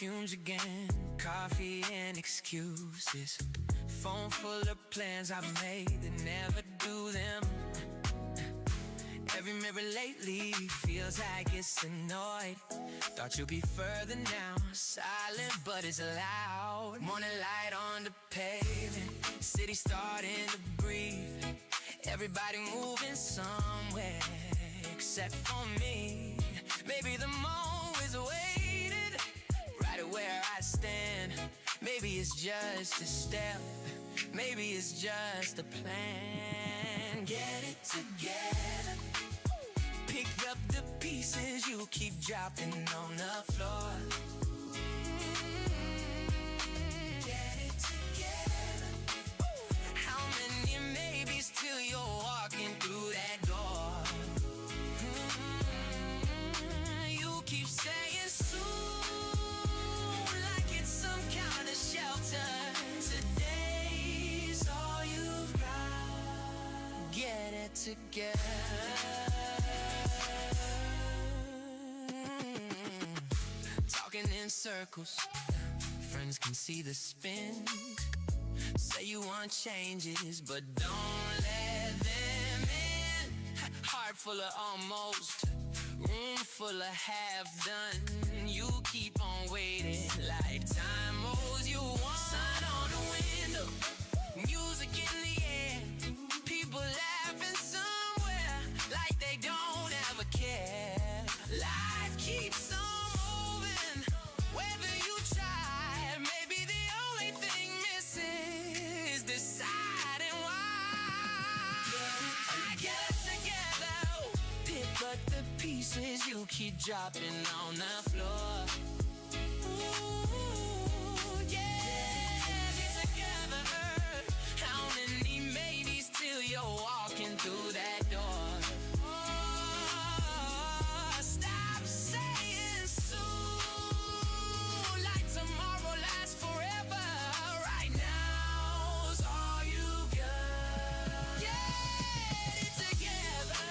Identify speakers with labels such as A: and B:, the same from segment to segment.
A: fumes again, coffee and excuses. Phone full of plans I've made that never do them. Every mirror lately feels like it's annoyed. Thought you'd be further now, silent but it's loud. Morning light on the pavement, city starting to breathe. Everybody moving somewhere except for me. Maybe the moment is waited right where I stand. Maybe it's just a step, maybe it's just a plan. Get it together, pick up the pieces you keep dropping on the floor. Get it together. How many maybes till you're walking through that door? You keep saying soon, like it's some kind of shelter. Today's all you've got. Get it together. Talking in circles, friends can see the spin. Say you want changes, but don't let them in. Heart full of almost, room full of half done. You keep on waiting like time owes you one. Sun on the window, music in the air, people laughing somewhere like they don't ever care. Life keeps on moving, whether you try. Maybe the only thing missing is deciding why. Get it together, pick up the pieces you keep dropping on the floor. Ooh, yeah, get it together. How many maybes till you're walking through that door? Oh, stop saying soon, like tomorrow lasts forever. Right now's all you got. Get it together,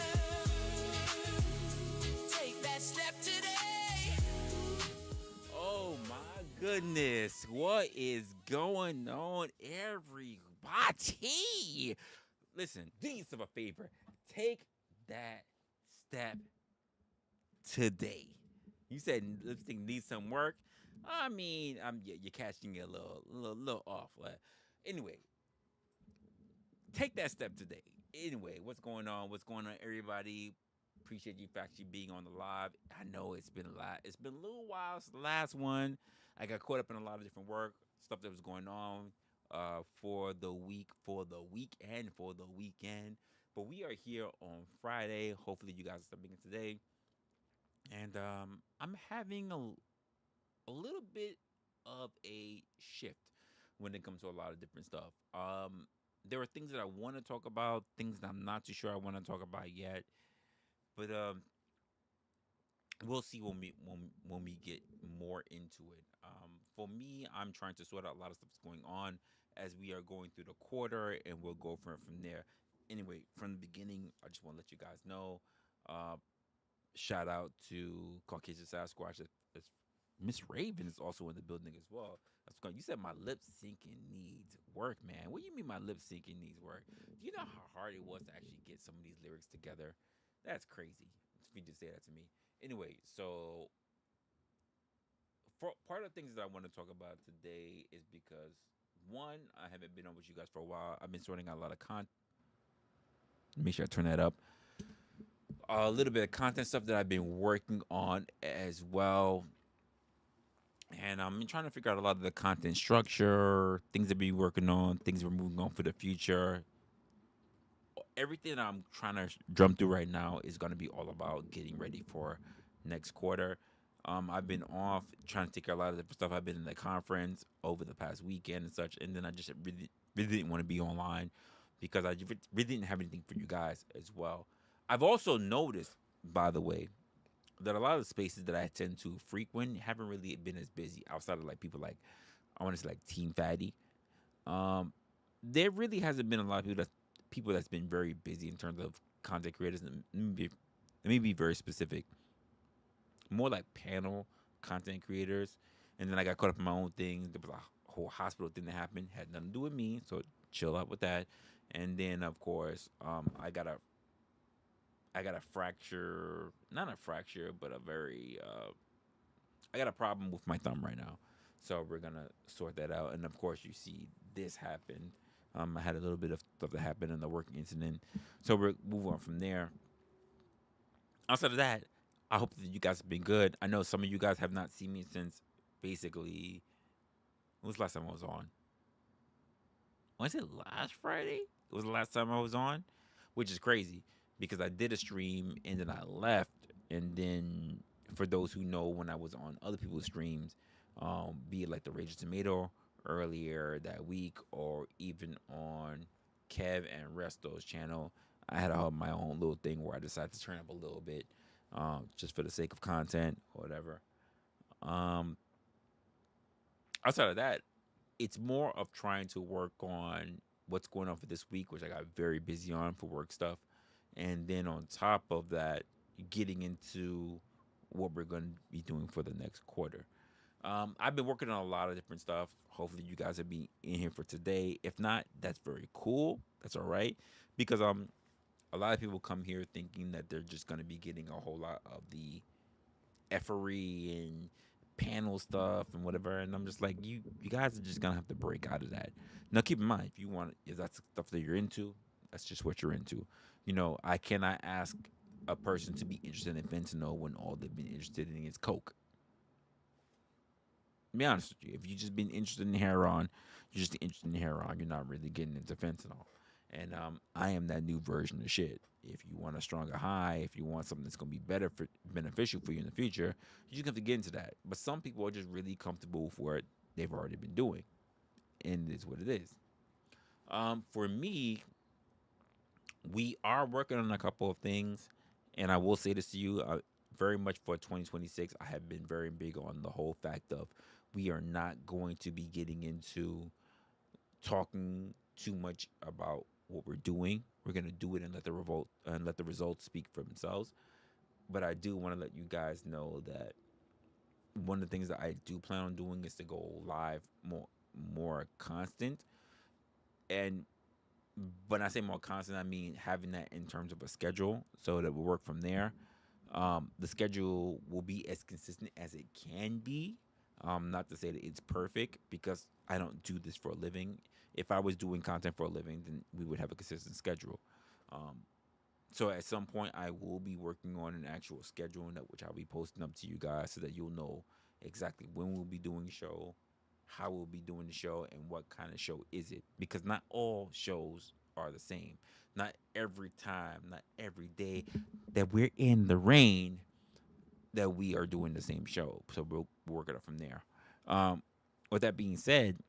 A: take that step today.
B: Oh my goodness. What is going on, everybody? Listen, do yourself a favor. Take that step today. You said lipstick needs some work. I mean, you're catching it a little off. Anyway, take that step today. Anyway, what's going on? What's going on, everybody? Appreciate you for actually being on the live. I know it's been a lot. It's been a little while since the last one. I got caught up in a lot of different work stuff that was going on for the week, for the week, and for the weekend. But we are here on Friday. Hopefully, you guys are stepping in today. And I'm having a little bit of a shift when it comes to a lot of different stuff. There are things that I want to talk about, things that I'm not too sure I want to talk about yet. But we'll see when we get more into it. For me, I'm trying to sort out a lot of stuff that's going on as we are going through the quarter, and we'll go from there. Anyway, from the beginning, I just want to let you guys know. Shout out to Caucasian Sasquatch. Miss Raven is also in the building as well. That's going. You said my lip syncing needs work, man. What do you mean my lip syncing needs work? Do you know how hard it was to actually get some of these lyrics together? That's crazy for you to say that to me. Anyway, so for part of the things that I want to talk about today is because one, I haven't been on with you guys for a while. I've been sorting out a lot of content. Make sure I turn that up. A little bit of content stuff that I've been working on as well. And I'm trying to figure out a lot of the content structure, things that we're working on, things we're moving on for the future. Everything I'm trying to drum through right now is going to be all about getting ready for next quarter. I've been off trying to take care of a lot of different stuff. I've been in the conference over the past weekend and such, and then I just really didn't want to be online because I really didn't have anything for you guys as well. I've also noticed, by the way, that a lot of the spaces that I tend to frequent haven't really been as busy outside of like people like, I want to say like Team Fatty. There really hasn't been a lot of people that's been very busy in terms of content creators. And let me be very specific. More like panel content creators And then I got caught up in my own thing. There was a whole hospital thing that happened, had nothing to do with me, so chill out with that. And then of course, I got a fracture, not a fracture, but a very I got a problem with my thumb right now. So we're gonna sort that out. And of course, you see this happened. I had a little bit of stuff that happened in the working incident. So we're moving on from there. Outside of that, I hope that you guys have been good. I know some of you guys have not seen me since basically, when was the last time I was on? Was it last Friday? It was the last time I was on, which is crazy because I did a stream and then I left. And then for those who know, when I was on other people's streams, be it like the Rage Tomato earlier that week, or even on Kev and Resto's channel, I had my own little thing where I decided to turn up a little bit, just for the sake of content or whatever. Outside of that, it's more of trying to work on what's going on for this week, which I got very busy on for work stuff. And then on top of that, getting into what we're going to be doing for the next quarter. I've been working on a lot of different stuff. Hopefully you guys will be in here for today. If not, that's very cool. That's all right. Because a lot of people come here thinking that they're just going to be getting a whole lot of the effery and panel stuff and whatever, and I'm just like, you guys are just gonna have to break out of that. Now keep in mind, if that's stuff that you're into, that's just what you're into. I cannot ask a person to be interested in fentanyl when all they've been interested in is coke. To be honest with you, if you've just been interested in heroin, you're just interested in heroin. You're not really getting into fentanyl. And I am that new version of shit. If you want a stronger high, if you want something that's going to be beneficial for you in the future, you just have to get into that. But some people are just really comfortable with what they've already been doing. And it is what it is. For me, we are working on a couple of things. And I will say this to you, very much for 2026, I have been very big on the whole fact of we are not going to be getting into talking too much about what we're doing. We're gonna do it and let the results speak for themselves. But I do want to let you guys know that one of the things that I do plan on doing is to go live more constant. And when I say more constant, I mean having that in terms of a schedule so that we'll work from there. The schedule will be as consistent as it can be. Not to say that it's perfect because I don't do this for a living. If I was doing content for a living, then we would have a consistent schedule. So at some point, I will be working on an actual schedule, which I'll be posting up to you guys so that you'll know exactly when we'll be doing the show, how we'll be doing the show, and what kind of show is it. Because not all shows are the same. Not every time, not every day that we're in the rain that we are doing the same show. So we'll work it up from there. With that being said,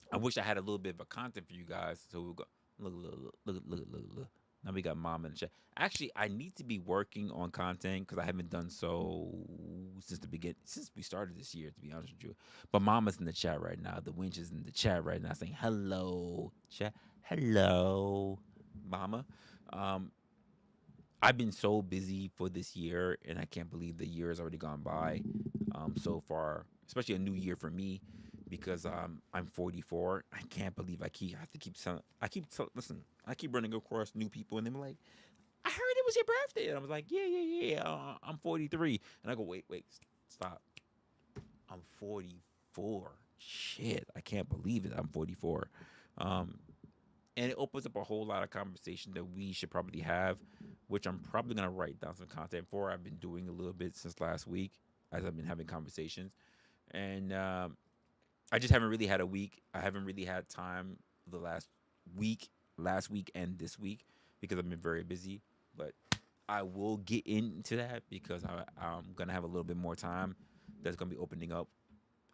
B: I wish I had a little bit of a content for you guys. So we'll go look. Now we got mom in the chat. Actually, I need to be working on content because I haven't done so since we started this year, to be honest with you. But mama's in the chat right now. The winch is in the chat right now saying hello, chat. Hello, mama. I've been so busy for this year, and I can't believe the year has already gone by so far, especially a new year for me, because I'm 44. I can't believe I keep running across new people, and they're like, I heard it was your birthday. And I was like, yeah, I'm 43. And I go, wait, stop. I'm 44. Shit, I can't believe it. I'm 44. And it opens up a whole lot of conversation that we should probably have, which I'm probably going to write down some content for. I've been doing a little bit since last week as I've been having conversations. And I just haven't really had a week. I haven't really had time the last week and this week because I've been very busy. But I will get into that because I'm going to have a little bit more time that's going to be opening up.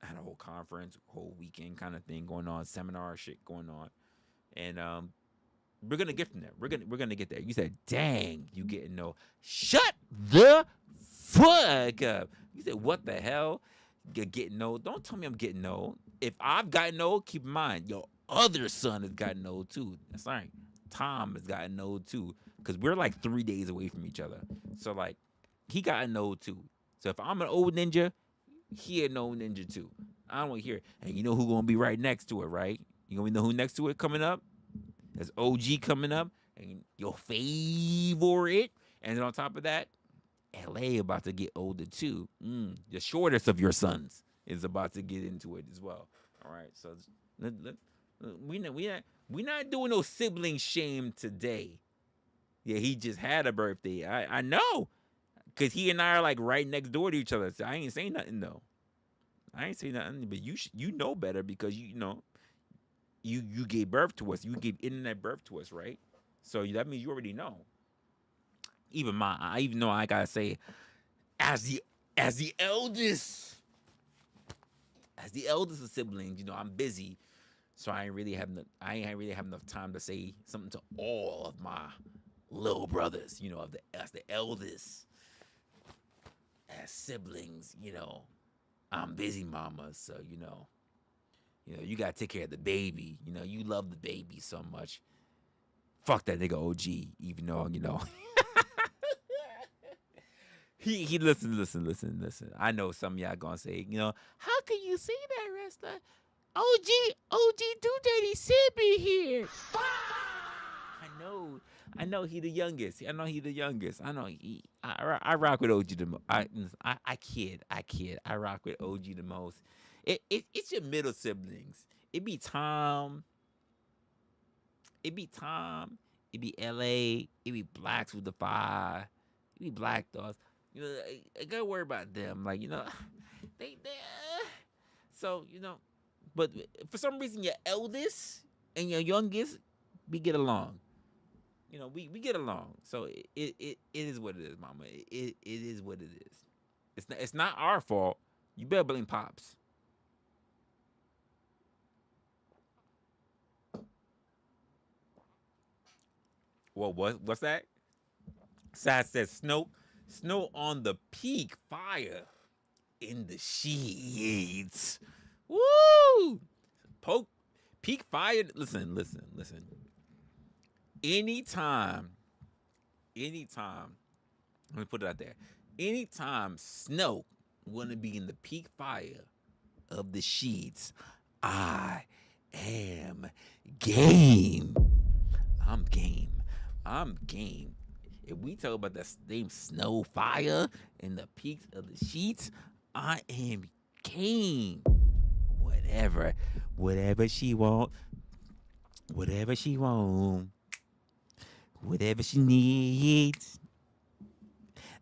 B: I had a whole conference, whole weekend kind of thing going on, seminar shit going on. And we're gonna get from there. We're gonna get there. You said, "Dang, you getting no? Shut the fuck up." You said, "What the hell? You're getting no? Don't tell me I'm getting no. If I've gotten no, keep in mind your other son has gotten no too. That's right. Tom has gotten no too, because we're like 3 days away from each other. So like, he got a no too. So if I'm an old ninja, hear no ninja too. I don't want to hear it. And you know who gonna be right next to it, right? You gonna know who next to it coming up? There's OG coming up, and your favorite. And then on top of that, LA about to get older too. The shortest of your sons is about to get into it as well. All right, so we not doing no sibling shame today. Yeah, he just had a birthday. I know, cause he and I are like right next door to each other. So I ain't saying nothing though. I ain't saying nothing, but you know better because you know you gave birth to us. You gave internet birth to us, right? So that means you already know. Even though I gotta say, as the eldest, of siblings, you know, I'm busy, so I ain't really have enough time to say something to all of my little brothers, you know, as the eldest, as siblings, you know, I'm busy, mama, so you know, you gotta take care of the baby. You know, you love the baby so much. Fuck that nigga OG, even though you know. He listen. I know some of y'all gonna say, you know, how can you say that, wrestler? OG, do daddy Sibby here. I know he the youngest. I know I rock with OG the most. I kid. I rock with OG the most. It's your middle siblings. It be Tom. It be LA. It be Blacks with the 5. It be Black Dogs. You know, I gotta worry about them. Like, you know, they so, you know, but for some reason your eldest and your youngest, we get along. You know, we get along. So it is what it is, mama. It is what it is. It's not our fault. You better blame Pops. Well, what's that? Sad says snow on the peak, fire in the sheets. Woo! Peak fire. Listen. Anytime. Let me put it out there. Anytime snow wanna be in the peak fire of the sheets, I am game. I'm game. If we talk about the same snow fire in the peaks of the sheets, I am game. Whatever she want, whatever she needs,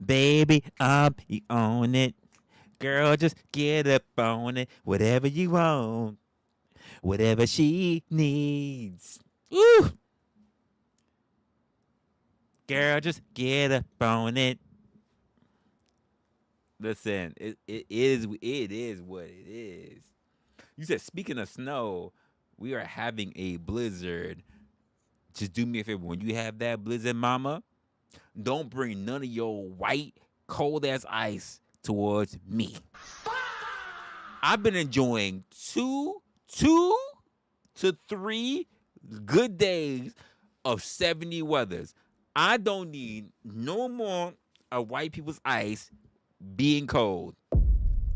B: baby, I'll be on it. Girl, just get up on it. Whatever you want, whatever she needs. Ooh. Girl, just get up on it. Listen, it is what it is. You said, speaking of snow, we are having a blizzard. Just do me a favor. When you have that blizzard, mama, don't bring none of your white, cold-ass ice towards me. I've been enjoying 2 to 3 good days of 70 weathers. I don't need no more of white people's ice being cold.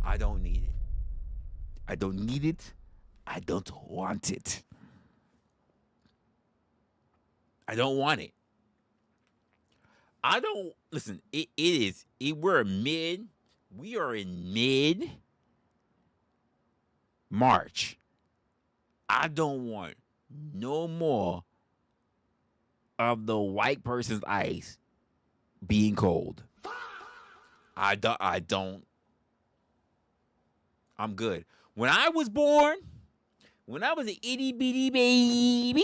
B: I don't need it. I don't want it. I don't want it. Listen, we are in mid March. I don't want no more of the white person's ice being cold. I don't. I'm good. When I was born, when I was an itty bitty baby,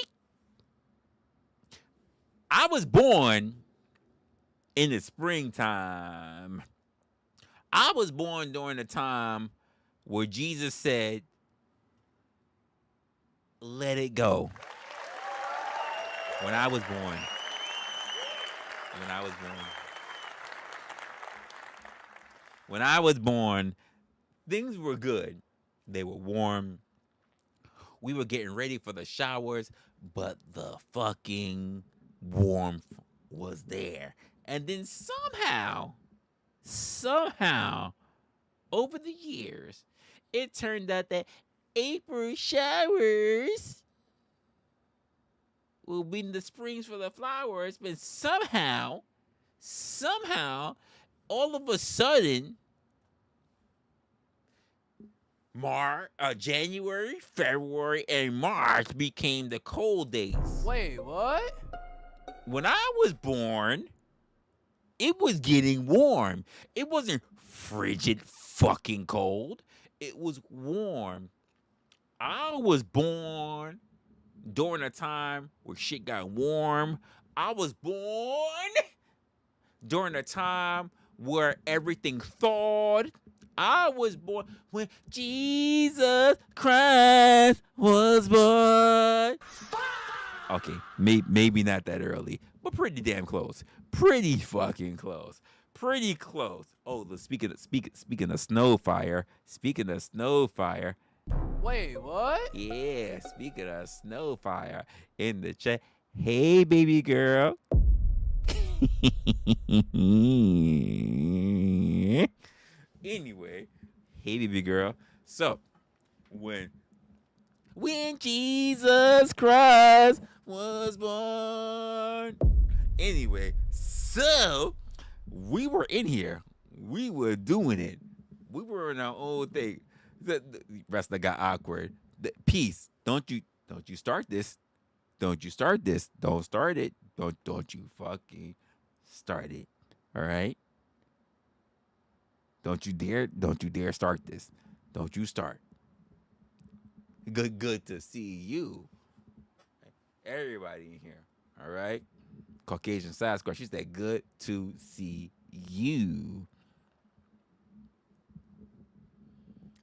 B: I was born in the springtime. I was born during the time where Jesus said, let it go. When I was born. When I was born, things were good. They were warm. We were getting ready for the showers, but the fucking warmth was there. And then somehow, over the years, it turned out that April showers will be in the springs for the flowers, but somehow, all of a sudden, January, February, and March became the cold days.
C: Wait, what?
B: When I was born, it was getting warm. It wasn't frigid fucking cold. It was warm. I was born during a time where shit got warm. I was born during a time where everything thawed. I was born when Jesus Christ was born. Okay, maybe not that early, but pretty damn close. Pretty fucking close. Pretty close. Oh, speaking of snow fire.
C: Wait, what?
B: Yeah, speaking of snow fire in the chat. Hey, baby girl. Anyway, hey, baby girl. So, when Jesus Christ was born. Anyway, so we were in here. We were doing it. We were in our own thing. The Resla got awkward. Peace. Don't you start this. Don't you start this. Don't start it. Don't you fucking start it. All right? Don't you dare start this. Don't you start. Good to see you. Everybody in here. All right? Caucasian Sasquatch. She said, good to see you.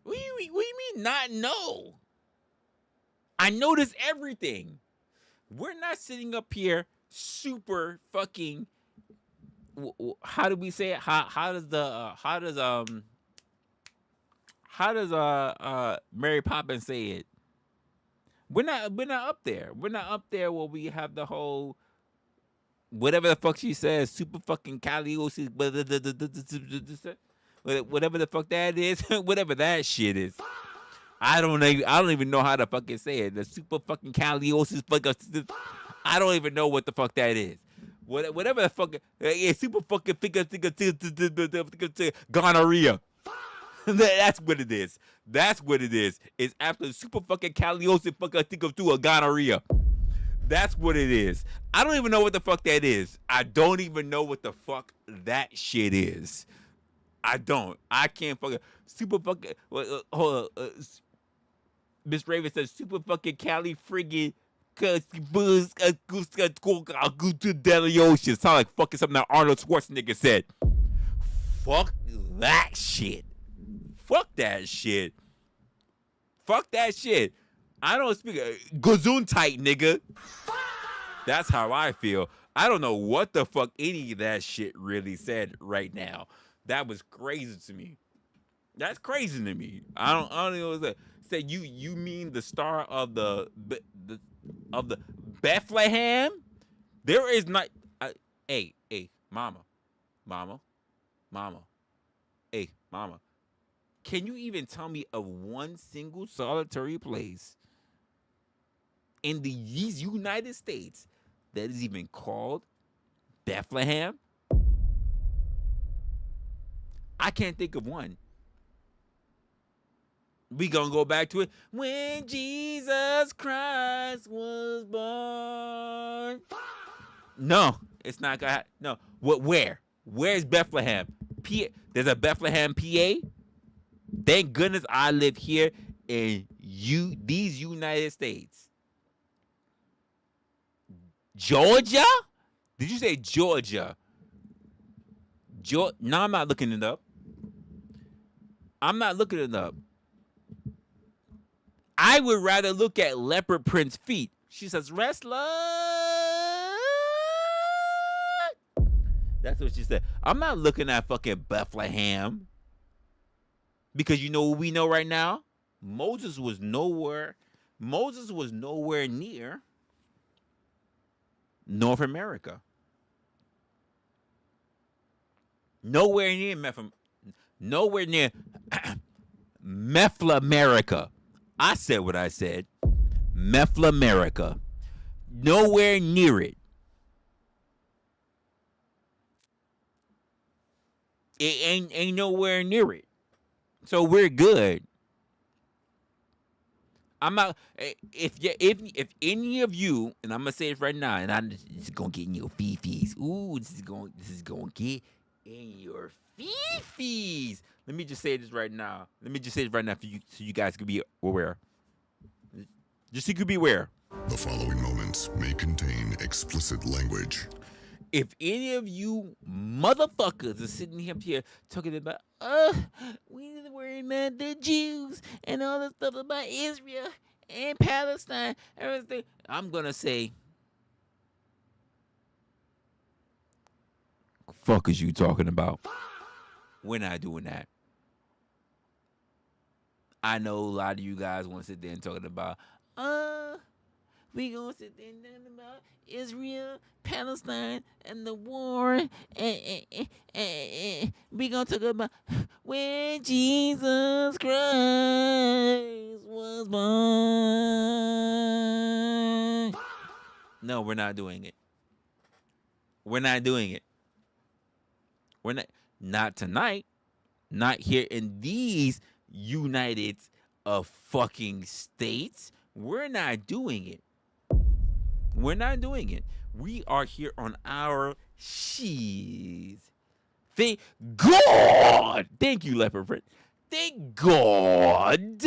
B: What do you mean not know? I notice everything. We're not sitting up here super fucking. How do we say it? How does Mary Poppins say it? We're not up there. We're not up there where we have the whole whatever the fuck she says, super fucking caliosis, whatever the fuck that is, whatever that shit is. I don't even know how to fucking say it. The super fucking caliosis, I don't even know what the fuck that is. Whatever the fuck, super fucking gonorrhea. That's what it is. That's what it is. It's absolutely super fucking caliosis fucking a gonorrhea. That's what it is. I don't even know what the fuck that is. I don't even know what the fuck that shit is. I don't. I can't fucking super fucking. Hold on. Miss Raven says super fucking Cali friggin' delicious. Sound like fucking something that Arnold Schwarzenegger said. Fuck that shit. Fuck that shit. Fuck that shit. I don't speak Gesundheit, nigga. That's how I feel. I don't know what the fuck any of that shit really said right now. That was crazy to me. That's crazy to me. I don't know what that. Say you mean the star of the Bethlehem? There is not. Hey, mama, hey, mama. Can you even tell me of one single solitary place in these United States that is even called Bethlehem? I can't think of one. We gonna go back to it. When Jesus Christ was born. No, it's not gonna. No, what? Where? Where's Bethlehem? There's a Bethlehem, PA. Thank goodness I live here in these United States. Georgia? Did you say Georgia? No, I'm not looking it up. I'm not looking it up. I would rather look at leopard print's feet. She says, Resla. That's what she said. I'm not looking at fucking Bethlehem. Because you know what we know right now? Moses was nowhere near North America. Nowhere near Nowhere near America. I said what I said. America. Nowhere near it. It ain't nowhere near it. So we're good. I'm not. If any of you, and I'm gonna say it right now, and I'm just gonna get in your fifis. Ooh, this is gonna get in your fifis. Let me just say this right now. For you, so you guys can be aware. Just so you can be aware.
D: The following moments may contain explicit language.
B: If any of you motherfuckers are sitting here talking about, we need to worry about the Jews and all this stuff about Israel and Palestine, everything, I'm gonna say, fuck is you talking about? We're not doing that. I know a lot of you guys want to sit there and talking about, we gonna sit there and talk about Israel, Palestine, and the war, and we gonna talk about when Jesus Christ was born. No, we're not doing it. We're not doing it. We're not tonight. Not here in these United fucking States. We're not doing it. We're not doing it. We are here on our shees. Thank God. Thank you, Leopard Print. Thank God.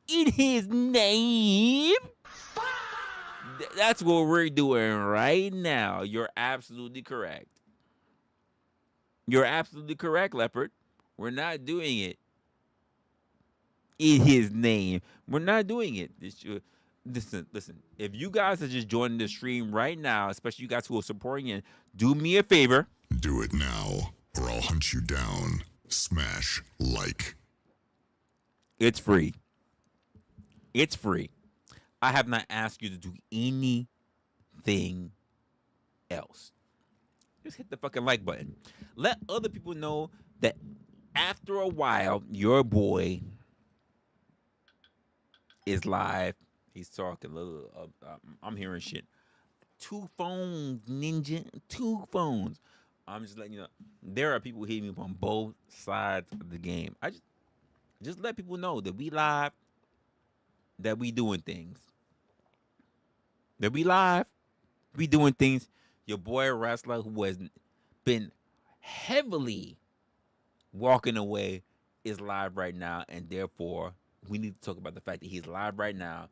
B: In his name. That's what we're doing right now. You're absolutely correct. You're absolutely correct, Leopard. We're not doing it in his name. We're not doing it. Listen. If you guys are just joining the stream right now, especially you guys who are supporting it, do me a favor.
D: Do it now, or I'll hunt you down. Smash like.
B: It's free. It's free. I have not asked you to do anything else. Just hit the fucking like button. Let other people know that after a while, your boy is live. He's talking a little. I'm hearing shit. 2 phones, ninja. 2 phones. I'm just letting you know. There are people hitting me on both sides of the game. I just let people know that we live. That we doing things. That we live. We doing things. Your boy Resla, who has been heavily walking away, is live right now, and therefore we need to talk about the fact that he's live right now.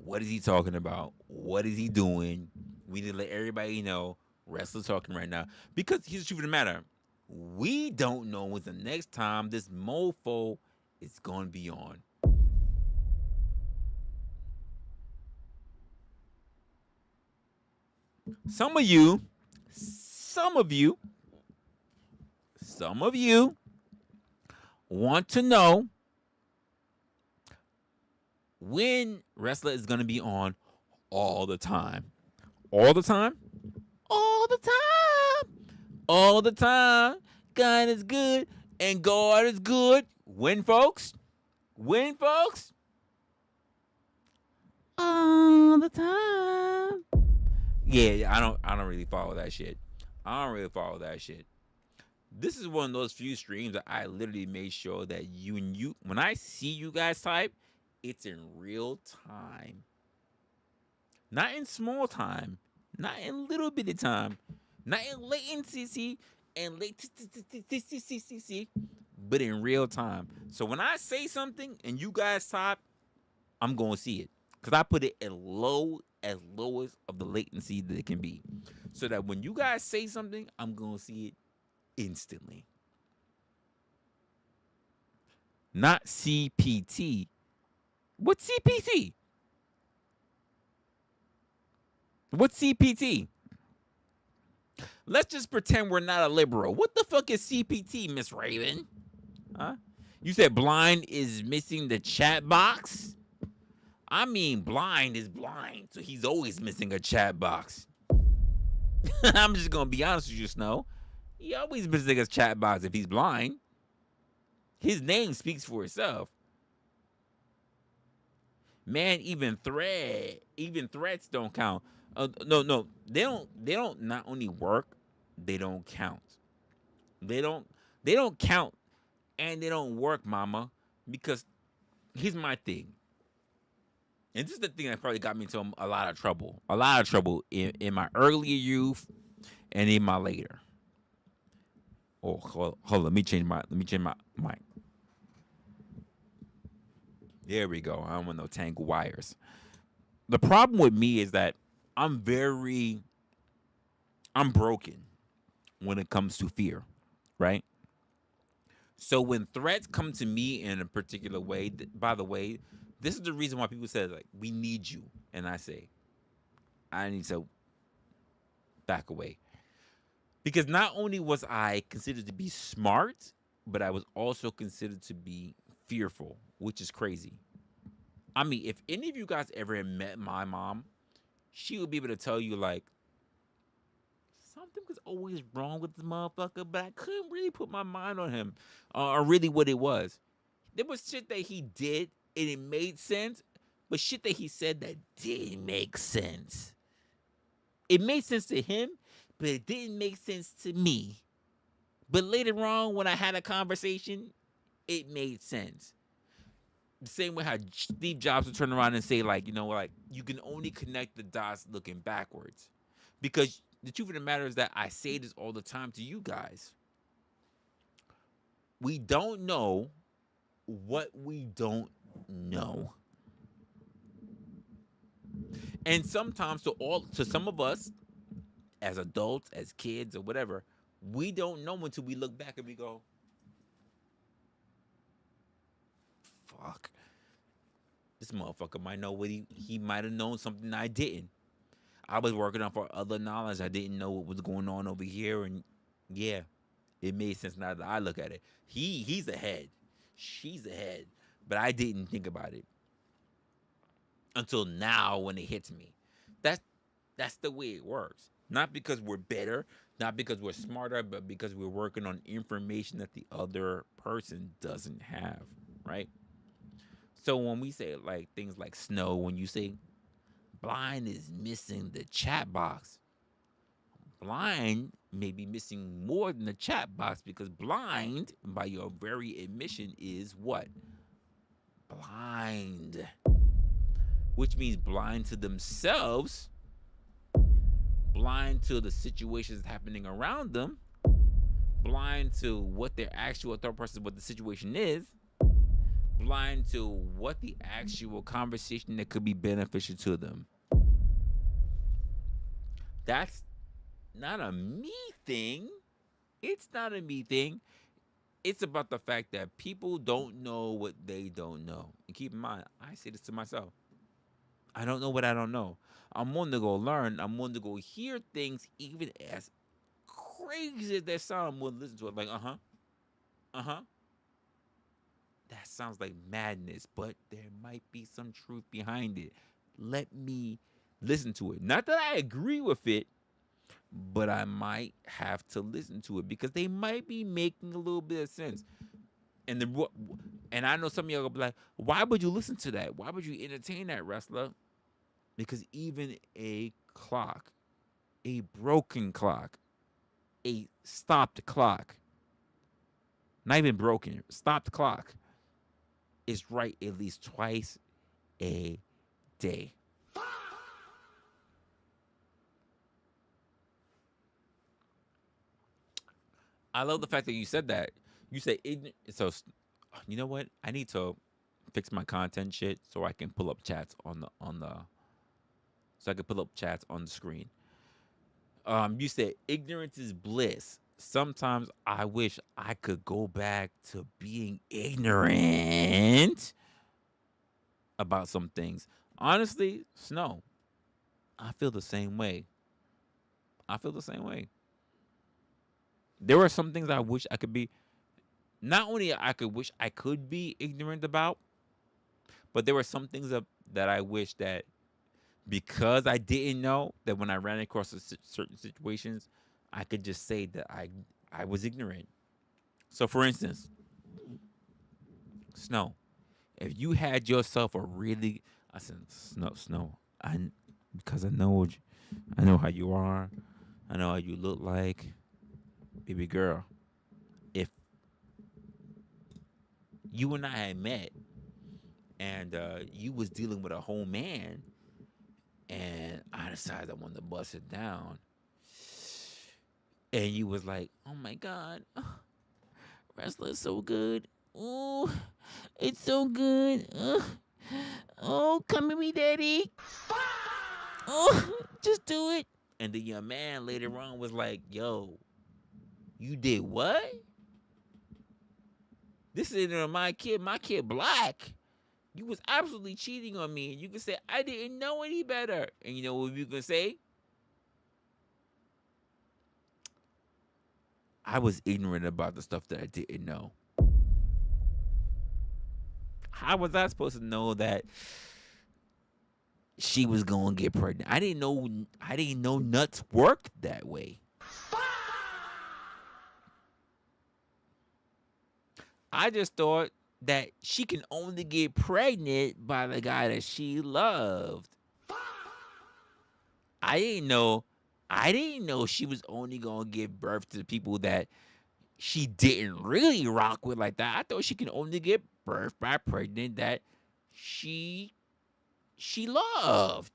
B: What is he talking about? What is he doing? We need to let everybody know Resla talking right now. Because here's the truth of the matter. We don't know when the next time this mofo is going to be on. Some of you want to know when Resla is going to be on all the time. All the time? All the time. All the time. God is good and God is good. When, folks? When, folks? All the time. Yeah, I don't really follow that shit. This is one of those few streams that I literally made sure that when I see you guys type, it's in real time. Not in small time. Not in little bit of time. Not in latency but in real time. So when I say something and you guys type, I'm going to see it. Because I put it as lowest of the latency that it can be. So that when you guys say something, I'm going to see it instantly. Not CPT. What's CPT? What's CPT? Let's just pretend we're not a liberal. What the fuck is CPT, Miss Raven? Huh? You said blind is missing the chat box? I mean, blind is blind, so he's always missing a chat box. I'm just going to be honest with you, Snow. He always missing a chat box if he's blind. His name speaks for itself. Man, even threats don't count. No, they don't. They don't not only work, they don't count. They don't count, and they don't work, mama. Because here's my thing, and this is the thing that probably got me into a lot of trouble. A lot of trouble in my earlier youth and in my later. Oh, hold on, let me change my mic. There we go. I don't want no tangled wires. The problem with me is that I'm broken when it comes to fear, right? So when threats come to me in a particular way, by the way, this is the reason why people say, like, we need you. And I say, I need to back away. Because not only was I considered to be smart, but I was also considered to be fearful, which is crazy. I mean, if any of you guys ever met my mom, she would be able to tell you, like, something was always wrong with this motherfucker, but I couldn't really put my mind on him or really what it was. There was shit that he did and it made sense, but shit that he said that didn't make sense. It made sense to him, but it didn't make sense to me. But later on, when I had a conversation, it made sense. The same way how Steve Jobs would turn around and say, like, you know, like, you can only connect the dots looking backwards. Because the truth of the matter is that I say this all the time to you guys. We don't know what we don't know. And sometimes to some of us, as adults, as kids, or whatever, we don't know until we look back and we go, fuck. This motherfucker might know what he might have known something I didn't. I was working on for other knowledge. I didn't know what was going on over here, and yeah, it made sense now that I look at it. He's ahead. She's ahead. But I didn't think about it until now when it hits me. That's the way it works. Not because we're better, not because we're smarter, but because we're working on information that the other person doesn't have, right? So when we say, like, things like snow, when you say Blind is missing the chat box, Blind may be missing more than the chat box, because Blind, by your very admission, is what? Blind. Which means blind to themselves, blind to the situations happening around them, blind to what their actual thought process, what the situation is, blind to what the actual conversation that could be beneficial to them. That's not a me thing. It's not a me thing. It's about the fact that people don't know what they don't know. And keep in mind, I say this to myself. I don't know what I don't know. I'm willing to go learn. I'm willing to go hear things, even as crazy as that sound. I'm willing to listen to it. Like, that sounds like madness, but there might be some truth behind it. Let me listen to it. Not that I agree with it, but I might have to listen to it because they might be making a little bit of sense. And I know some of y'all will be like, why would you listen to that? Why would you entertain that, Resla? Because even a clock, a broken clock, a stopped clock, not even broken, stopped clock, is right at least twice a day. I love the fact that you said that. You say ignorant. So, you know what? I need to fix my content shit so I can pull up chats on the so I can pull up chats on the screen. You said ignorance is bliss. Sometimes I wish I could go back to being ignorant about some things. Honestly, Snow, I feel the same way. There are some things I wish I could be. Not only I could wish I could be ignorant about, but there were some things that I wish that, because I didn't know, that when I ran across certain situations, I could just say that I was ignorant. So, for instance, Snow, if you had yourself a really, I said, Snow, because I know how you are, I know how you look like, baby girl. If you and I had met and you was dealing with a whole man, and I decided I wanted to bust it down, and you was like, oh my God, wrestling is so good. Ooh, it's so good. Oh, come at me, daddy. Oh, just do it. And then your man later on was like, yo, you did what? This isn't my kid black. You was absolutely cheating on me. And you can say, I didn't know any better. And you know what you can say? I was ignorant about the stuff that I didn't know. How was I supposed to know that she was gonna get pregnant? I didn't know nuts worked that way. I just thought that she can only get pregnant by the guy that she loved. I didn't know she was only gonna give birth to people that she didn't really rock with like that. I thought she can only get birth by pregnant that she loved.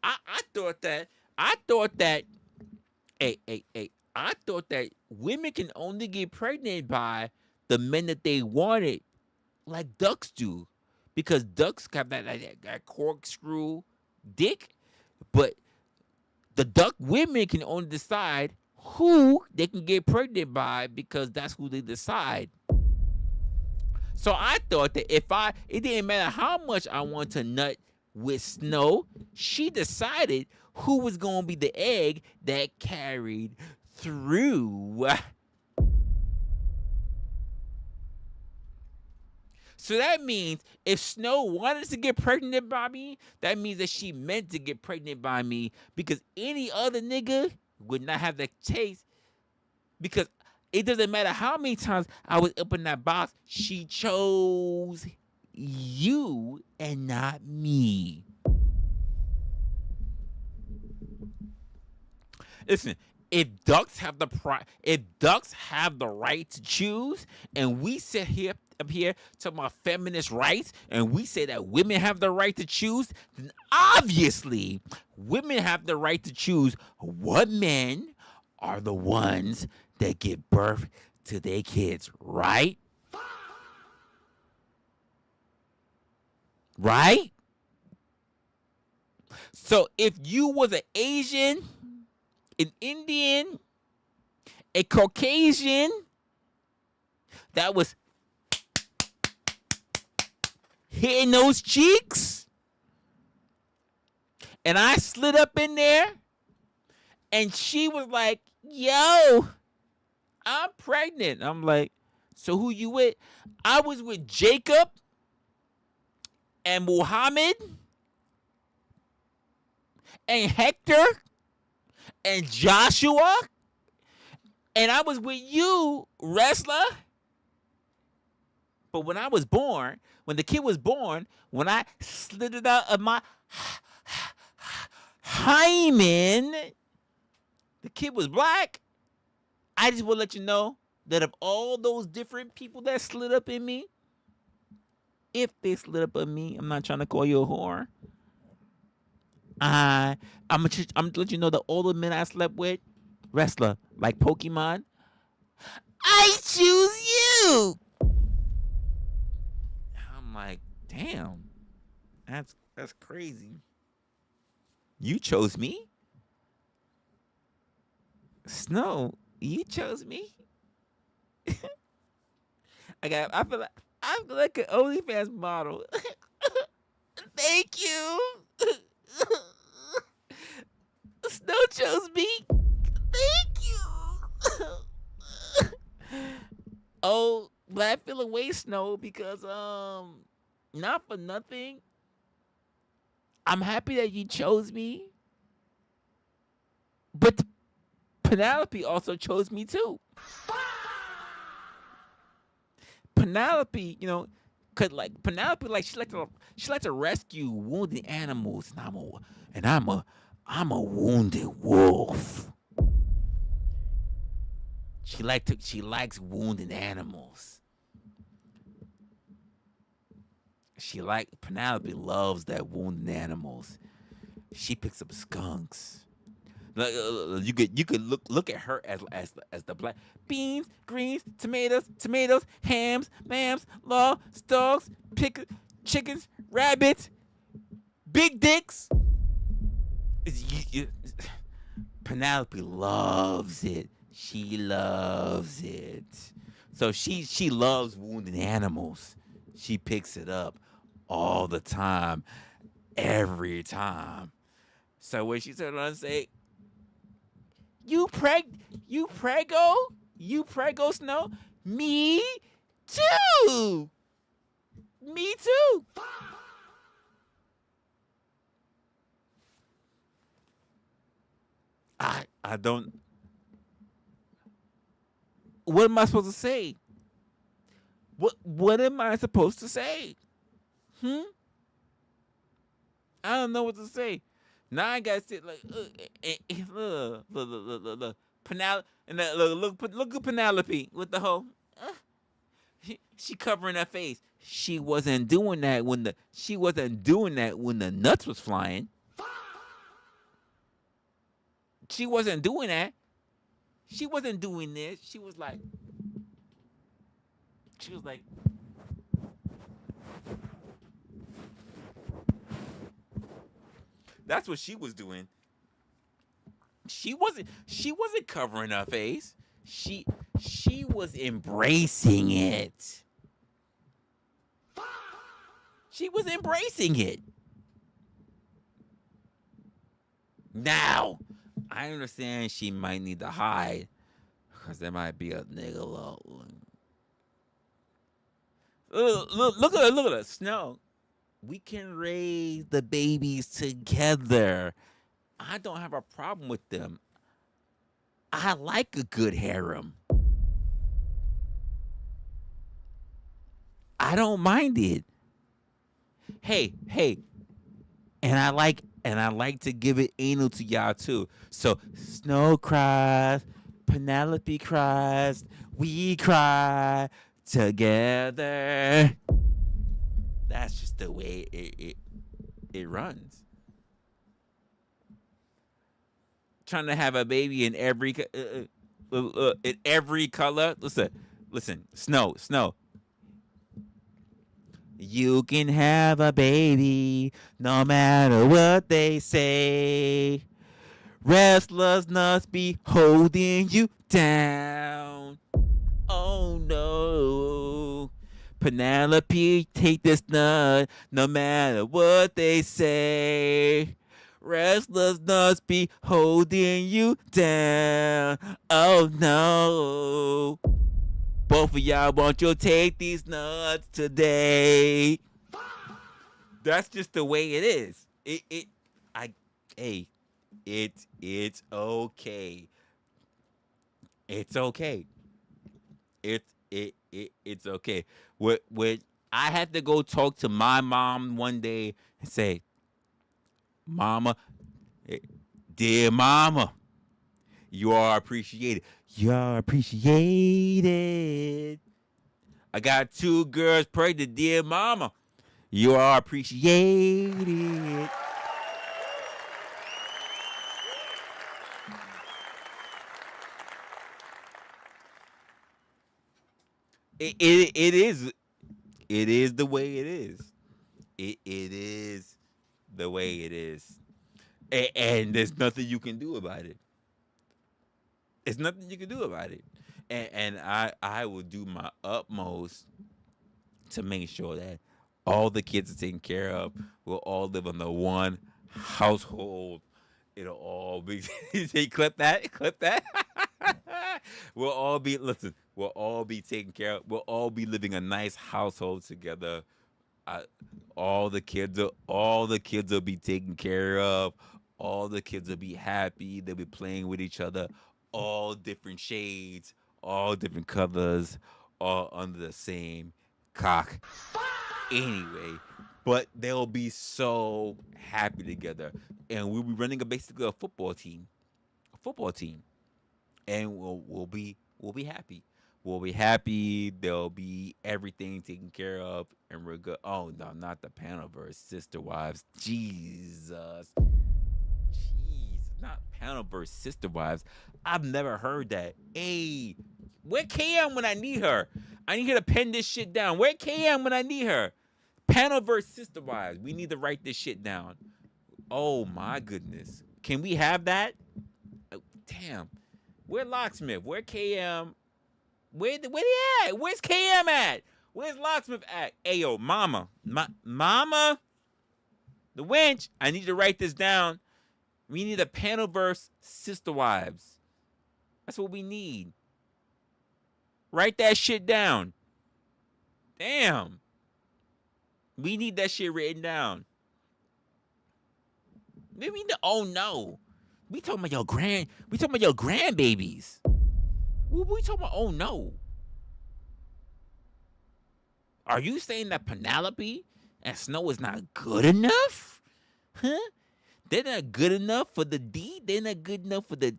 B: I thought that I thought that women can only get pregnant by the men that they wanted, like ducks do, because ducks have that corkscrew dick, but the duck women can only decide who they can get pregnant by because that's who they decide. So I thought that it didn't matter how much I want to nut with Snow, she decided who was going to be the egg that carried through. So that means if Snow wanted to get pregnant by me, that means that she meant to get pregnant by me, because any other nigga would not have that taste, because it doesn't matter how many times I was up in that box, she chose you and not me. Listen, if ducks have the right to choose, and we sit here up here talking about feminist rights, and we say that women have the right to choose, then obviously women have the right to choose what men are the ones that give birth to their kids, right? Right? So if you was an Asian, an Indian, a Caucasian that was hitting those cheeks, and I slid up in there, and she was like, yo, I'm pregnant. I'm like, so who you with? I was with Jacob and Muhammad and Hector and Joshua, and I was with you, Resla. But when I was born, when the kid was born, when I slid it out of my hymen, the kid was black. I just want to let you know that of all those different people that slid up in me, if they slid up in me, I'm not trying to call you a whore. I'm gonna let you know that all the men I slept with, wrestler, like Pokemon, I choose you. I'm like, damn, that's crazy. You chose me, Snow. You chose me. I feel like an OnlyFans model. Thank you. Snow chose me. Thank you. Oh, but I feel away, Snow, because not for nothing. I'm happy that you chose me, but Penelope also chose me too. Penelope, cause like Penelope, like she like to rescue wounded animals, and I'm a wounded wolf. She likes wounded animals. Penelope loves that wounded animals. She picks up skunks. You could look at her as the black beans, greens, tomatoes, hams, lambs, dogs, chickens, rabbits, big dicks. Penelope loves it. She loves it. So she loves wounded animals. She picks it up all the time, every time. So when she turned around and say, You prego Snow? Me too. Me too. I don't. What am I supposed to say? What am I supposed to say? I don't know what to say. Now I gotta sit like look, Penelope, and look at Penelope with the whole. She covering her face. She wasn't doing that when the nuts was flying. She wasn't doing that. She wasn't doing this. She was like. That's what she was doing. She wasn't covering her face. She was embracing it. She was embracing it. Now, I understand she might need to hide because there might be a nigga low. Look at her, Snow. We can raise the babies together. I don't have a problem with them. I like a good harem. I don't mind it. Hey, and I like to give it anal to y'all too. So Snow cries, Penelope cries, we cry together. That's just the way it runs. Trying to have a baby in every color. Listen. Snow. You can have a baby no matter what they say. Wrestlers must be holding you down. Oh no. Penelope, take this nut no matter what they say. Wrestlers must be holding you down. Oh no. Both of y'all want you to take these nuts today. That's just the way it is. It's okay. It's okay. It's okay. What I had to go talk to my mom one day and say, Mama, dear Mama, you are appreciated. You are appreciated. I got 2 girls pregnant, dear Mama. You are appreciated. It is the way it is. It is the way it is. And there's nothing you can do about it. There's nothing you can do about it. And I will do my utmost to make sure that all the kids are taken care of. We'll all live in the one household. It'll all be clip that. We'll all be taken care of. We'll all be living a nice household together. All the kids will be taken care of. All the kids will be happy. They'll be playing with each other. All different shades, all different colors, all under the same cock anyway. But they'll be so happy together, and we'll be running basically a football team, and we'll be happy. We'll be happy. There'll be everything taken care of, and we're good. Oh no, not the Panelverse sister wives. Jesus, not Panelverse sister wives. I've never heard that. Hey, where KM when I need her? I need her to pen this shit down. Where KM when I need her? Panelverse sister wives. We need to write this shit down. Oh my goodness. Can we have that? Oh, damn. Where Locksmith? Where KM? Where they at? Where's KM at? Where's Locksmith at? Hey yo, mama. Mama? The wench. I need to write this down. We need a Panelverse sister wives. That's what we need. Write that shit down. Damn. We need that shit written down. Maybe oh no. We talking about your grandbabies. We talking about oh no. Are you saying that Penelope and Snow is not good enough? Huh? They're not good enough for the D? They're not good enough for the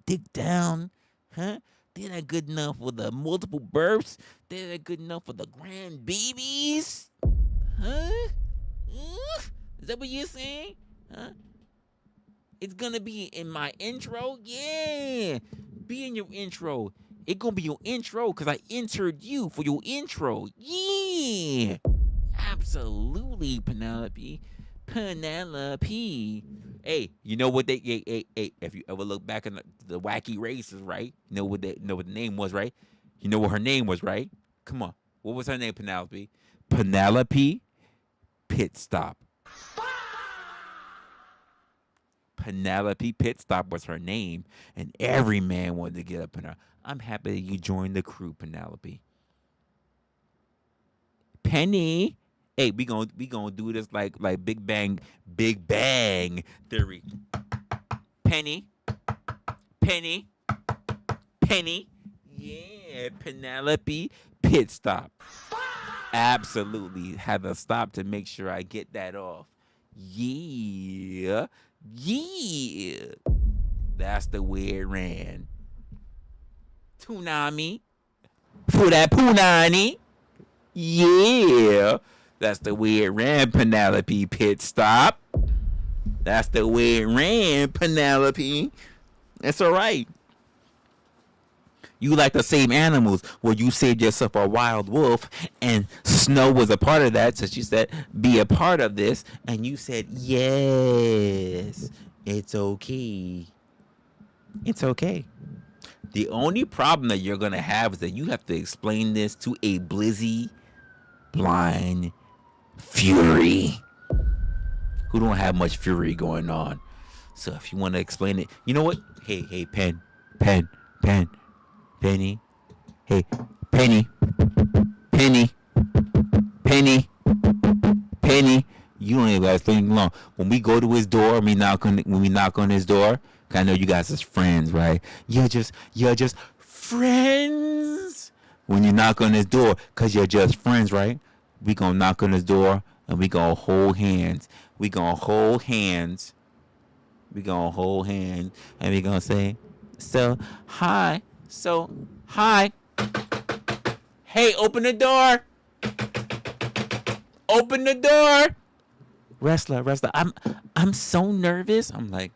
B: dick down? Huh? They're not good enough for the multiple burps? They're not good enough for the grandbabies? Huh? Is that what you're saying? Huh? It's gonna be in my intro? Yeah. Be in your intro. It's gonna be your intro because I entered you for your intro. Yeah. Absolutely, Penelope. Hey, you know what they hey, if you ever look back in the wacky races, right? You know what the name was, right? You know what her name was, right? Come on. What was her name, Penelope? Penelope Pit Stop. Penelope Pit Stop was her name, and every man wanted to get up in her. I'm happy that you joined the crew, Penelope. Penny. Hey, we gonna do this like Big Bang Theory. Penny. Yeah, Penelope Pit Stop. Absolutely had to stop to make sure I get that off. Yeah. That's the way it ran. Toonami. For that Poonani. Yeah. That's the way it ran, Penelope Pit Stop. That's the way it ran, Penelope. That's all right. You like the same animals where you saved yourself a wild wolf, and Snow was a part of that, so she said, be a part of this, and you said, yes, it's okay. It's okay. The only problem that you're going to have is that you have to explain this to a blizzy, blind fury who don't have much fury going on. So if you want to explain it, you know what? Hey, Penny. Hey, Penny. You don't even gotta stay long. When we go to his door, when we knock on his door, I know you guys is friends, right? You're just friends. When you knock on his door, cause you're just friends, right? We gonna knock on his door and we gonna hold hands. And we gonna say, hi. Hey, open the door. Resla, I'm so nervous. I'm like,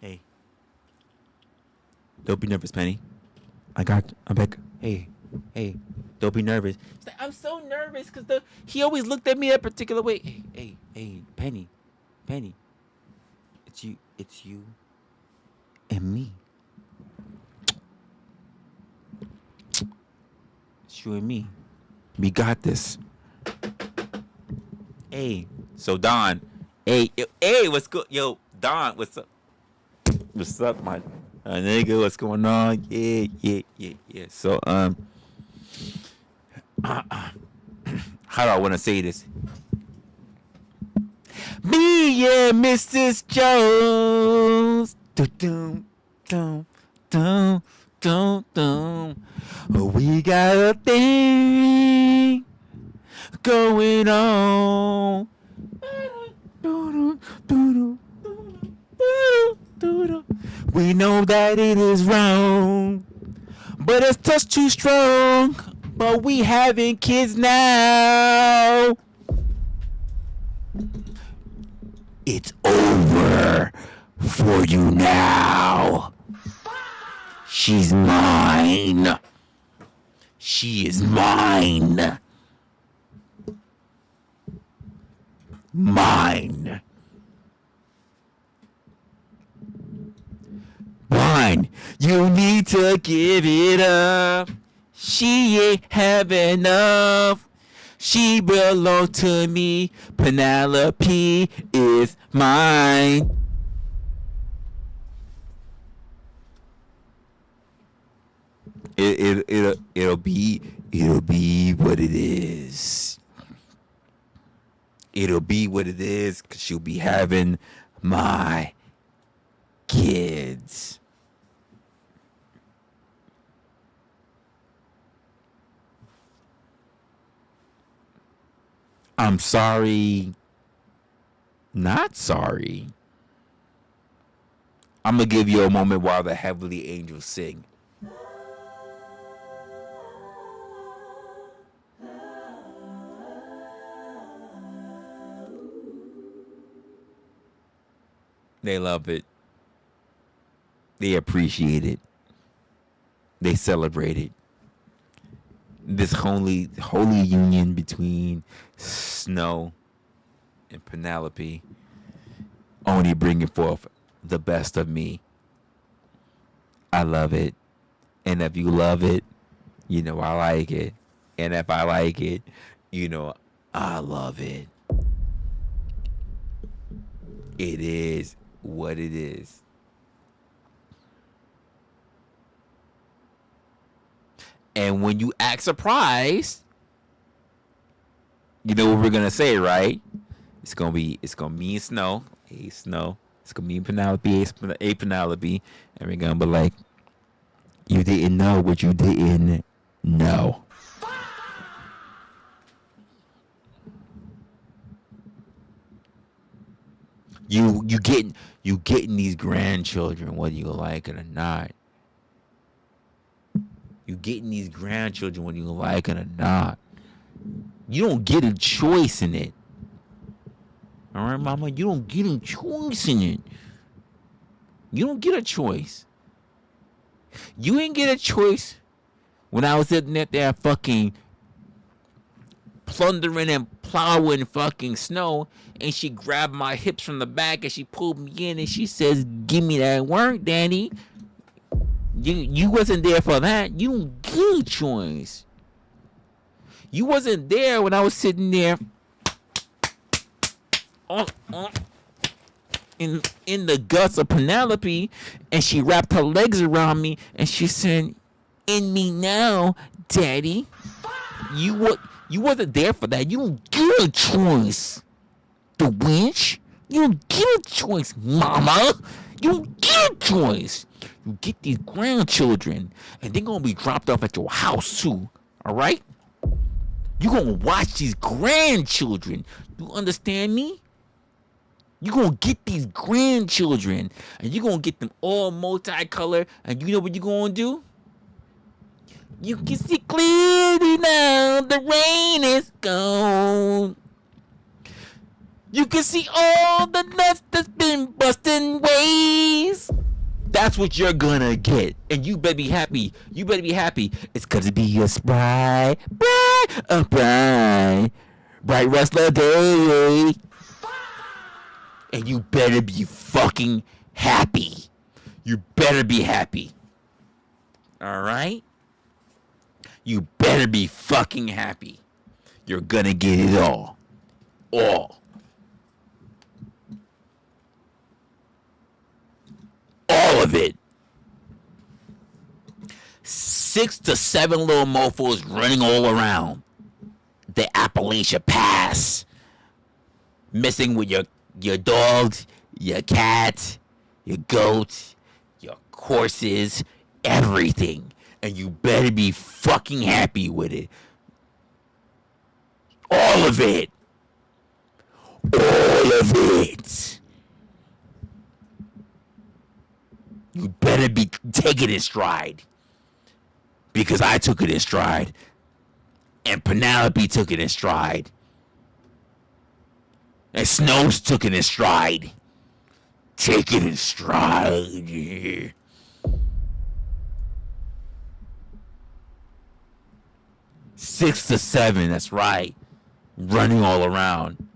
B: hey, don't be nervous, Penny. I'm like, hey, don't be nervous. She's like, I'm so nervous because he always looked at me a particular way. Hey, Penny, it's you and me. It's you and me. We got this. Hey, so Don. Hey, what's good? Yo, Don, what's up? What's up, my nigga? What's going on? Yeah. So, how do I want to say this? Me and Mrs. Jones. We got a thing going on. We know that it is wrong, but it's just too strong. But we having kids now. It's over for you now. She's mine. She is mine. Mine. Mine. You need to give it up. She ain't have enough. She belongs to me. Penelope is mine. It'll be what it is. It'll be what it is, 'cause she'll be having my kids. I'm sorry. Not sorry. I'm gonna give you a moment while the heavenly angels sing. They love it. They appreciate it. They celebrate it. This holy union between Snow and Penelope only bringing forth the best of me. I love it. And if you love it, you know I like it. And if I like it, you know I love it. It is what it is. And when you act surprised, you know what we're gonna say, right? It's gonna be me and Snow. Hey Snow. It's gonna be me and Penelope, a Penelope, and we're gonna be like, you didn't know what you didn't know. You getting these grandchildren, whether you like it or not. You getting these grandchildren whether you like it or not. You don't get a choice in it. All right, mama? You don't get a choice in it. You don't get a choice. You ain't get a choice when I was sitting there fucking plundering and plowing fucking Snow, and she grabbed my hips from the back and she pulled me in and she says, give me that work, Daddy. You wasn't there for that. You don't get a choice. You wasn't there when I was sitting there in the guts of Penelope, and she wrapped her legs around me and she said, in me now, Daddy. You wasn't there for that. You don't get a choice. The winch. You don't get a choice, Mama. You don't get a choice. You get these grandchildren, and they're gonna be dropped off at your house too. All right? You gonna watch these grandchildren. You understand me? You gonna get these grandchildren, and you gonna get them all multicolored, and you know what you gonna do? You can see clearly now. The rain is gone. You can see all the nuts that's been busting ways. That's what you're gonna get. And you better be happy. You better be happy. It's gonna be a bright Resla day. And you better be fucking happy. You better be happy. Alright? You better be fucking happy. You're gonna get it all. All. All of it. 6 to 7 little mofos running all around the Appalachia Pass. Messing with your dogs, your cats, your goats, your horses, everything, and you better be fucking happy with it. All of it. All of it. You better be taking it in stride. Because I took it in stride. And Penelope took it in stride. And Snows took it in stride. Take it in stride. 6 to 7, that's right. Running all around.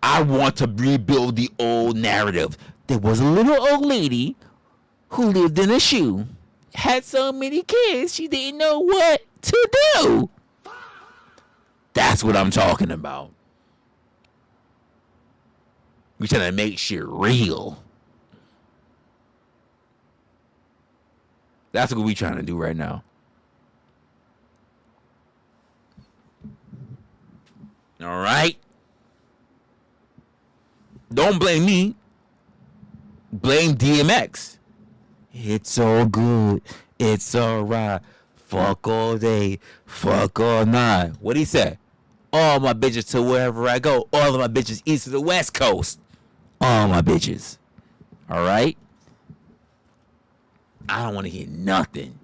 B: I want to rebuild the old narrative. There was a little old lady who lived in a shoe. Had so many kids, she didn't know what to do. That's what I'm talking about. We're trying to make shit real. That's what we're trying to do right now. All right? Don't blame me. Blame DMX. It's all good. It's all right. Fuck all day. Fuck all night. What'd he say? All my bitches to wherever I go. All of my bitches east to the west coast. All my bitches. All right? I don't want to hear nothing.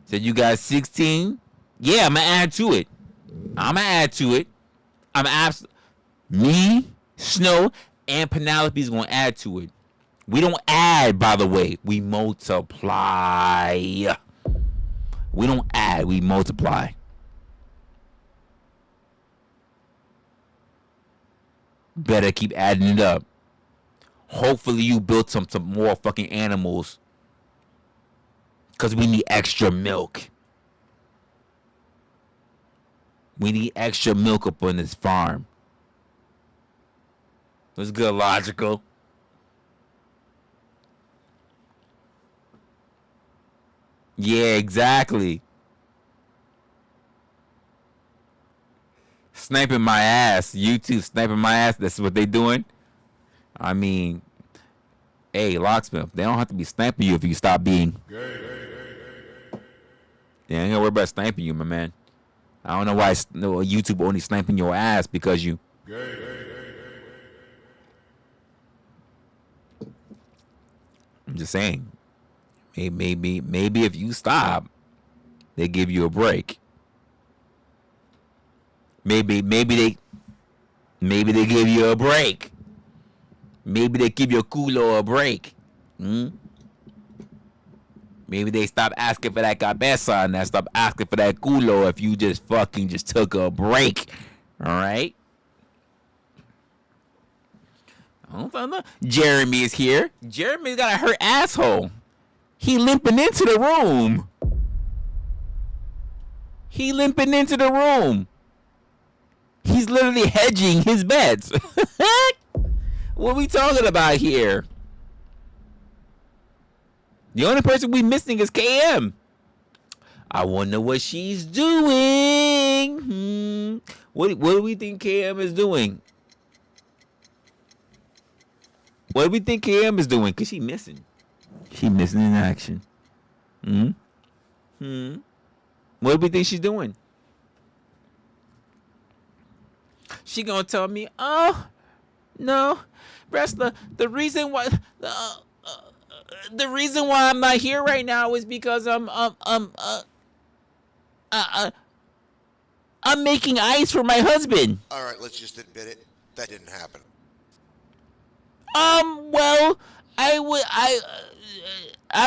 B: Said you got 16? Yeah, I'm going to add to it. Me, Snow, and Penelope's going to add to it. We don't add, by the way. We multiply. We don't add. We multiply. Better keep adding it up. Hopefully you built some more fucking animals. Because we need extra milk. We need extra milk up on this farm. What's good, Logical? Yeah, exactly. Sniping my ass. YouTube sniping my ass. That's what they doing. I mean, hey, Locksmith, they don't have to be sniping you if you stop being. They ain't gonna worry about sniping you, my man. I don't know why YouTube only sniping your ass because you. I'm just saying. Maybe if you stop, they give you a break. Maybe they give you a break. Maybe they give your culo a break. Maybe they stop asking for that cabeza and that stop asking for that culo if you just fucking just took a break. Alright? I don't know. Jeremy is here. Jeremy's got a hurt asshole. He limping into the room. He's literally hedging his bets. What are we talking about here? The only person we missing is KM. I wonder what she's doing. What do we think KM is doing? What do we think KM is doing? Cause she missing. She missing in action. What do we think she's doing? She gonna tell me, oh no, Resla, the reason why I'm not here right now is because I'm making ice for my husband.
E: All right, let's just admit it. That didn't happen.
B: Well, I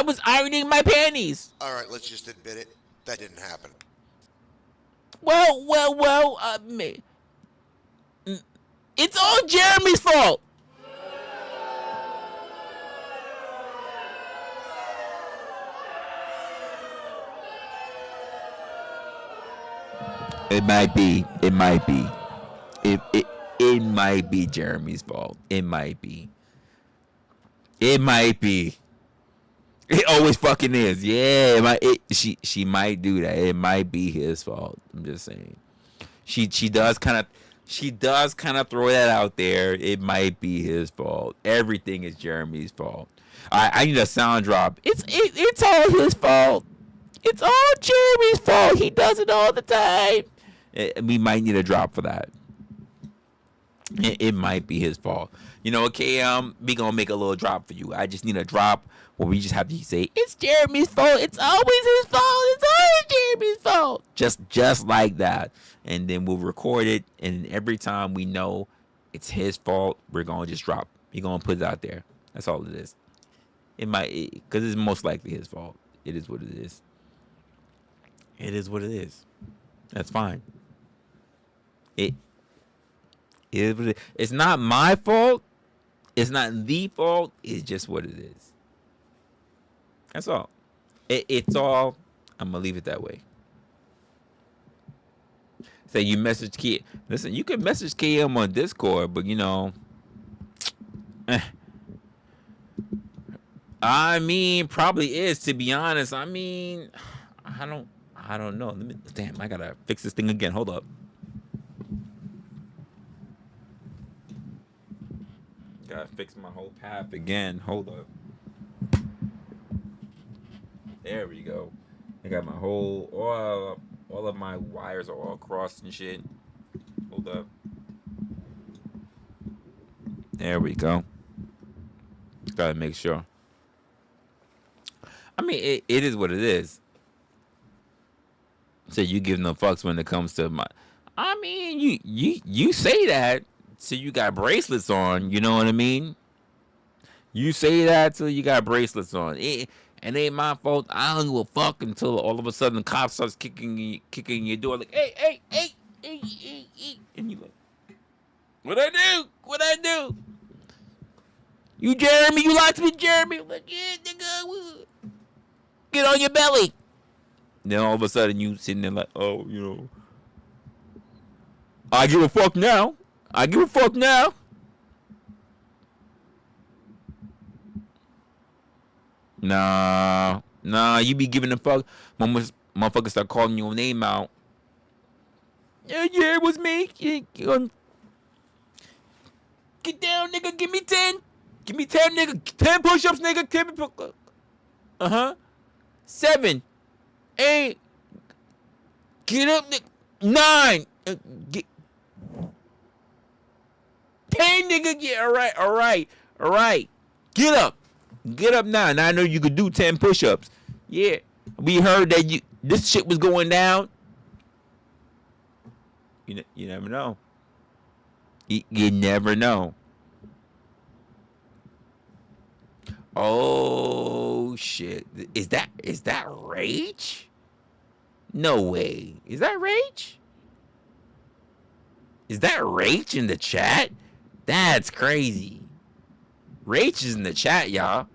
B: was ironing my panties.
E: All right, let's just admit it. That didn't happen.
B: Well, it's all Jeremy's fault. It might be. It might be Jeremy's fault. It might be. It always fucking is. Yeah, she might do that. It might be his fault. I'm just saying. She does kind of she does kind of throw that out there. It might be his fault. Everything is Jeremy's fault. I need a sound drop. It's all his fault. It's all Jeremy's fault. He does it all the time. We might need a drop for that. It might be his fault. You know, okay, we gonna make a little drop for you. I just need a drop where we just have to say, it's Jeremy's fault. It's always his fault. It's always Jeremy's fault. Just like that. And then we'll record it. And every time we know it's his fault, we're gonna just drop. We're gonna put it out there. That's all it is. It might, because it's most likely his fault. It is what it is. It is what it is. That's fine. It is what it is. It's not my fault. It's not the fault. It's just what it is. That's all. It's all. I'm gonna leave it that way. Say you message K. Listen, you can message KM on Discord, but you know. I mean, probably is, to be honest. I mean, I don't know. Damn, I gotta fix this thing again. Hold up. Gotta fix my whole path again. Hold up. There we go. I got my whole all of my wires are all crossed and shit. Hold up. There we go. Gotta make sure. I mean, it is what it is. So you give no fucks when it comes to my. I mean, you say that till you got bracelets on. You know what I mean? You say that till you got bracelets on. It ain't my fault. I don't give a fuck until all of a sudden the cop starts kicking your door like, hey, and you like, what I do? You Jeremy? You locked me, Jeremy? I'm like, yeah, nigga. Get on your belly. Then all of a sudden you sitting there like, oh, you know, I give a fuck now. Nah, you be giving a fuck. Motherfuckers start calling your name out. Yeah, it was me. Get down, nigga. Give me 10. Give me 10, nigga. 10 push-ups, nigga. 10 push-ups. 7, 8. Get up, nigga. 9. Get 10, nigga. Yeah, all right. Get up now. Now I know you could do 10 push-ups. Yeah, we heard that this shit was going down. You never know. You never know. Oh shit! Is that Rage? No way. Is that Rage? Is that Rage in the chat? That's crazy. Rage is in the chat, y'all.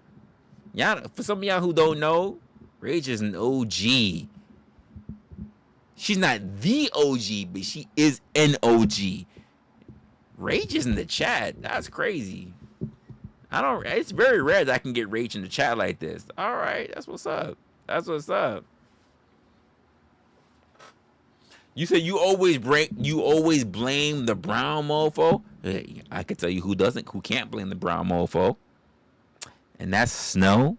B: For some of y'all who don't know, Rage is an OG. She's not the OG, but she is an OG. Rage is in the chat. That's crazy. It's very rare that I can get Rage in the chat like this. All right, that's what's up. You say you always blame the brown mofo. Hey, I can tell you who can't blame the brown mofo. And that's Snow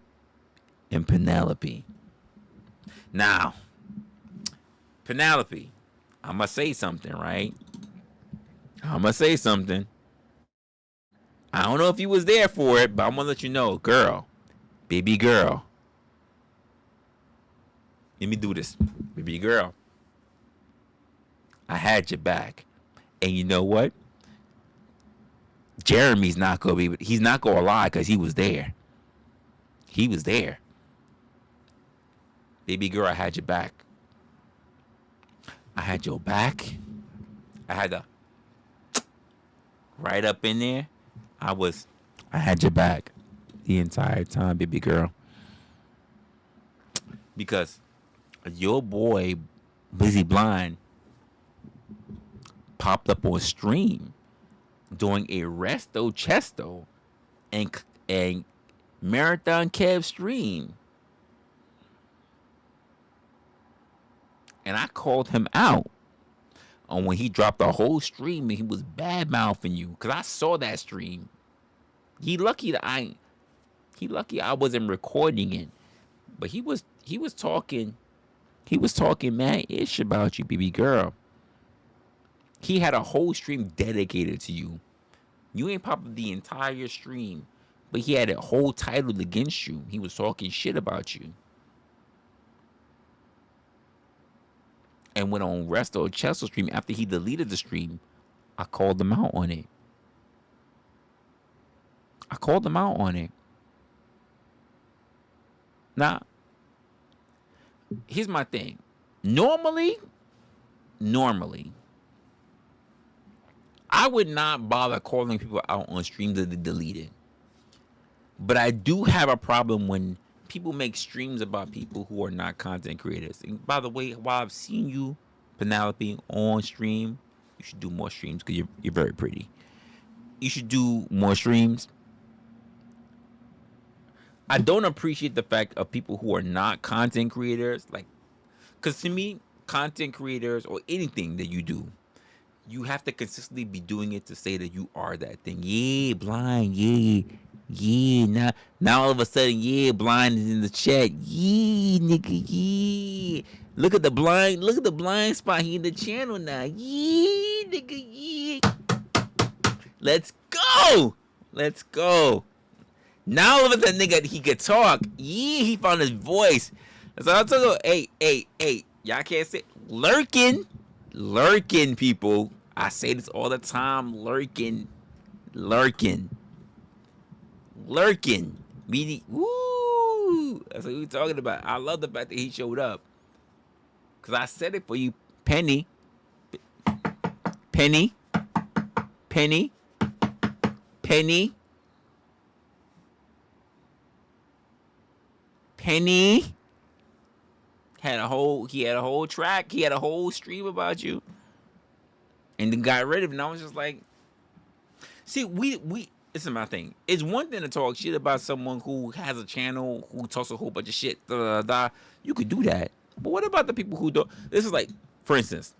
B: and Penelope. Now, Penelope, I'm going to say something, right? I don't know if you was there for it, but I'm going to let you know. Girl, baby girl. Let me do this. Baby girl. I had your back. And you know what? Jeremy's not going to lie because he was there. Baby girl, I had your back. I had your back. I had the right up in there. I had your back the entire time, baby girl. Because your boy, Busy Blind, popped up on stream doing a Resto Chesto and Marathon Kev stream. And I called him out. on when he dropped the whole stream and he was bad mouthing you. Cause I saw that stream. He lucky I wasn't recording it. But he was talking mad ish about you, baby girl. He had a whole stream dedicated to you. You ain't popped the entire stream, but he had a whole title against you. He was talking shit about you. And went on Resla Channel stream after he deleted the stream. I called him out on it. Now, here's my thing. Normally, I would not bother calling people out on streams that they deleted. But I do have a problem when people make streams about people who are not content creators. And by the way, while I've seen you, Penelope, on stream, you should do more streams because you're very pretty. You should do more streams. I don't appreciate the fact of people who are not content creators. Like, because to me, content creators or anything that you do, you have to consistently be doing it to say that you are that thing. Yeah, blind. Yeah. Now all of a sudden, yeah, blind is in the chat. Yeah, nigga. Yeah. Look at the blind spot. He in the channel now. Yeah, nigga. Yeah. Let's go. Now all of a sudden, nigga, he could talk. Yeah, he found his voice. That's all I'm talking about. Hey. Y'all can't say lurking, people. I say this all the time. Lurking. Meaning, woo. That's what we talking about. I love the fact that he showed up. Cause I said it for you, Penny. Had a whole track. He had a whole stream about you, and then got rid of it. And I was just like, see, we. This is my thing. It's one thing to talk shit about someone who has a channel who talks a whole bunch of shit. You could do that, but what about the people who don't? This is like, for instance.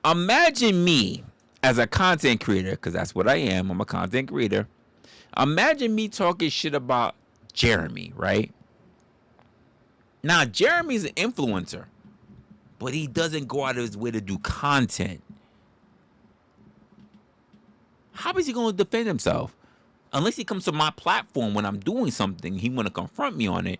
B: Imagine me as a content creator, because that's what I am. I'm a content creator. Imagine me talking shit about Jeremy, right? Now, Jeremy's an influencer, but he doesn't go out of his way to do content. How is he going to defend himself? Unless he comes to my platform when I'm doing something, he want to confront me on it.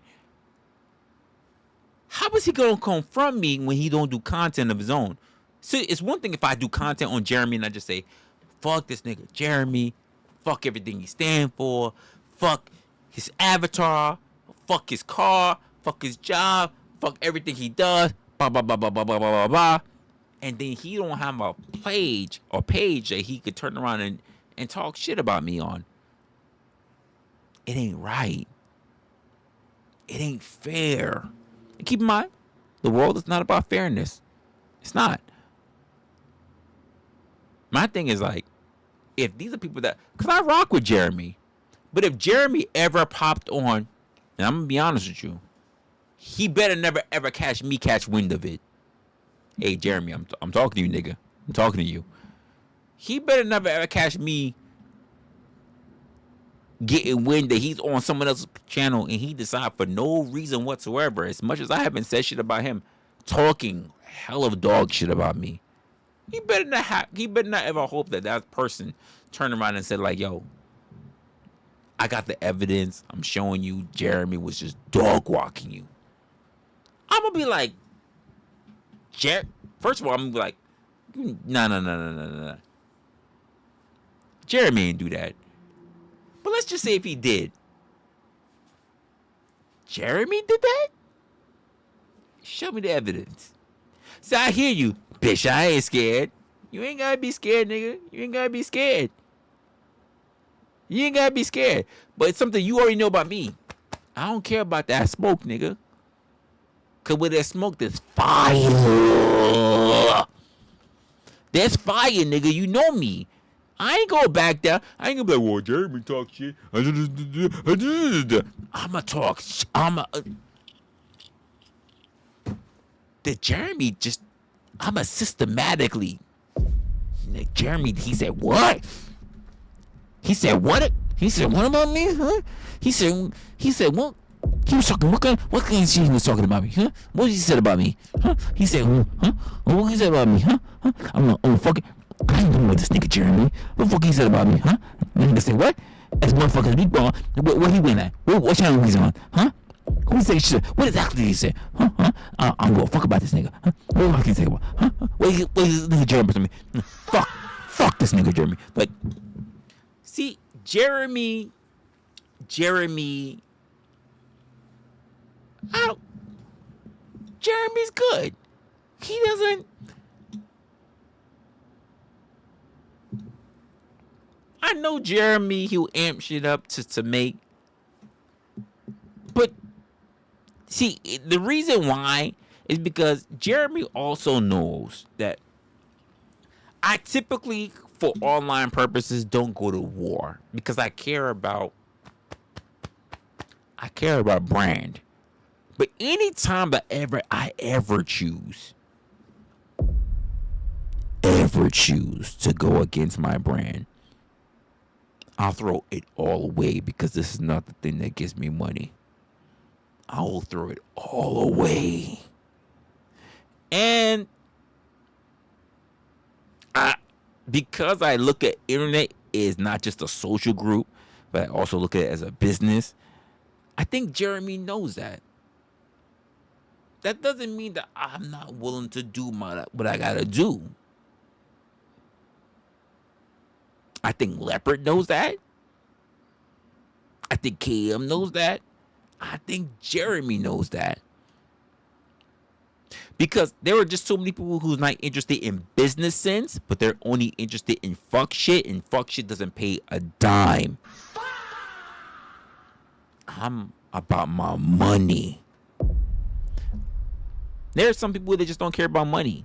B: How is he going to confront me when he don't do content of his own? So it's one thing if I do content on Jeremy and I just say, fuck this nigga Jeremy, fuck everything he stand for, fuck his avatar, fuck his car, fuck his job, fuck everything he does, blah, blah, blah, blah, blah, blah, blah, blah. And then he don't have a page that he could turn around and talk shit about me on. It ain't right. It ain't fair. And keep in mind, the world is not about fairness. It's not. My thing is like, if these are people that, because I rock with Jeremy, but if Jeremy ever popped on, and I'm going to be honest with you, he better never ever catch wind of it. Hey, Jeremy, I'm talking to you, nigga. I'm talking to you. He better never ever catch me getting wind that he's on someone else's channel and he decide for no reason whatsoever, as much as I haven't said shit about him, talking hell of dog shit about me. He better not ever hope that person turned around and said like, yo, I got the evidence. I'm showing you Jeremy was just dog walking you. I'm gonna be like, first of all, I'm gonna be like, no. Jeremy ain't do that. But let's just say if he did. Jeremy did that? Show me the evidence. See, I hear you. Bitch, I ain't scared. You ain't gotta be scared, nigga. You ain't gotta be scared. But it's something you already know about me. I don't care about that smoke, nigga. Cause with that smoke, there's fire. There's fire, nigga. You know me. I ain't going back down. I ain't gonna be like, well, Jeremy talk shit. I'ma talk. that Jeremy just, I'm a systematically. Like Jeremy, he said, what? He said, what? He said, what about me? Huh? He said, what? He was talking, what kind of shit he was talking about me? Huh? What he said about me? Huh? He said, huh? What he said about me? Huh? I'm like, oh, fuck it. I don't know what this nigga Jeremy. What the fuck he said about me? Huh? And nigga said, what? That's motherfucker's big ball. Where he went at? What channel he's on? Huh? Who said shit? What exactly did he say? Huh? I'm gonna fuck about this nigga. Huh? What the fuck he say about? Huh? What is this nigga Jeremy to me? Fuck this nigga Jeremy. Like, see, Jeremy, Jeremy's good. He doesn't. I know Jeremy, he'll amp shit up to make. But, see, the reason why is because Jeremy also knows that I typically, for online purposes, don't go to war. Because I care about brand. But anytime that I ever choose to go against my brand, I'll throw it all away because this is not the thing that gives me money. I will throw it all away. And because I look at internet as not just a social group, but I also look at it as a business, I think Jeremy knows that. That doesn't mean that I'm not willing to do what I gotta do. I think Leopard knows that. I think KM knows that. I think Jeremy knows that. Because there are just so many people who's not interested in business sense, but they're only interested in fuck shit, and fuck shit doesn't pay a dime. I'm about my money. There are some people that just don't care about money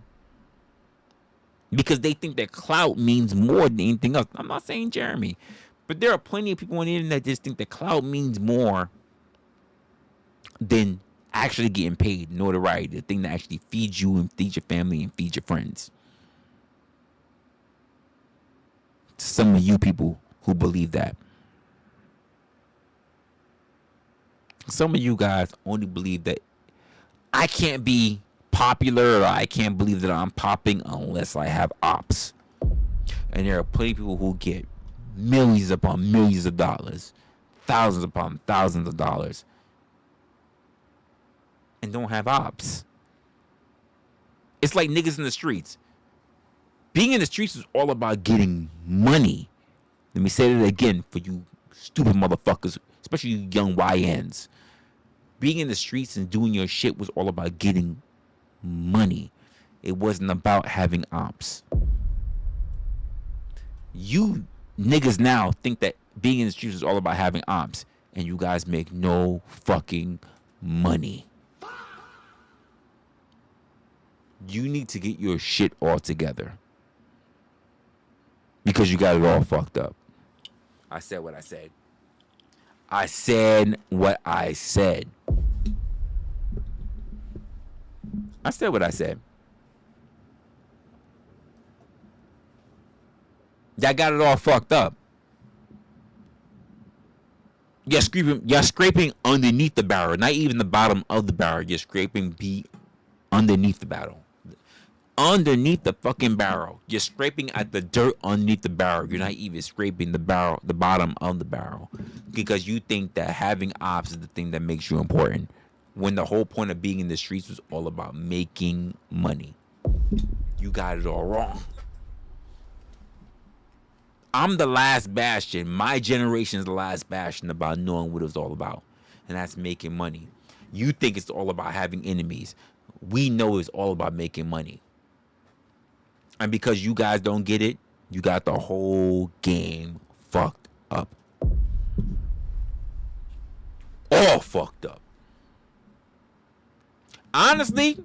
B: because they think that clout means more than anything else. I'm not saying Jeremy, but there are plenty of people on the internet that just think that clout means more than actually getting paid, notoriety, the thing that actually feeds you and feeds your family and feeds your friends. Some of you people who believe that. Some of you guys only believe that I can't be popular or I can't believe that I'm popping unless I have ops. And there are plenty of people who get millions upon millions of dollars, thousands upon thousands of dollars, and don't have ops. It's like niggas in the streets. Being in the streets is all about getting money. Let me say that again for you stupid motherfuckers, especially you young YNs. Being in the streets and doing your shit was all about getting money. It wasn't about having ops. You niggas now think that being in the streets is all about having ops, and you guys make no fucking money. You need to get your shit all together because you got it all fucked up. I said what I said. I said what I said. I said what I said. Y'all got it all fucked up. You're scraping underneath the barrel, not even the bottom of the barrel. You're scraping underneath the barrel. Underneath the fucking barrel. You're scraping at the dirt underneath the barrel. You're not even scraping the bottom of the barrel. Because you think that having ops is the thing that makes you important. When the whole point of being in the streets was all about making money. You got it all wrong. I'm the last bastion. My generation is the last bastion about knowing what it was all about. And that's making money. You think it's all about having enemies. We know it's all about making money. And because you guys don't get it, you got the whole game fucked up. All fucked up. Honestly,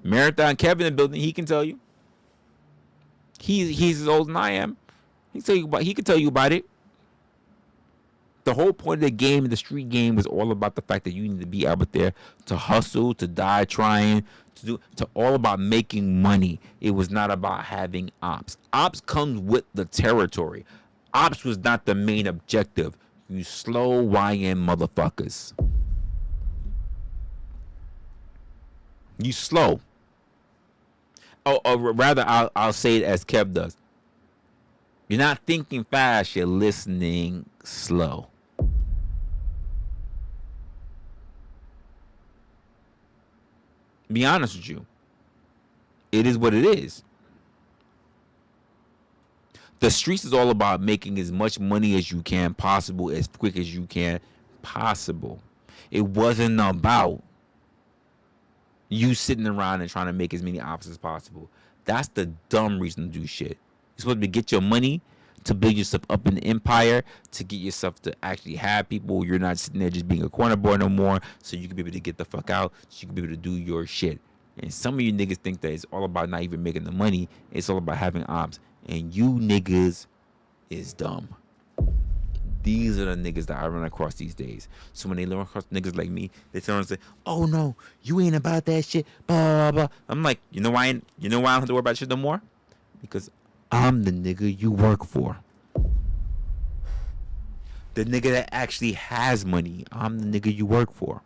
B: Marathon Kevin in the building, he can tell you. He's as old as I am. He can tell you about it. The whole point of the game, the street game, was all about the fact that you need to be out there to hustle, to die trying, to all about making money. It was not about having ops. Ops comes with the territory. Ops was not the main objective. You slow YN motherfuckers. You slow. Or rather, I'll say it as Kev does. You're not thinking fast, you're listening slow. Be honest with you. It is what it is. The streets is all about making as much money as you can possible, as quick as you can possible. It wasn't about you sitting around and trying to make as many ops as possible. That's the dumb reason to do shit. You're supposed to get your money to build yourself up in the empire, to get yourself to actually have people. You're not sitting there just being a corner boy no more, so you can be able to get the fuck out, so you can be able to do your shit. And some of you niggas think that it's all about not even making the money. It's all about having ops. And you niggas is dumb. These are the niggas that I run across these days. So when they run across niggas like me, they tell them, say, "Oh no, you ain't about that shit." Blah blah blah. I'm like, you know why I don't have to worry about shit no more? Because I'm the nigga you work for. The nigga that actually has money. I'm the nigga you work for.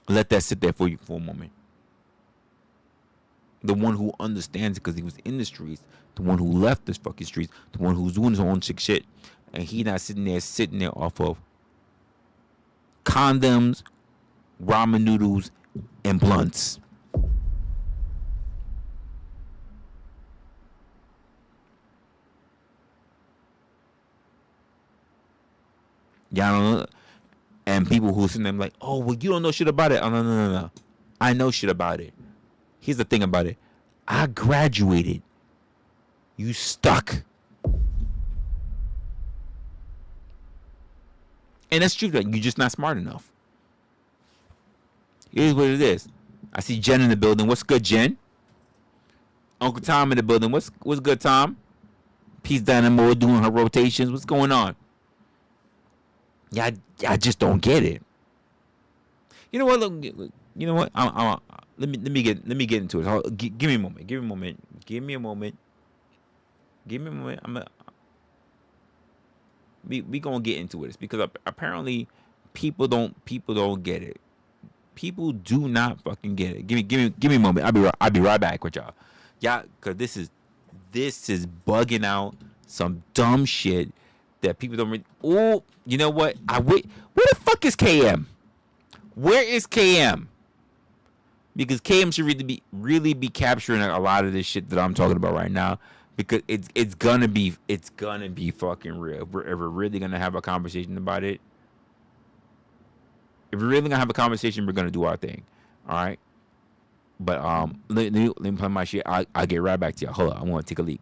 B: Let that sit there for you for a moment. The one who understands it because he was in the streets, the one who left this fucking streets, the one who's doing his own sick shit, and he not sitting there off of condoms, ramen noodles, and blunts. Y'all don't know. And people who sitting there like, "Oh, well, you don't know shit about it." Oh, no. I know shit about it. Here's the thing about it. I graduated. You stuck. And that's true. That you're just not smart enough. Here's what it is. I see Jen in the building. What's good, Jen? Uncle Tom in the building. What's good, Tom? Peace Dynamo doing her rotations. What's going on? Yeah, I just don't get it. You know what? Look, you know what? Let me get into it. Give me a moment. We gonna get into it. It's because apparently people don't get it. People do not fucking get it. Give me a moment. I'll be right back with y'all. Yeah, cause this is bugging out some dumb shit that people don't really. Oh, you know what? Where the fuck is KM? Where is KM? Because KM should really be capturing a lot of this shit that I'm talking about right now. Because it's gonna be fucking real. If we're really gonna have a conversation about it. If we're really gonna have a conversation, we're gonna do our thing. All right. But let me play my shit. I'll get right back to y'all. Hold on, I want to take a leak.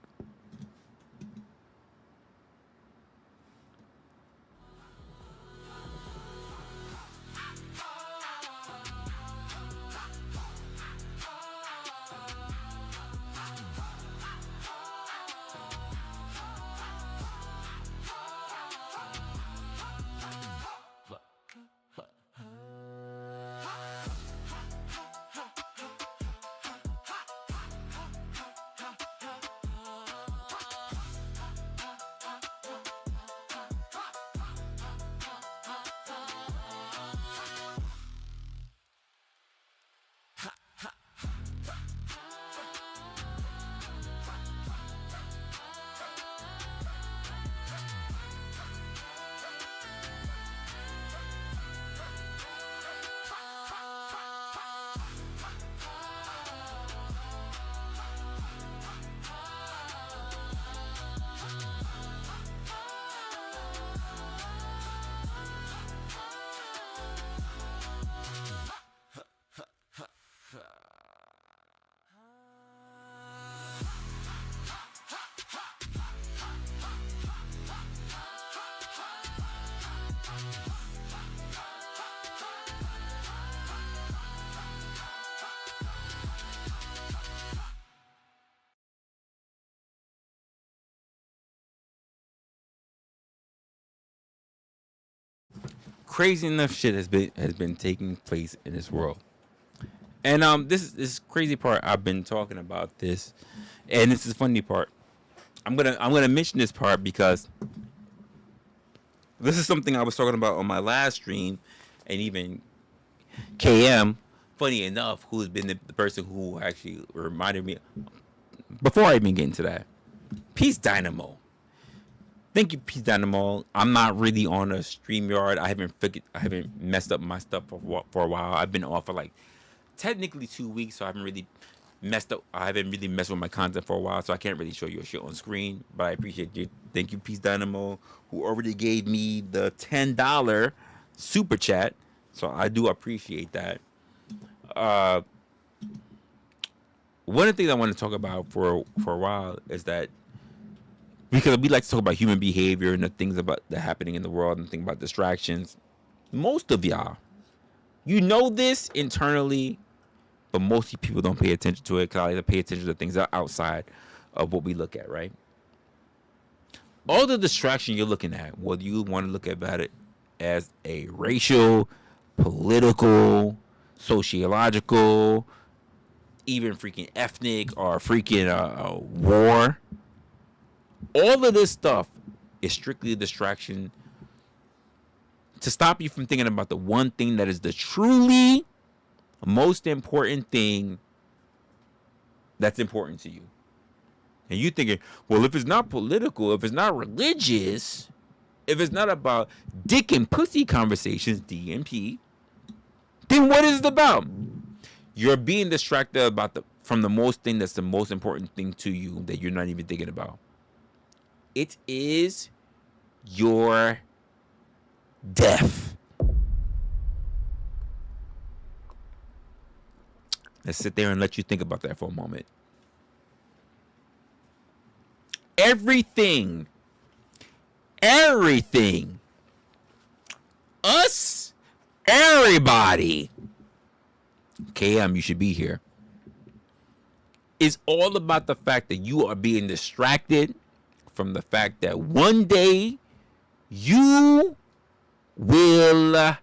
B: crazy enough shit has been taking place in this world. And this crazy part, I've been talking about this, and this is the funny part. I'm gonna mention this part because this is something I was talking about on my last stream, and even KM, funny enough, who's been the person who actually reminded me before I even get into that. Peace Dynamo. Thank you, Peace Dynamo. I'm not really on a StreamYard. I haven't messed up my stuff for a while. I've been off for like technically 2 weeks, so I haven't really messed with my content for a while, so I can't really show you a shit on screen. But I appreciate you. Thank you, Peace Dynamo, who already gave me the $10 super chat. So I do appreciate that. One of the things I want to talk about for a while is that, because we like to talk about human behavior and the things about that happening in the world and think about distractions. Most of y'all, you know this internally, but most people don't pay attention to it because I like to pay attention to things outside of what we look at, right? All the distraction you're looking at, whether you want to look at it as a racial, political, sociological, even freaking ethnic or freaking war, all of this stuff is strictly a distraction to stop you from thinking about the one thing that is the truly most important thing that's important to you. And you thinking, well, if it's not political, if it's not religious, if it's not about dick and pussy conversations, DMP, then what is it about? You're being distracted from the most thing that's the most important thing to you that you're not even thinking about. It is your death. Let's sit there and let you think about that for a moment. Everything, us, everybody, KM, you should be here, is all about the fact that you are being distracted from the fact that one day you will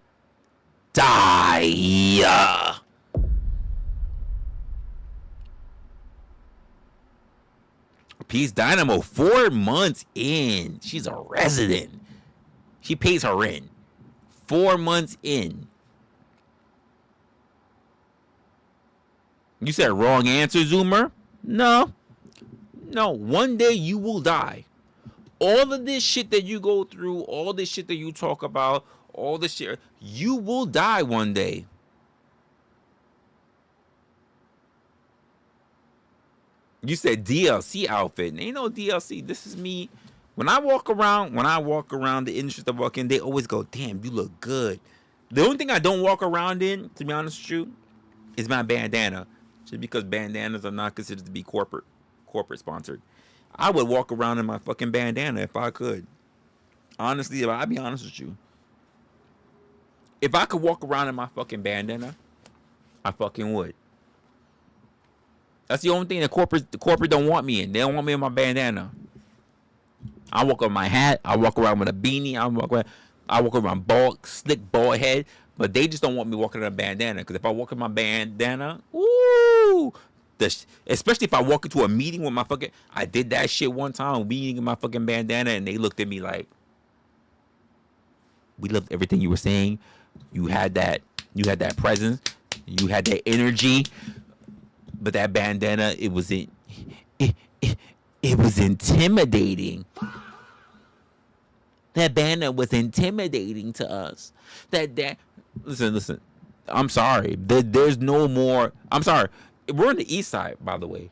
B: die. Peace Dynamo, 4 months in. She's a resident. She pays her rent. 4 months in. You said wrong answer, Zoomer? No. One day you will die. All of this shit that you go through, all this shit that you talk about, all this shit, you will die one day. You said DLC outfit. Ain't no DLC. This is me. When I walk around the industry that I walk in, they always go, damn, you look good. The only thing I don't walk around in, to be honest with you, is my bandana. Just because bandanas are not considered to be corporate sponsored. I would walk around in my fucking bandana if I could. Honestly, I'll be honest with you. If I could walk around in my fucking bandana, I fucking would. That's the only thing the corporate don't want me in. They don't want me in my bandana. I walk with my hat. I walk around with a beanie. I walk around slick bald head. But they just don't want me walking in a bandana. Because if I walk in my bandana, ooh, especially if I walk into a meeting with my fucking, I did that shit one time, meeting in my fucking bandana, and they looked at me like, we loved everything you were saying. You had that presence. You had that energy. But that bandana, it was intimidating. That bandana was intimidating to us. Listen. I'm sorry. There's no more. I'm sorry. We're on the east side, by the way.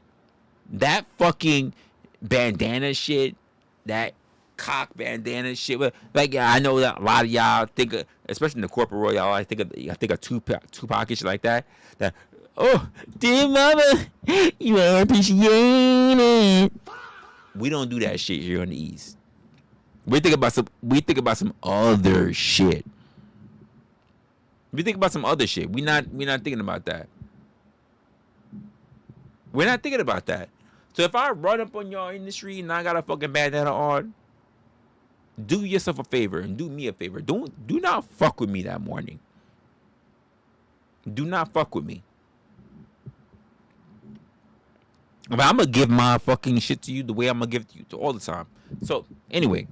B: That fucking bandana shit, that cock bandana shit. Like, I know that a lot of y'all think, especially in the corporate world, y'all think of Tupac shit like that. That, oh, dear mama, you are appreciated. We don't do that shit here on the east. We think about some other shit. We think about some other shit. We're not thinking about that. We're not thinking about that. So if I run up on y'all in the street and I got a fucking bandana on, do yourself a favor and do me a favor. Do not fuck with me that morning. Do not fuck with me. But I'm gonna give my fucking shit to you the way I'm gonna give it to you all the time. So anyway,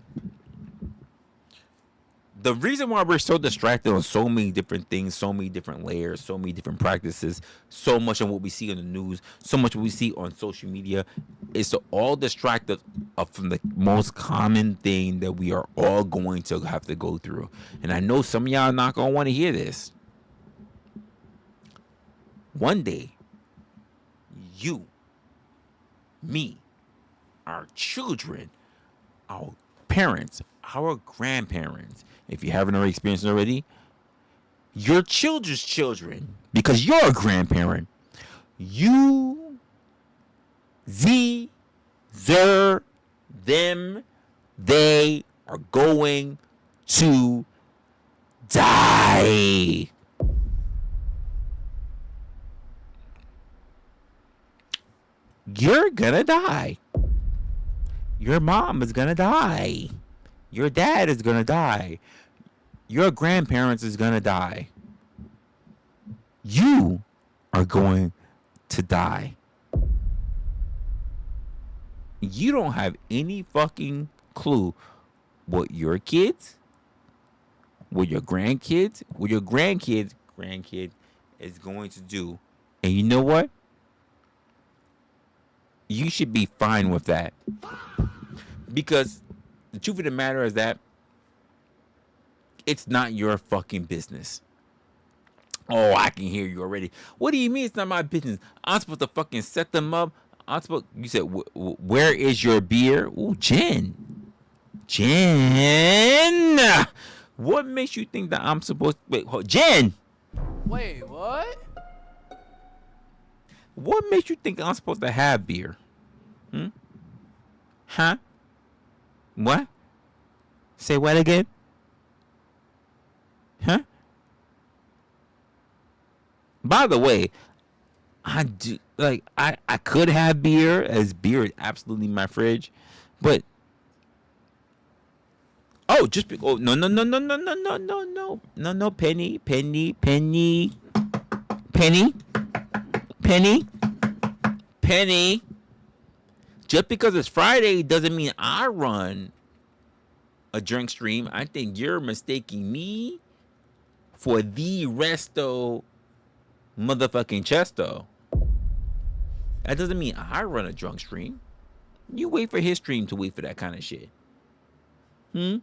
B: the reason why we're so distracted on so many different things, so many different layers, so many different practices, so much of what we see on the news, so much what we see on social media, is to all distract us from the most common thing that we are all going to have to go through. And I know some of y'all are not gonna want to hear this. One day, you, me, our children, our parents, our grandparents, if you haven't already experienced it already, your children's children, because you're a grandparent, you, ze, zer, them, they are going to die. You're gonna die. Your mom is gonna die. Your dad is gonna die. Your grandparents is gonna die. You are going to die. You don't have any fucking clue what your kids, what your grandkids, grandkid is going to do. And you know what? You should be fine with that. Because the truth of the matter is that it's not your fucking business. Oh, I can hear you already. What do you mean it's not my business? I'm supposed to fucking set them up. You said, where is your beer? Ooh, Jen. What makes you think that I'm supposed to... Wait, Jen!
C: Wait, what?
B: What makes you think I'm supposed to have beer? Huh? What? Say what again? Huh? By the way, I could have beer, as beer is absolutely my fridge, but no, Penny. Just because it's Friday doesn't mean I run a drink stream. I think you're mistaking me for the resto motherfucking Chesto. That doesn't mean I run a drunk stream. You wait for his stream to wait for that kind of shit. That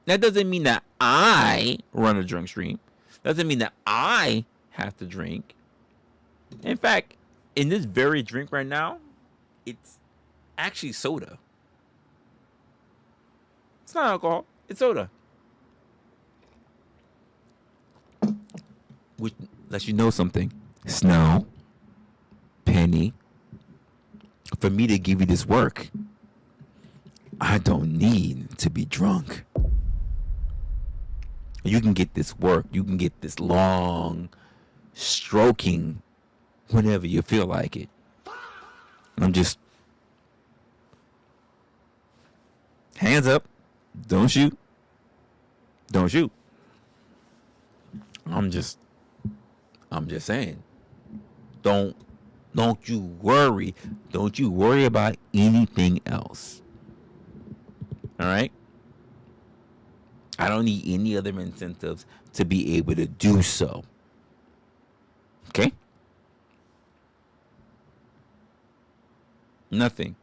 B: doesn't mean that I run a drunk stream. Doesn't mean that I have to drink. In fact, in this very drink right now, it's actually soda. It's not alcohol. It's soda. Which lets you know something. Snow, Penny, for me to give you this work, I don't need to be drunk. You can get this work. You can get this long stroking whenever you feel like it. I'm just... Hands up. Don't shoot. Don't shoot. I'm just saying. Don't you worry. Don't you worry about anything else. All right? I don't need any other incentives to be able to do so. Okay? Nothing.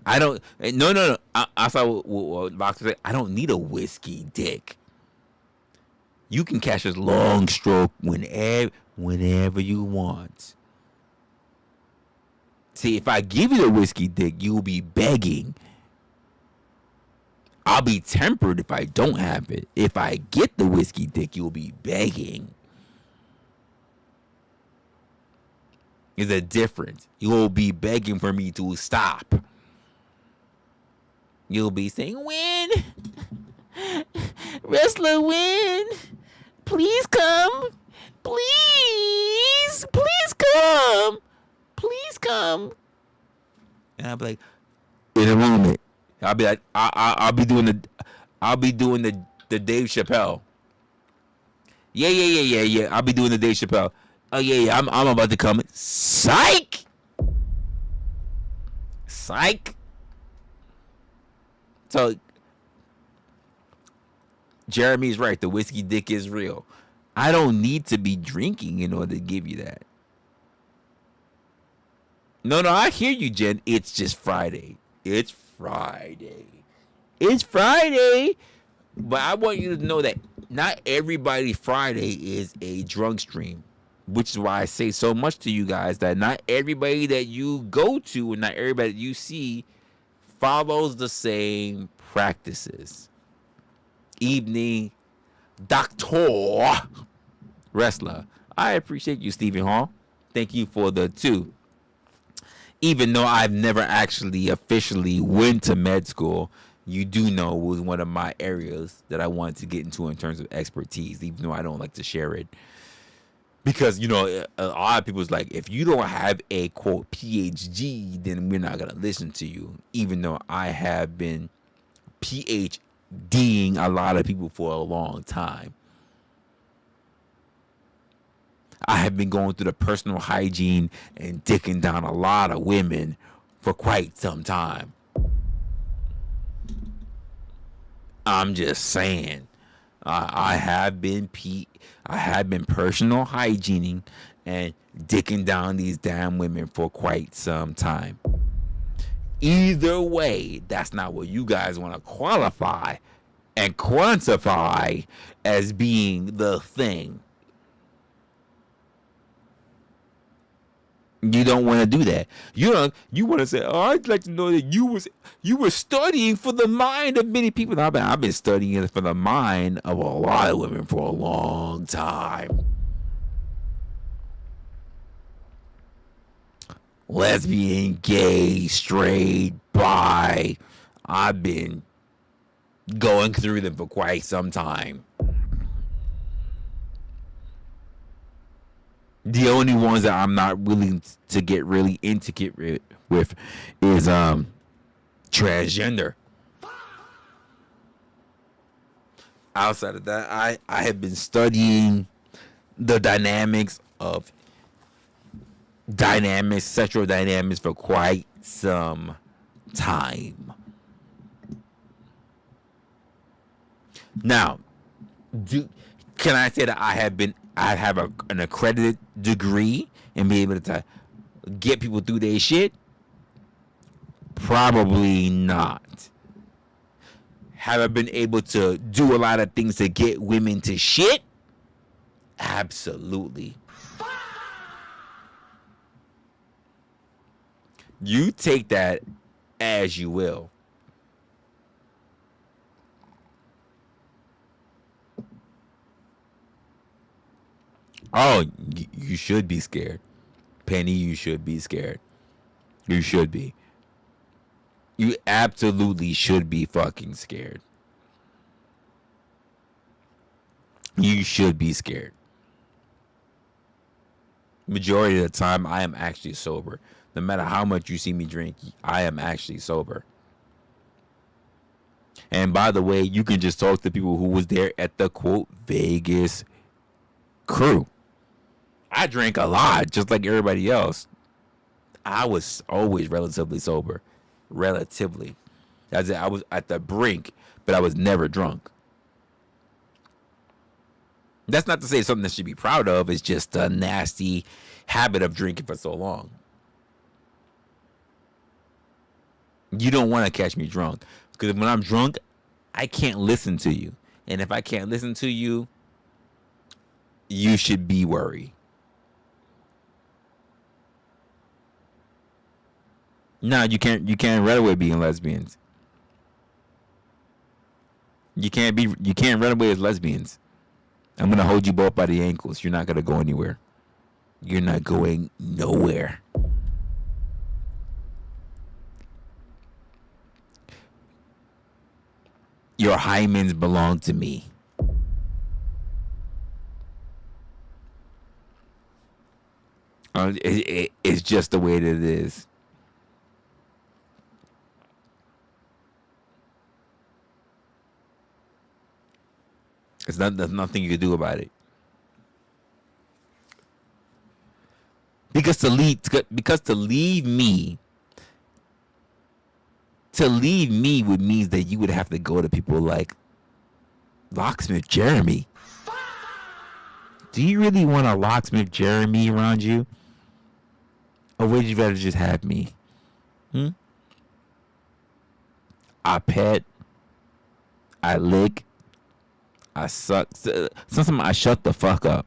B: I don't. No. I thought what Boxer said. I don't need a whiskey dick. You can catch a long stroke whenever you want. See, if I give you the whiskey dick, you'll be begging. I'll be tempered if I don't have it. If I get the whiskey dick, you'll be begging. There's a difference. You'll be begging for me to stop. You'll be saying, win. Resla, win. Please come. Please come. Please come. And I'll be like, in a moment. I'll be like, I'll be doing the Dave Chappelle. Yeah. I'll be doing the Dave Chappelle. Oh yeah. I'm about to come. Psych. So Jeremy's right. The whiskey dick is real. I don't need to be drinking in order to give you that. No, I hear you, Jen. It's just Friday. It's Friday. But I want you to know that not everybody Friday is a drunk stream, which is why I say so much to you guys that not everybody that you go to and not everybody that you see follows the same practices. Evening, Dr. Resla. I appreciate you, Stephen Hall. Thank you for the 2. Even though I've never actually officially went to med school, you do know it was one of my areas that I wanted to get into in terms of expertise, even though I don't like to share it. Because, a lot of people's like, if you don't have a, quote, PhD, then we're not going to listen to you. Even though I have been PhDing a lot of people for a long time. I have been going through the personal hygiene and dicking down a lot of women for quite some time. I'm just saying, I have been personal hygiening and dicking down these damn women for quite some time. Either way, that's not what you guys want to qualify and quantify as being the thing. You don't want to do that. You want to say, "Oh, I'd like to know that you were studying for the mind of many people." I've been studying for the mind of a lot of women for a long time. Lesbian, gay, straight, bi. I've been going through them for quite some time. The only ones that I'm not willing to get really intricate with is transgender. Outside of that, I have been studying the sexual dynamics for quite some time. Now, can I say that I have an accredited degree and be able to get people through their shit? Probably not. Have I been able to do a lot of things to get women to shit? Absolutely. You take that as you will. Oh, you should be scared. Penny, you should be scared. You should be. You absolutely should be fucking scared. You should be scared. Majority of the time, I am actually sober. No matter how much you see me drink, I am actually sober. And by the way, you can just talk to people who was there at the, quote, Vegas crew. I drank a lot, just like everybody else. I was always relatively sober. Relatively. I was at the brink, but I was never drunk. That's not to say it's something that should be proud of. It's just a nasty habit of drinking for so long. You don't want to catch me drunk. Because when I'm drunk, I can't listen to you. And if I can't listen to you, you should be worried. No, you can't run away being lesbians. You can't run away as lesbians. I'm gonna hold you both by the ankles. You're not gonna go anywhere. You're not going nowhere. Your hymens belong to me. It's just the way that it is. There's nothing you can do about it. Because to leave me would mean that you would have to go to people like Locksmith Jeremy. Do you really want a Locksmith Jeremy around you? Or would you rather just have me? I pet, I lick, I suck. Sometimes I shut the fuck up.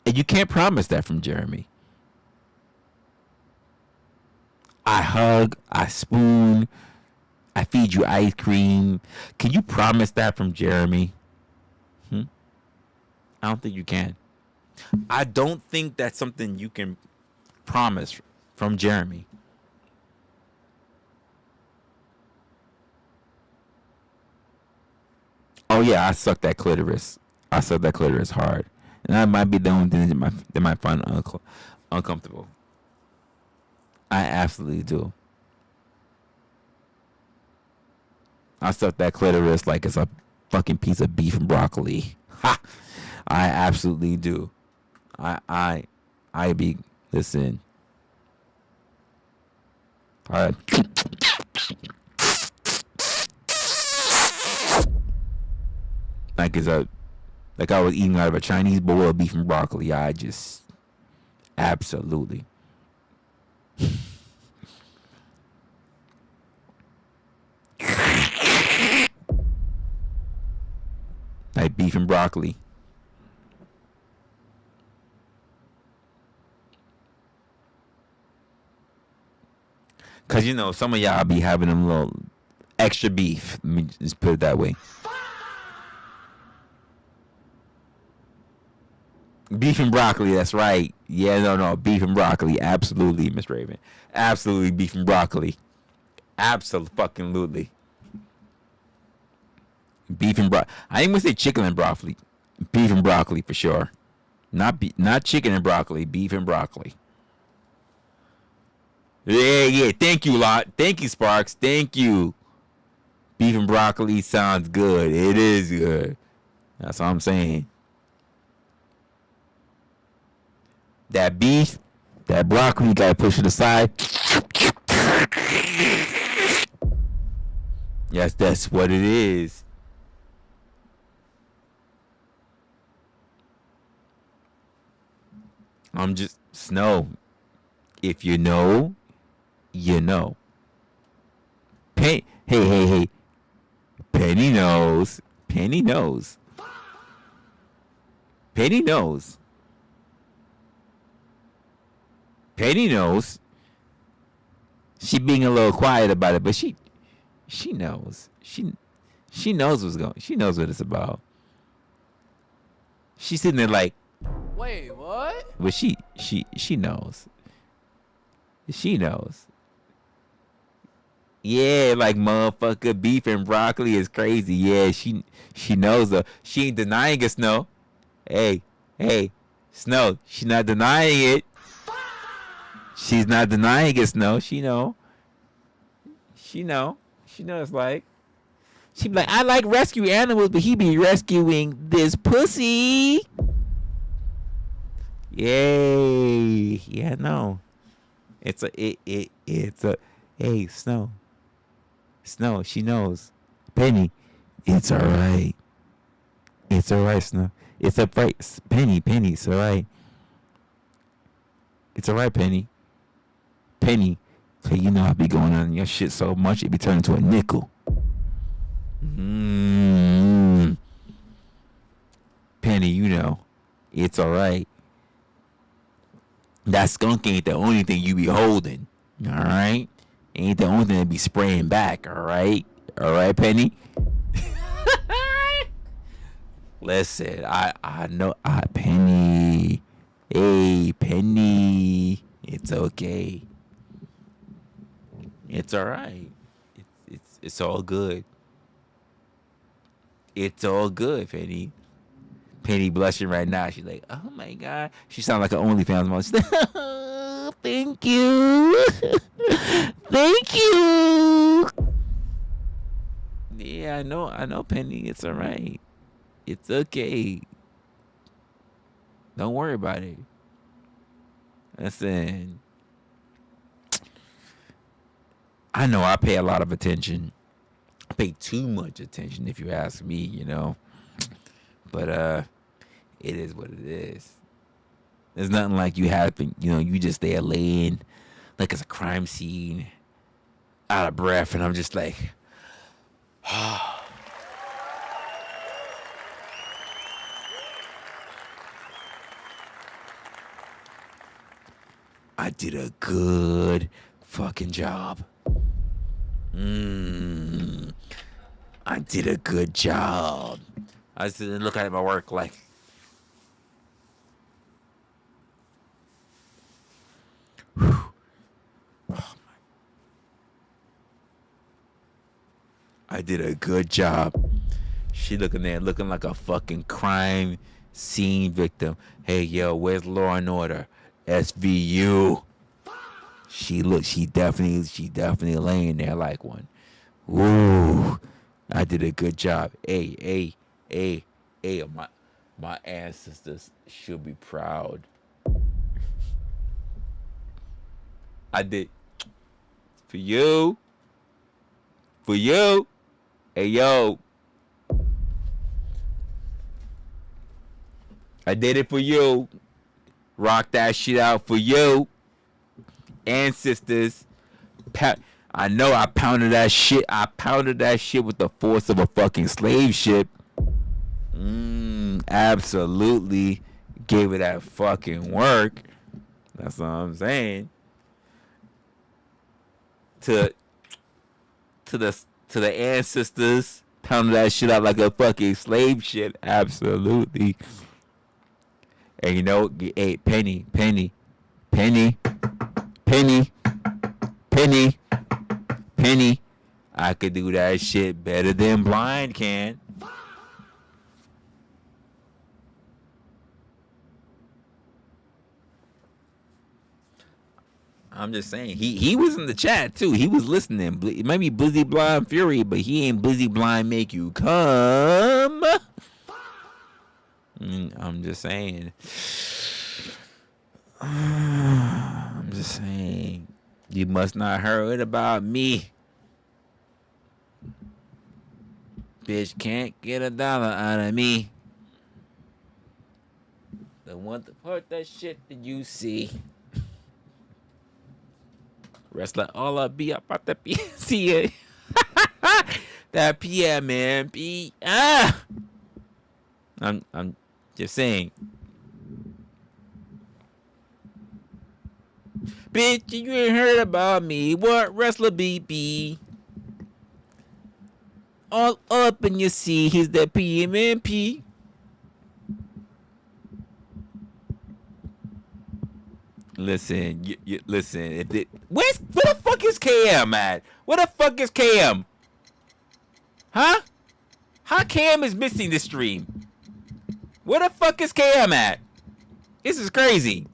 B: And you can't promise that from Jeremy. I hug, I spoon, I feed you ice cream. Can you promise that from Jeremy? I don't think you can. I don't think that's something you can promise from Jeremy. Oh yeah, I suck that clitoris. I suck that clitoris hard. And that might be the only thing that might find uncomfortable. I absolutely do. I suck that clitoris like it's a fucking piece of beef and broccoli. Ha! I absolutely do. Listen. Alright. Like I was eating out of a Chinese bowl of beef and broccoli. I just absolutely. Like beef and broccoli. Cause you know some of y'all be having them little extra beef. Let me just put it that way. Beef and broccoli, that's right. Yeah, no, beef and broccoli. Absolutely, Miss Raven. Absolutely beef and broccoli. Absolutely. Beef and broccoli. I ain't gonna say chicken and broccoli. Beef and broccoli for sure. Not chicken and broccoli. Beef and broccoli. Yeah. Thank you, lot. Thank you, Sparks. Thank you. Beef and broccoli sounds good. It is good. That's all I'm saying. That beef, that broccoli, you gotta push it aside. Yes, that's what it is. I'm just Snow. If you know, you know. Hey. Penny knows. Penny knows. Penny knows. Penny knows. She being a little quiet about it, but she knows. She knows what's going. She knows what it's about. She's sitting there like,
C: wait, what?
B: but she knows. She knows. Yeah, like motherfucker, beef and broccoli is crazy. Yeah, she knows. She ain't denying it, Snow. Hey, Snow. She not denying it. She's not denying it, Snow. She know. She knows. Like, she be like, I like rescue animals, but he be rescuing this pussy. Yay! Yeah, no. It's a. Hey, Snow. Snow. She knows. Penny. It's alright. It's alright, Snow. It's alright. Penny. It's alright. It's alright, Penny. Penny, cause you know I be going on your shit so much it be turning to a nickel. Penny, you know, it's alright. That skunk ain't the only thing you be holding. Alright? Ain't the only thing that be spraying back, alright? Alright, Penny? Listen, I know Penny. Hey, Penny. It's okay. It's alright. It's all good. It's all good, Penny. Penny blushing right now. She's like, oh my god. She sounds like an OnlyFans model. Thank you. Thank you. Yeah, I know, Penny. It's all right. It's okay. Don't worry about it. Listen, I know I pay a lot of attention. I pay too much attention, if you ask me, you know. But it is what it is. There's nothing like you having, you know, you just there laying like it's a crime scene, out of breath, and I'm just like, I did a good fucking job. I did a good job. I just didn't look at my work like, I did a good job. She looking there looking like a fucking crime scene victim. Hey, yo, where's Law and Order? SVU. She definitely laying there like one. Ooh, I did a good job. Hey, my ancestors should be proud. I did for you. For you. Hey, yo. I did it for you. Rock that shit out for you. Ancestors. I know I pounded that shit. I pounded that shit with the force of a fucking slave ship. Absolutely. Gave it that fucking work. That's what I'm saying. To the ancestors, pounded that shit out like a fucking slave ship. Absolutely. And you know, hey, Penny. I could do that shit better than Blind can. I'm just saying, he was in the chat too. He was listening. It might be Blizzy Blind Fury, but he ain't Blizzy Blind make you come. I'm just saying. I'm just saying. You must not heard about me. Bitch can't get $1 out of me. The one to part that shit that you see. Resla, all up be up at the PC. That PM, man. I'm just saying. Bitch, you ain't heard about me. What, Resla BB? All up in your see, he's the PMMP. Listen, listen. Where the fuck is KM at? Where the fuck is KM? Huh? How KM is missing this stream? Where the fuck is KM at? This is crazy.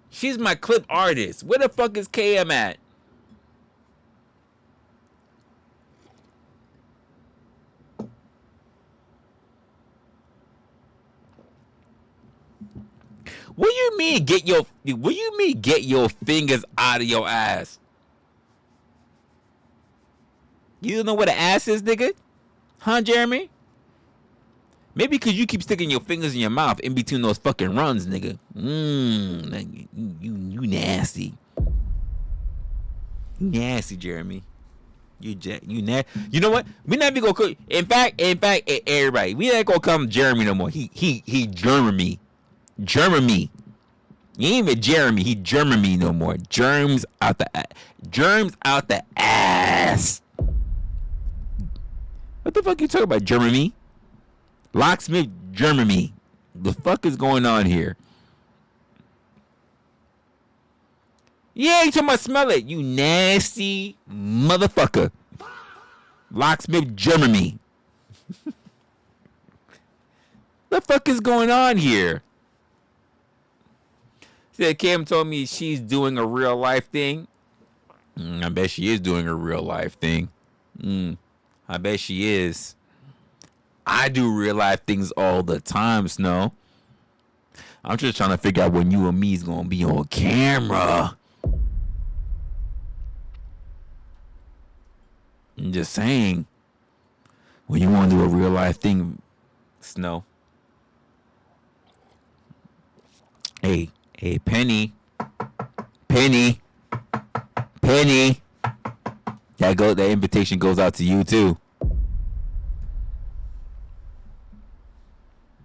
B: She's my clip artist. Where the fuck is KM at? What do you mean get your fingers out of your ass? You don't know what an ass is, nigga? Huh, Jeremy? Maybe because you keep sticking your fingers in your mouth in between those fucking runs, nigga. You nasty. You nasty, Jeremy. You know what? We not even gonna cook. In fact, everybody, we not gonna call him Jeremy no more. He Jeremy. Jeremy. He ain't even Jeremy. He Jeremy no more. Germs out the ass. What the fuck you talking about, Jeremy? Locksmith Jeremy. The fuck is going on here? Yeah, you talking about smell it, you nasty motherfucker. Locksmith Jeremy. The fuck is going on here? Said Kim told me she's doing a real life thing. I bet she is doing a real life thing. I bet she is. I do real life things all the time, Snow. I'm just trying to figure out when you and me is gonna be on camera. I'm just saying. When you want to do a real life thing, Snow. Hey, Penny. Penny. That invitation goes out to you too.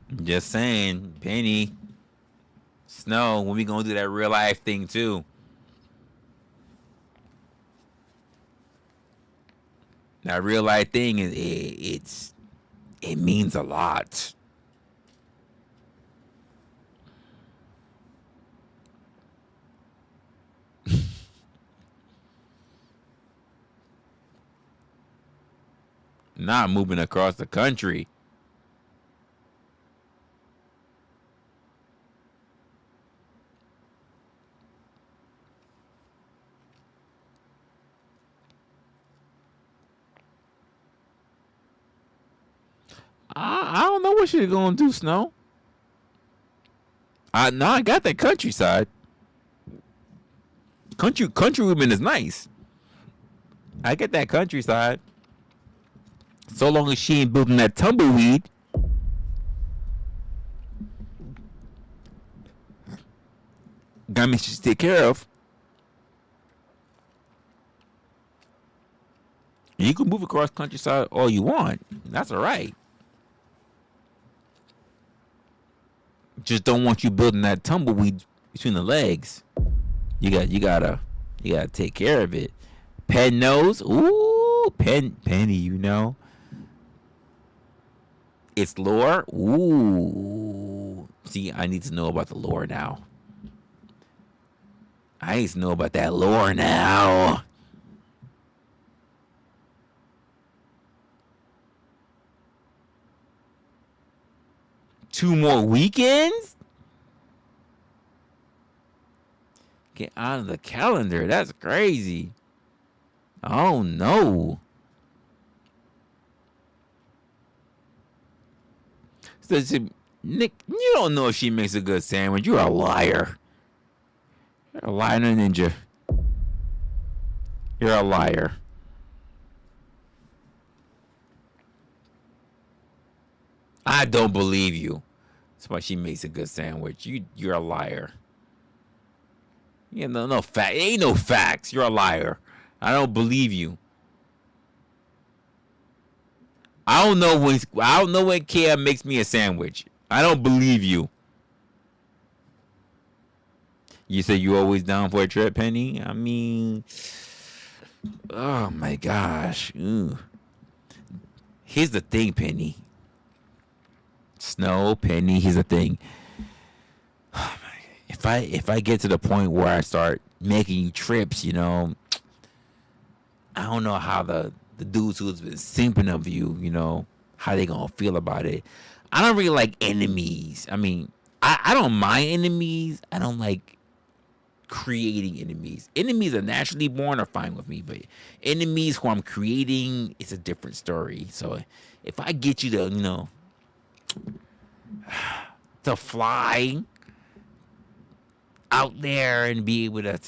B: I'm just saying, Penny. Snow, when we gonna do that real life thing too? That real life thing is it means a lot. Not moving across the country. I don't know what she's gonna do, Snow. I got that countryside. Country women is nice. I get that countryside. So long as she ain't building that tumbleweed. Got me to take care of. You can move across countryside all you want. That's all right. Just don't want you building that tumbleweed between the legs. You gotta take care of it. Pen nose, ooh, Penny, you know. It's lore, ooh. See, I need to know about the lore now. I need to know about that lore now. Two more weekends? Get out of the calendar. That's crazy. Oh no. So, Nick, you don't know if she makes a good sandwich. You're a liar. You're a liar, ninja. You're a liar. I don't believe you. That's why she makes a good sandwich. You're a liar. No fact. Ain't no facts. You're a liar. I don't believe you. I don't know when Kia makes me a sandwich. I don't believe you. You say you always down for a trip, Penny? I mean, oh my gosh. Ooh. Here's the thing, Penny. Snow, Penny, here's the thing. If I get to the point where I start making trips, I don't know how the dudes who's been simping of you, how they gonna feel about it. I don't really like enemies. I mean, I don't mind enemies. I don't like creating enemies. Enemies are naturally born are fine with me, but enemies who I'm creating, it's a different story. So if I get you to, to fly out there and be able to,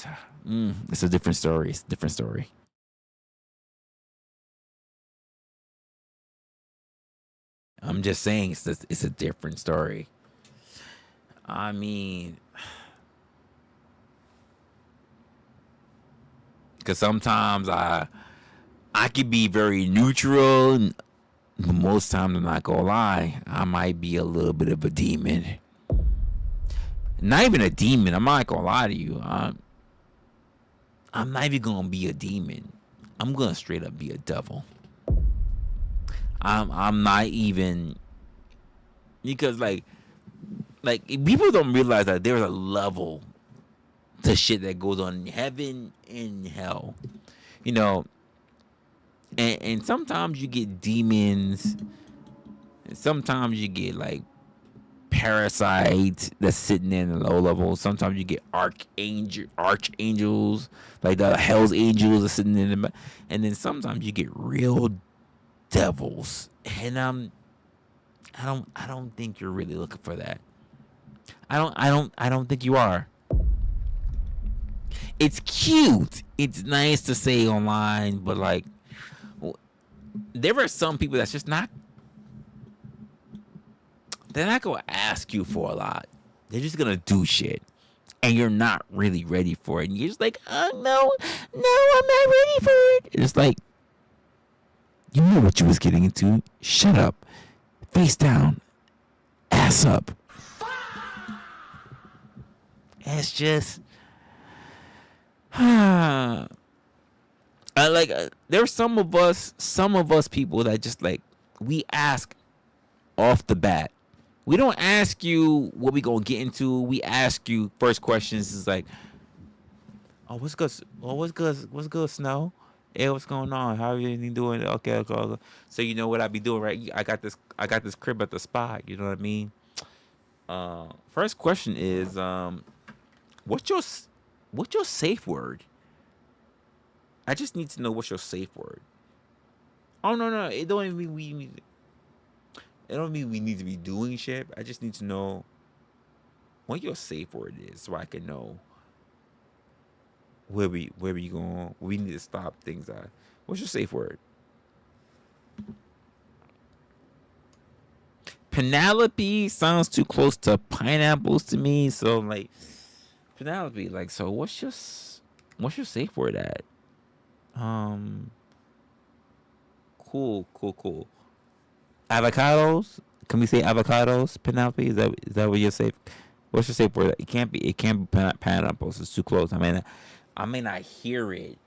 B: it's a different story. It's a different story. I'm just saying it's a different story. I mean, because sometimes I could be very neutral, and most times I'm not gonna lie, I might be a little bit of a demon. Not even a demon. I'm not gonna lie to you. I'm not even gonna be a demon. I'm gonna straight up be a devil. I'm not even, because like people don't realize that there's a level to shit that goes on in heaven and hell, and sometimes you get demons, and sometimes you get like parasites that's sitting in the low level. Sometimes you get archangels, like the hell's angels are sitting in the, and then sometimes you get real devils. And I don't think you're really looking for that. I don't think you are. It's cute. It's nice to say online, but like, there are some people that's just not. They're not gonna ask you for a lot. They're just gonna do shit, and you're not really ready for it. And you're just like, oh no, I'm not ready for it. It's like, you knew what you was getting into. Shut up, face down, ass up. It's just, there's some of us people that just like, we ask off the bat. We don't ask you what we gonna get into. We ask you first questions is like, oh, what's good? Oh, what's good? What's good, Snow? Hey, what's going on? How are you doing? Okay. So you know what I be doing, right? I got this crib at the spot. You know what I mean? First question is, what's your safe word? I just need to know what's your safe word. Oh no, it don't even mean we need. It don't mean we need to be doing shit. I just need to know what your safe word is, so I can know where we going. We need to stop things at. What's your safe word? Penelope sounds too close to pineapples to me. So like, Penelope, like, so what's your safe word at? Cool. Avocados? Can we say avocados, Penelope? Is that what you're safe? What's your safe word? It can't be pineapples. It's too close. I may not hear it,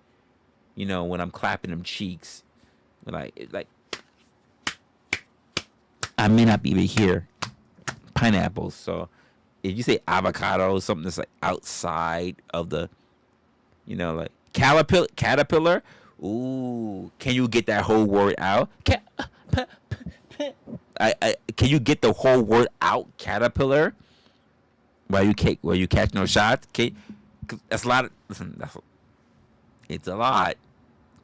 B: you know, when I'm clapping them cheeks. Like I may not even hear pineapples. So if you say avocado, something that's like outside of the, you know, like caterpillar. Ooh, can you get that whole word out? Can you get the whole word out? Caterpillar. While you catch no shots. That's a lot. Listen, it's a lot.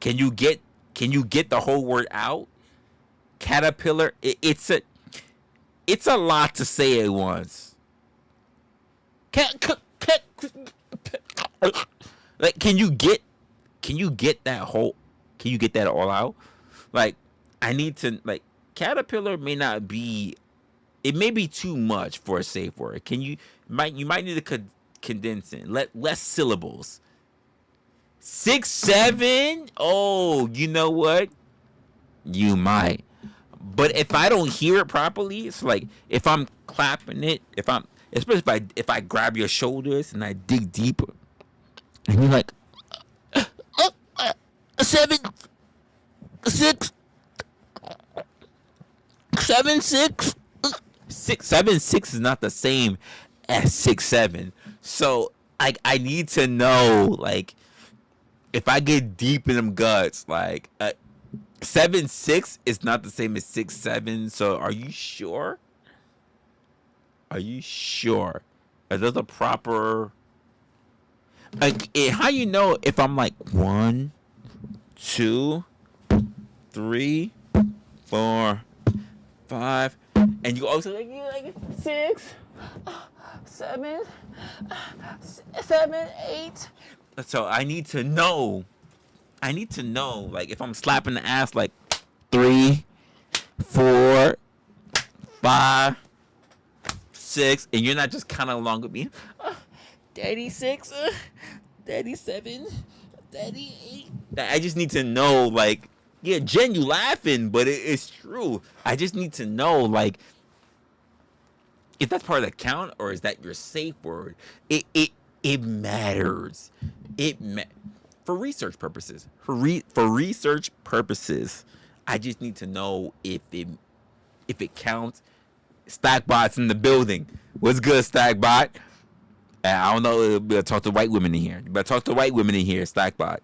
B: Can you get the whole word out? Caterpillar. It's a lot to say at once. Like, can you get that whole? Can you get that all out? Like, I need to, like, caterpillar may not be. It may be too much for a safe word. You might need to condense it. Less syllables. 6, 7. Oh, you know what? You might. But if I don't hear it properly, it's like if I'm clapping it, especially if I grab your shoulders and I dig deeper, and you're like, 7, 6, 7, 6. 7, 6 is not the same as 6, 7. So I need to know, like, if I get deep in them guts, like 7, 6 is not the same as 6, 7. So are you sure? Are those a proper? Like, how you know if I'm like 1, 2, 3, 4, 5, and you also like 6, 7, 8. So I need to know. Like, if I'm slapping the ass like 3, 4, 5, 6, and you're not just kind of along with me. Daddy 6, Daddy 7, Daddy 8. I just need to know, like, yeah, Jen, you laughing, but it's true. I just need to know, like, if that's part of the count or is that your safe word. It matters. For research purposes. For research purposes, I just need to know if it counts. Stackbot's in the building. What's good, Stackbot? I don't know. You better talk to white women in here. Stackbot.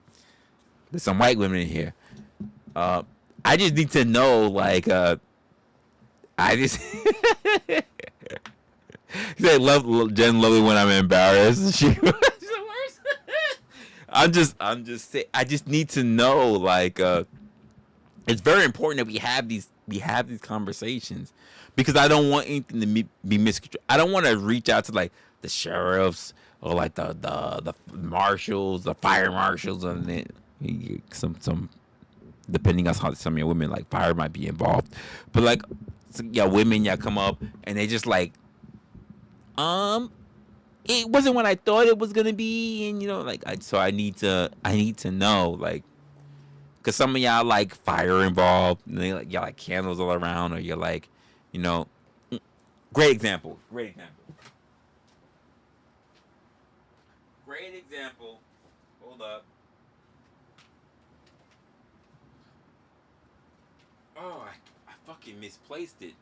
B: There's some white women in here. I just need to know, like, Say Jen love it when I'm embarrassed. She's the worst. I'm just saying. I just need to know. Like, it's very important that we have these conversations because I don't want anything to be misconstrued. I don't want to reach out to like the sheriffs or like the marshals, the fire marshals, and then some depending on how some of your women like fire might be involved, but like women come up and they just like it wasn't what I thought it was gonna be, and I need to know, like, cause some of y'all like fire involved, and they like y'all like candles all around, or you're like, great example. Hold up. Oh, I fucking misplaced it.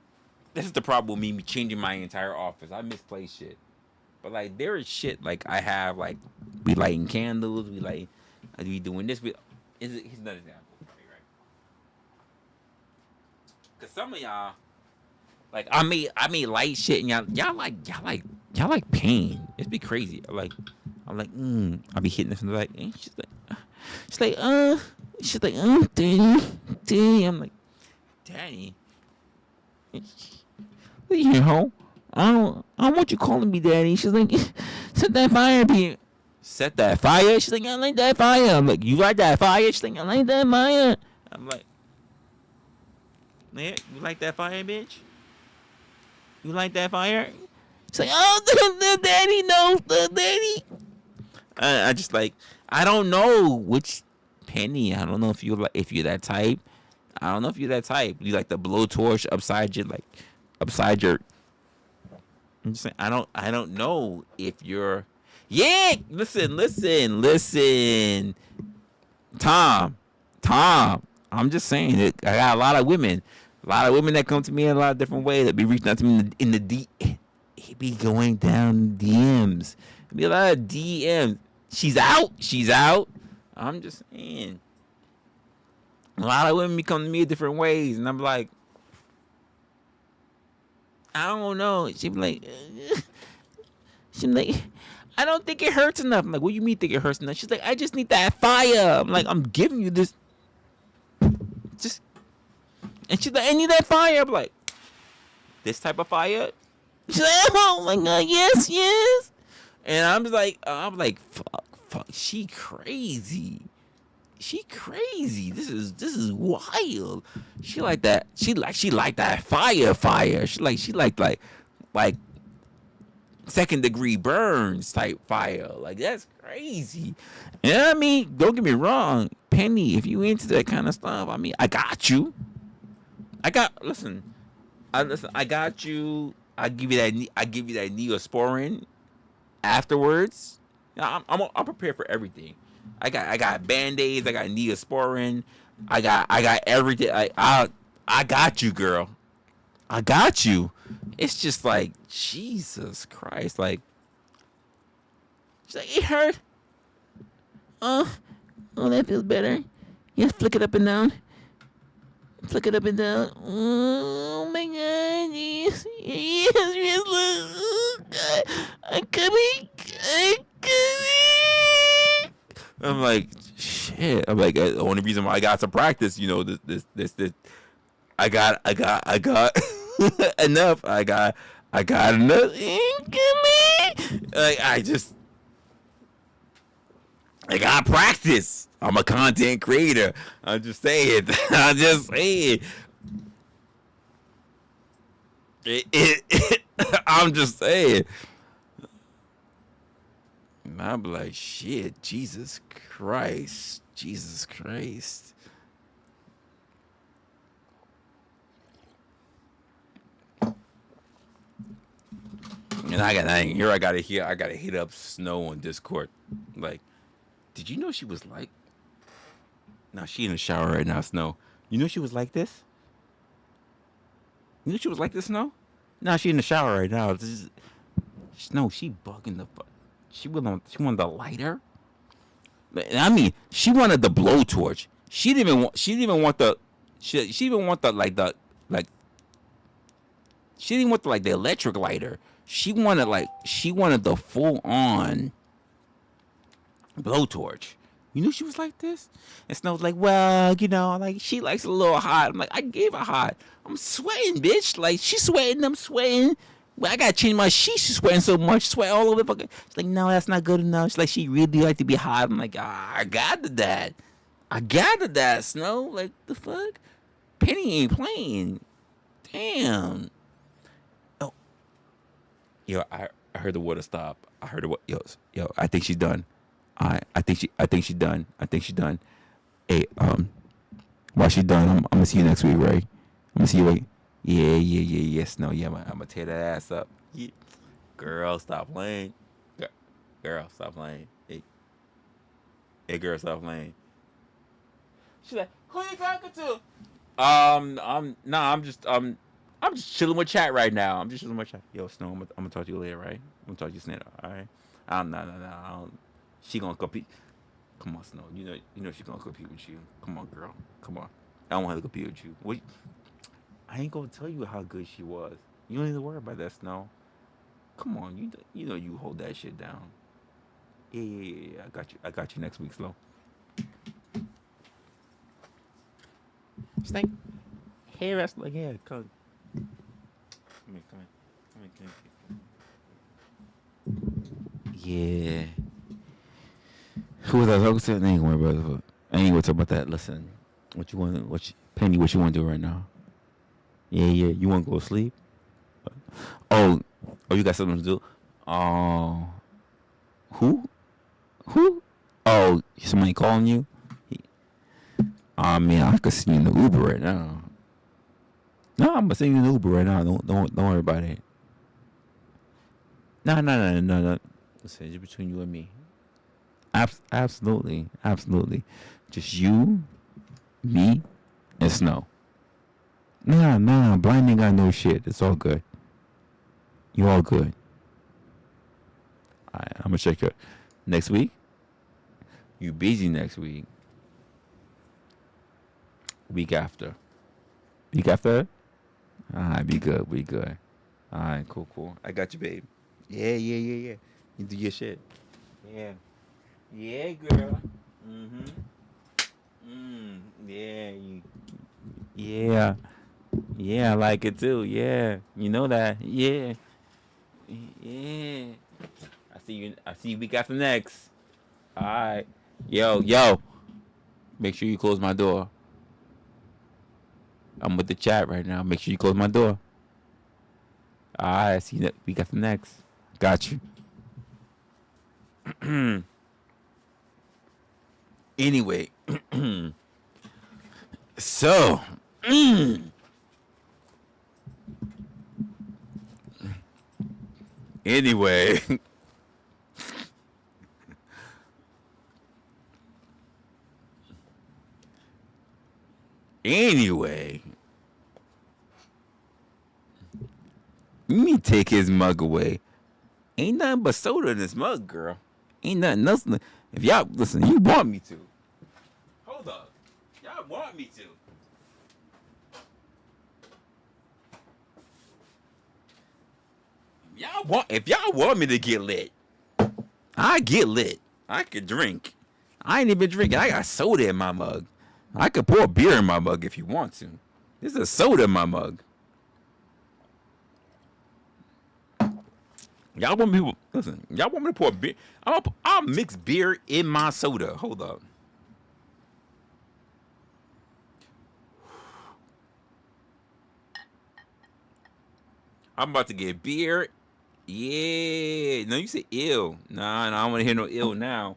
B: This is the problem with me changing my entire office. I misplaced shit. But like there is shit like I have, like we lighting candles, we doing this. Here's another example, right? Cause some of y'all, like I may light shit and y'all like pain. It's be crazy. I'm like, I'll be hitting this and like, and she's like, Daddy. I'm like, Daddy. I don't want you calling me Daddy. She's like, set that fire, Pete. Set that fire? She's like, I like that fire. I'm like, you like that fire? She's like, I like that fire. I'm like, man, you like that fire, bitch? You like that fire? She's like, oh, the Daddy knows, the Daddy. I just like, I don't know which Penny. I don't know if you're that type. I don't know if you're that type. You like the blowtorch upside your. I'm just saying, I don't know if you're. Yeah, listen. Tom. I'm just saying it. I got a lot of women that come to me in a lot of different ways that be reaching out to me in the D. It be going down DMs. It be a lot of DMs. She's out. I'm just saying. A lot of women come to me in different ways, and I'm like, I don't know. She be like, I don't think it hurts enough. I'm like, what do you mean think it hurts enough? She's like, I just need that fire. I'm like, I'm giving you this. And she's like, I need that fire. I'm like, this type of fire? She's like, oh my God, yes. And I'm like, fuck, she crazy. This is wild. She like that. She like that fire. She like second degree burns type fire. Like that's crazy. And I mean, don't get me wrong, Penny. If you into that kind of stuff, I mean, I got you. I got you. I give you that Neosporin afterwards. I'm prepared for everything. I got Band-Aids, I got Neosporin, I got everything. I got you, girl. I got you. It's just like, Jesus Christ, like, she's like, it hurt. Oh, that feels better. Yes, flick it up and down. Oh my God, yes, I'm coming. I'm like, shit. I'm like, the only reason why I got to practice, this. I got enough. I got enough. Like, I got practice. I'm a content creator. I'm just saying. I'm just saying. I'm just saying. I'm like, shit, Jesus Christ. And I gotta hit up Snow on Discord. Like, did you know she was like? Now she in the shower right now, Snow. You know she was like this? You know she was like this, Snow? Now she in the shower right now. Snow, she bugging the fuck. She wanted the lighter. I mean, she wanted the blowtorch. She didn't even want the. She even want the like. She didn't want the electric lighter. She wanted the full on blowtorch. You knew she was like this? And Snow was like, well, she likes it a little hot. I'm like, I gave her hot. I'm sweating, bitch. Like, she's sweating, I'm sweating. Well, I gotta change my sheets. She's sweating so much, sweat all over the fucking. She's like, no, that's not good enough. She's like, she really like to be hot. I'm like, I gathered that, Snow. Like, the fuck? Penny ain't playing. Damn. Oh. Yo, I heard the water stop. I heard the yo, I think she's done. I think she's done. Hey, while she's done, I'm gonna see you next week, right? I'm gonna see you like, yeah, Snow. Yeah, I'm gonna tear that ass up. Yeah. Girl, stop playing. Girl, stop playing. Hey, girl, stop playing. She's like, who you talking to? I'm just chilling with chat right now. I'm just chilling with chat. Yo, Snow, I'm gonna talk to you later, right? I'm gonna talk to you later, all right? No. She gonna compete. Come on, Snow. You know she gonna compete with you. Come on, girl. Come on. I don't want her to compete with you. What? I ain't gonna tell you how good she was. You don't need to worry about that, Snow. Come on, you know you hold that shit down. Yeah. I got you next week, Slow. She's like, hey, wrestler, yeah, come. Come in. Yeah. Who was I talking to? I ain't gonna talk about that. Listen, Penny, what you want to do right now? Yeah. You want to go to sleep? Oh, you got something to do? Oh, who? Oh, somebody calling you? Man, I could see you in the Uber right now. No, I'm gonna send you in the Uber right now. Don't worry about it. No. Listen, it's between you and me. Absolutely. Just you, me, and Snow. Nah. Blind ain't got no shit. It's all good. You all good. Alright, I'm gonna check your next week. You busy next week? Week after? Alright, be good. Alright, cool. I got you, babe. Yeah. You do your shit. Yeah, girl. Yeah, I like it too. Yeah, you know that. Yeah. I see you week after next. All right. Yo. Make sure you close my door. I'm with the chat right now. Make sure you close my door. All right. I see you week after next. Got you. Anyway. So. Anyway. Let me take his mug away. Ain't nothing but soda in this mug, girl. Ain't nothing else. If y'all listen, you want me to. Hold up. Y'all want me to. If y'all want me to get lit, I get lit. I could drink. I ain't even drinking. I got soda in my mug. I could pour beer in my mug if you want to. There's a soda in my mug. Y'all want me? Listen. Y'all want me to pour beer? I'll mix beer in my soda. Hold up. I'm about to get beer. Yeah. No, you said ill. Nah, I don't want to hear no ill now.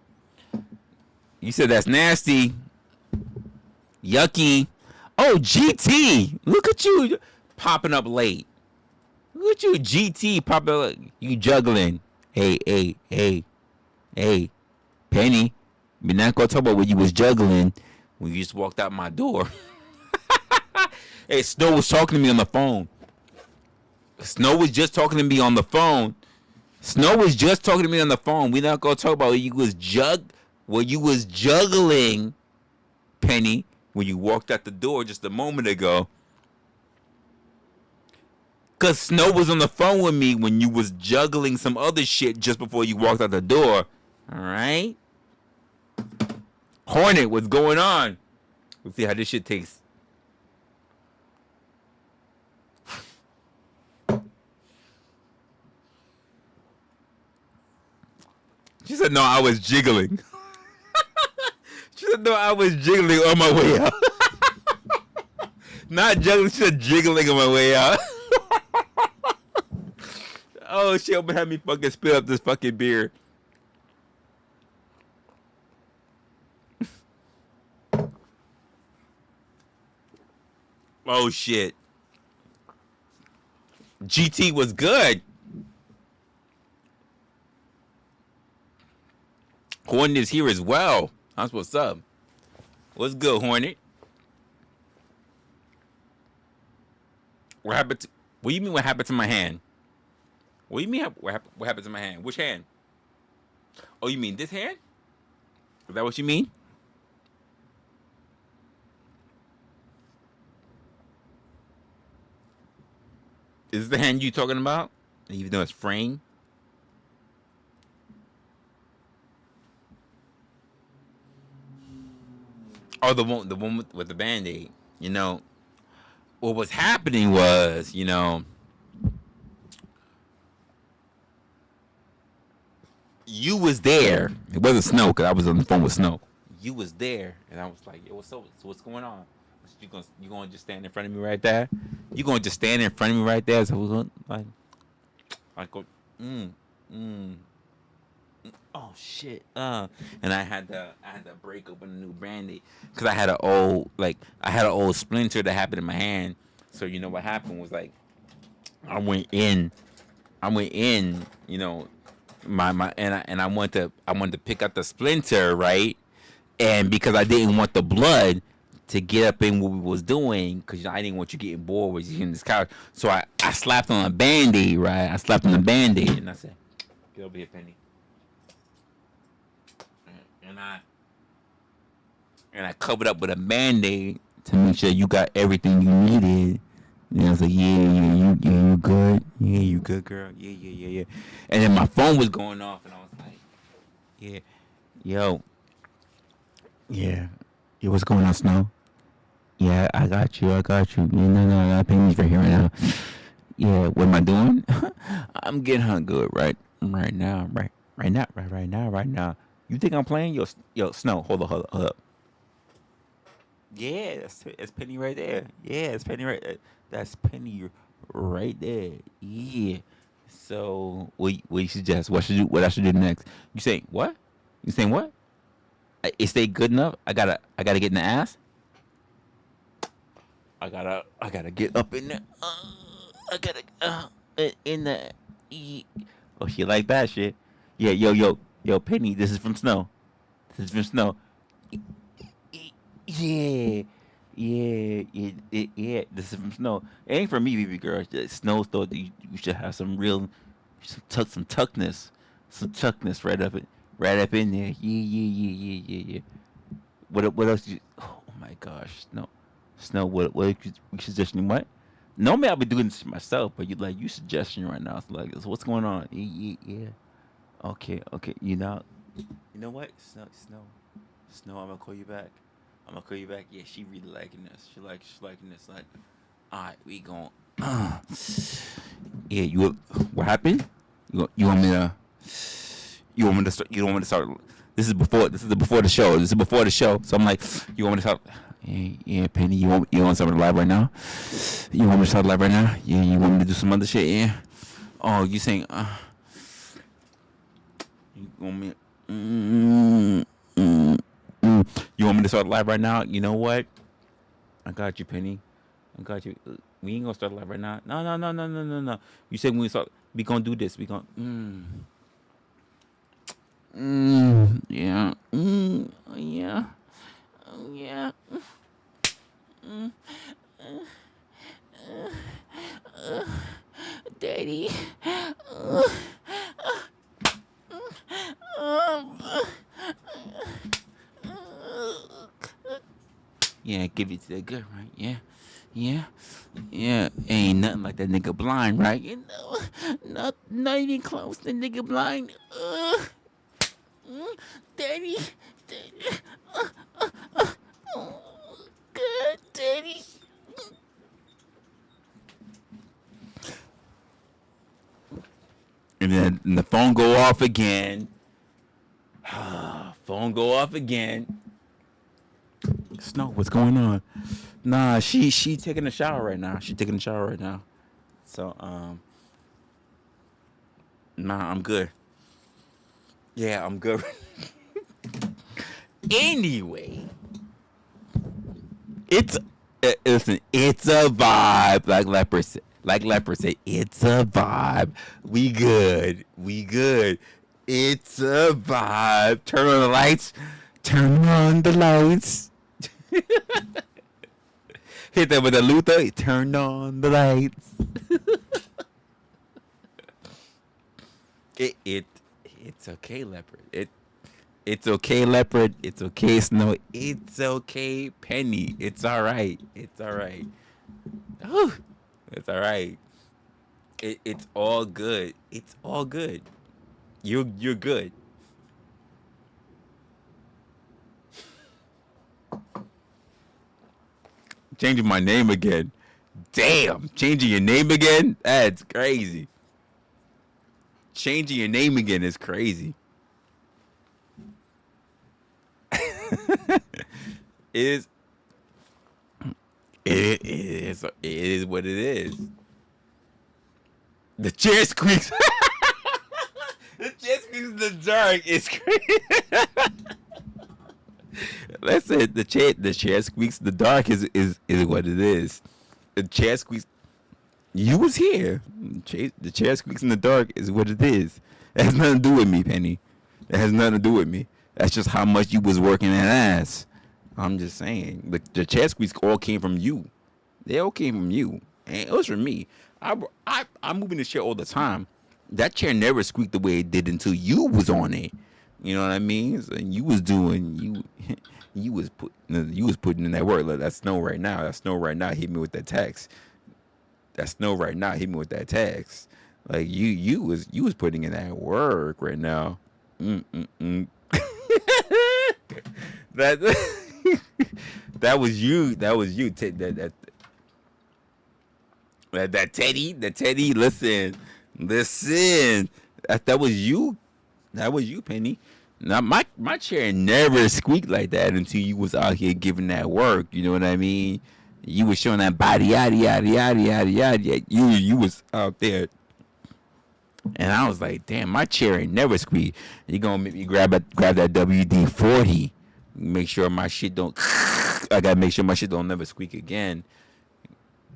B: You said that's nasty. Yucky. Oh, GT. Look at you popping up late. Look at you, GT, popping up. You juggling. Hey. Penny. We're not going to talk about when you was juggling when you just walked out my door. Hey, Snow was talking to me on the phone. Snow was just talking to me on the phone. We're not gonna talk about when you was juggling, Penny, when you walked out the door just a moment ago. Cause Snow was on the phone with me when you was juggling some other shit just before you walked out the door. All right. Hornet, what's going on? Let's see how this shit tastes. She said, no, I was jiggling. She said, no, I was jiggling on my way out. Not juggling, she said jiggling on my way out. Oh, she almost had me fucking spill up this fucking beer. Oh, shit. GT was good. Hornet is here as well. That's what's up. What's good, Hornet? What happened to... What do you mean what happened to my hand? What do you mean what happened to my hand? Which hand? Oh, you mean this hand? Is that what you mean? Is this the hand you talking about? Even though it's fraying? Oh, the one with the Band-Aid. You know, what was happening was, you know, you was there. It wasn't Snow, because I was on the phone with Snow. You was there, and I was like, yo, what's up? So what's going on? You gonna just stand in front of me right there? You gonna just stand in front of me right there? So we're going like go, oh shit, and I had to break open a new Band-Aid because I had an old splinter that happened in my hand. So you know what happened was like I went in, you know, I wanted to pick up the splinter, right? And because I didn't want the blood to get up in what we was doing, because I didn't want you getting bored with you in this couch, so I slapped on a Band-Aid, right? I slapped on a Band-Aid, and I said, "Get over here, Penny." And I covered up with a Band-Aid to make sure you got everything you needed. And I was like, you good? Yeah, you good, girl? Yeah. And then my phone was going off, and I was like, yeah, yo, what's going on, Snow? Yeah, I got you. No, I pay me for here right now. Yeah, what am I doing? I'm getting her good right now. You think I'm playing? Yo, Snow, hold up. Yeah, it's Penny right there. Yeah, it's Penny right there. That's Penny right there. Yeah. So, what you suggest? What I should do next? You saying what? Is they good enough? I gotta get in the ass. I gotta get up in there. I gotta in the. Oh, she like that shit. Yeah, yo, Penny. This is from Snow. Yeah. This is from Snow. It ain't from me, baby girl. Snow thought that you should have some tuckness right up in there. Yeah. What else? Oh my gosh, Snow. What you suggesting? What? Normally I'll be doing this myself, but you suggestion right now. It's like, so what's going on? Yeah. Okay. You know what? Snow. I'm gonna call you back. Yeah, she really liking this. She liking this. Like, all right, we gon' yeah. What happened? You want me to? You want me to start? You don't want me to start? This is before the show. So I'm like, you want me to start? Yeah, Penny. You want to start live right now? You want me to start live right now? Yeah. You want me to do some other shit? Yeah. Oh, you saying? You want me? You want me to start live right now? You know what? I got you, Penny. I got you. We ain't gonna start live right now. No. You said when we start, we gonna do this. We gonna. Yeah. Yeah. Daddy. Yeah, give it to that girl, right? Yeah. Yeah, ain't nothing like that nigga blind, right? You know, not even close. The nigga blind. Daddy, daddy, good, daddy. And then the phone go off again. Phone go off again. Snow, what's going on? Nah, she taking a shower right now. She taking a shower right now. So nah, I'm good. Yeah, I'm good. Anyway, it's listen, it's a vibe. Like leper said, it's a vibe. We good. It's a vibe. Turn on the lights. Turn on the lights. Hit that with a Luther. Turn on the lights. It's okay, leopard. It's okay, leopard. It's okay, Snow. It's okay, Penny. It's all right. It's all right. Whew. It's all right. It's all good. It's all good. You're good. Changing my name again. Damn, changing your name again? That's crazy. Changing your name again is crazy. It is what it is. The chair squeaks. The chair squeaks in the dark. It's crazy. Listen, the chair squeaks in the dark is what it is. The chair squeaks. You was here. The chair squeaks in the dark is what it is. It has nothing to do with me, Penny. It has nothing to do with me. That's just how much you was working that ass. I'm just saying. The chair squeaks all came from you. They all came from you. And it was from me. I'm moving this chair all the time. That chair never squeaked the way it did until you was on it. You know what I mean? So you was doing you was putting in that work. Like, that's Snow right now. That Snow right now hit me with that text. That Snow right now hit me with that text. Like you was putting in that work right now. That that was you. That was you. That Teddy. Listen. That was you. That was you, Penny. Now my chair never squeaked like that until you was out here giving that work. You know what I mean? You was showing that body, yada yada yada yada yada. You was out there, and I was like, damn, my chair ain't never squeaked. You gonna make me grab that WD-40, make sure my shit don't. I gotta make sure my shit don't never squeak again.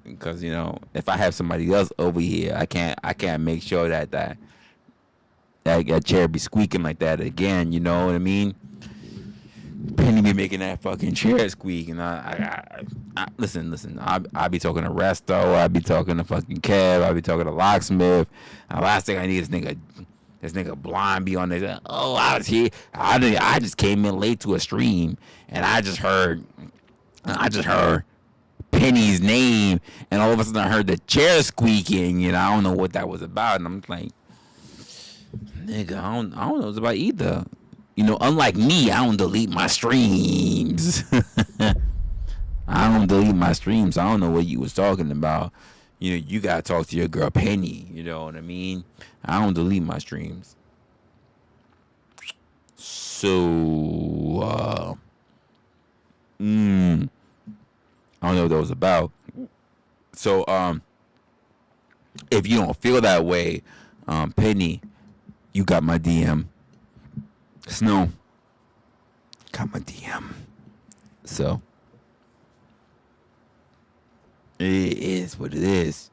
B: Because if I have somebody else over here, I can't make sure that chair be squeaking like that again. You know what I mean? Penny be making that fucking chair squeak, and I listen. I be talking to Resto. I be talking to fucking Kev. I be talking to Locksmith. And the last thing I need is this nigga blind be on there. Oh, I was here. I just came in late to a stream, and I just heard Penny's name, and all of a sudden I heard the chair squeaking. I don't know what that was about, and I'm like, nigga, I don't know what it's about either. Unlike me, I don't delete my streams. I don't delete my streams. I don't know what you was talking about. You gotta talk to your girl Penny. You know what I mean? I don't delete my streams. So, I don't know what that was about. So, if you don't feel that way, Penny, you got my DM. Snow got my DM. So, it is what it is.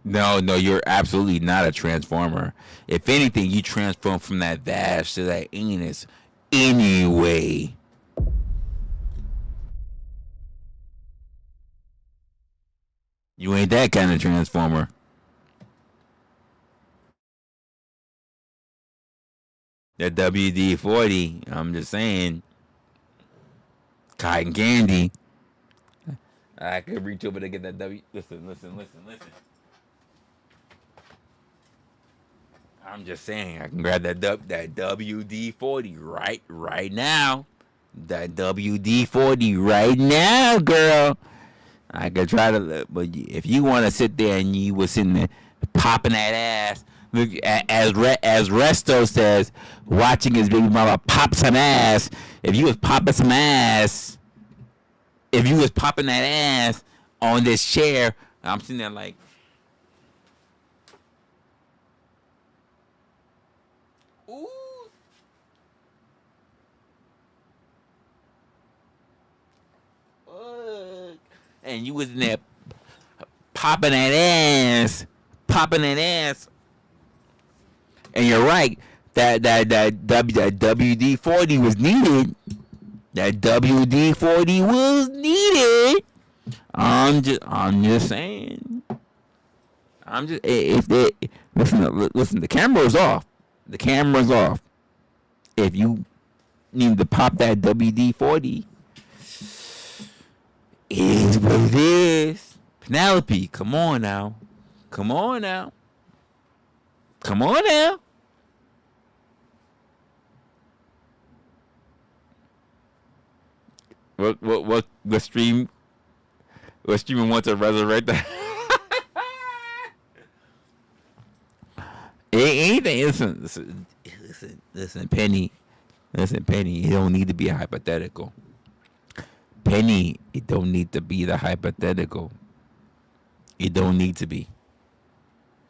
B: No, you're absolutely not a transformer. If anything, you transform from that Vash to that anus anyway. You ain't that kind of transformer. That WD-40, I'm just saying. cotton candy. I could reach over to get that W. Listen. I'm just saying, I can grab that WD-40 right now. That WD-40 right now, girl. I could try to, but if you want to sit there and you was sitting there popping that ass, look, as Resto says, watching his baby mama pop some ass. If you was popping some ass, if you was popping that ass on this chair, I'm sitting there like, ooh. And you was in there popping that ass. And you're right, that WD-40 was needed. That WD-40 was needed. I'm just saying. If they listen, the camera's off. The camera's off. If you need to pop that WD-40, it is what it is. Penelope, come on now. What stream? What streamer wants to resurrect that? Anything. Listen, Penny. Listen, Penny. It don't need to be a hypothetical. Penny, it don't need to be the hypothetical. It don't need to be.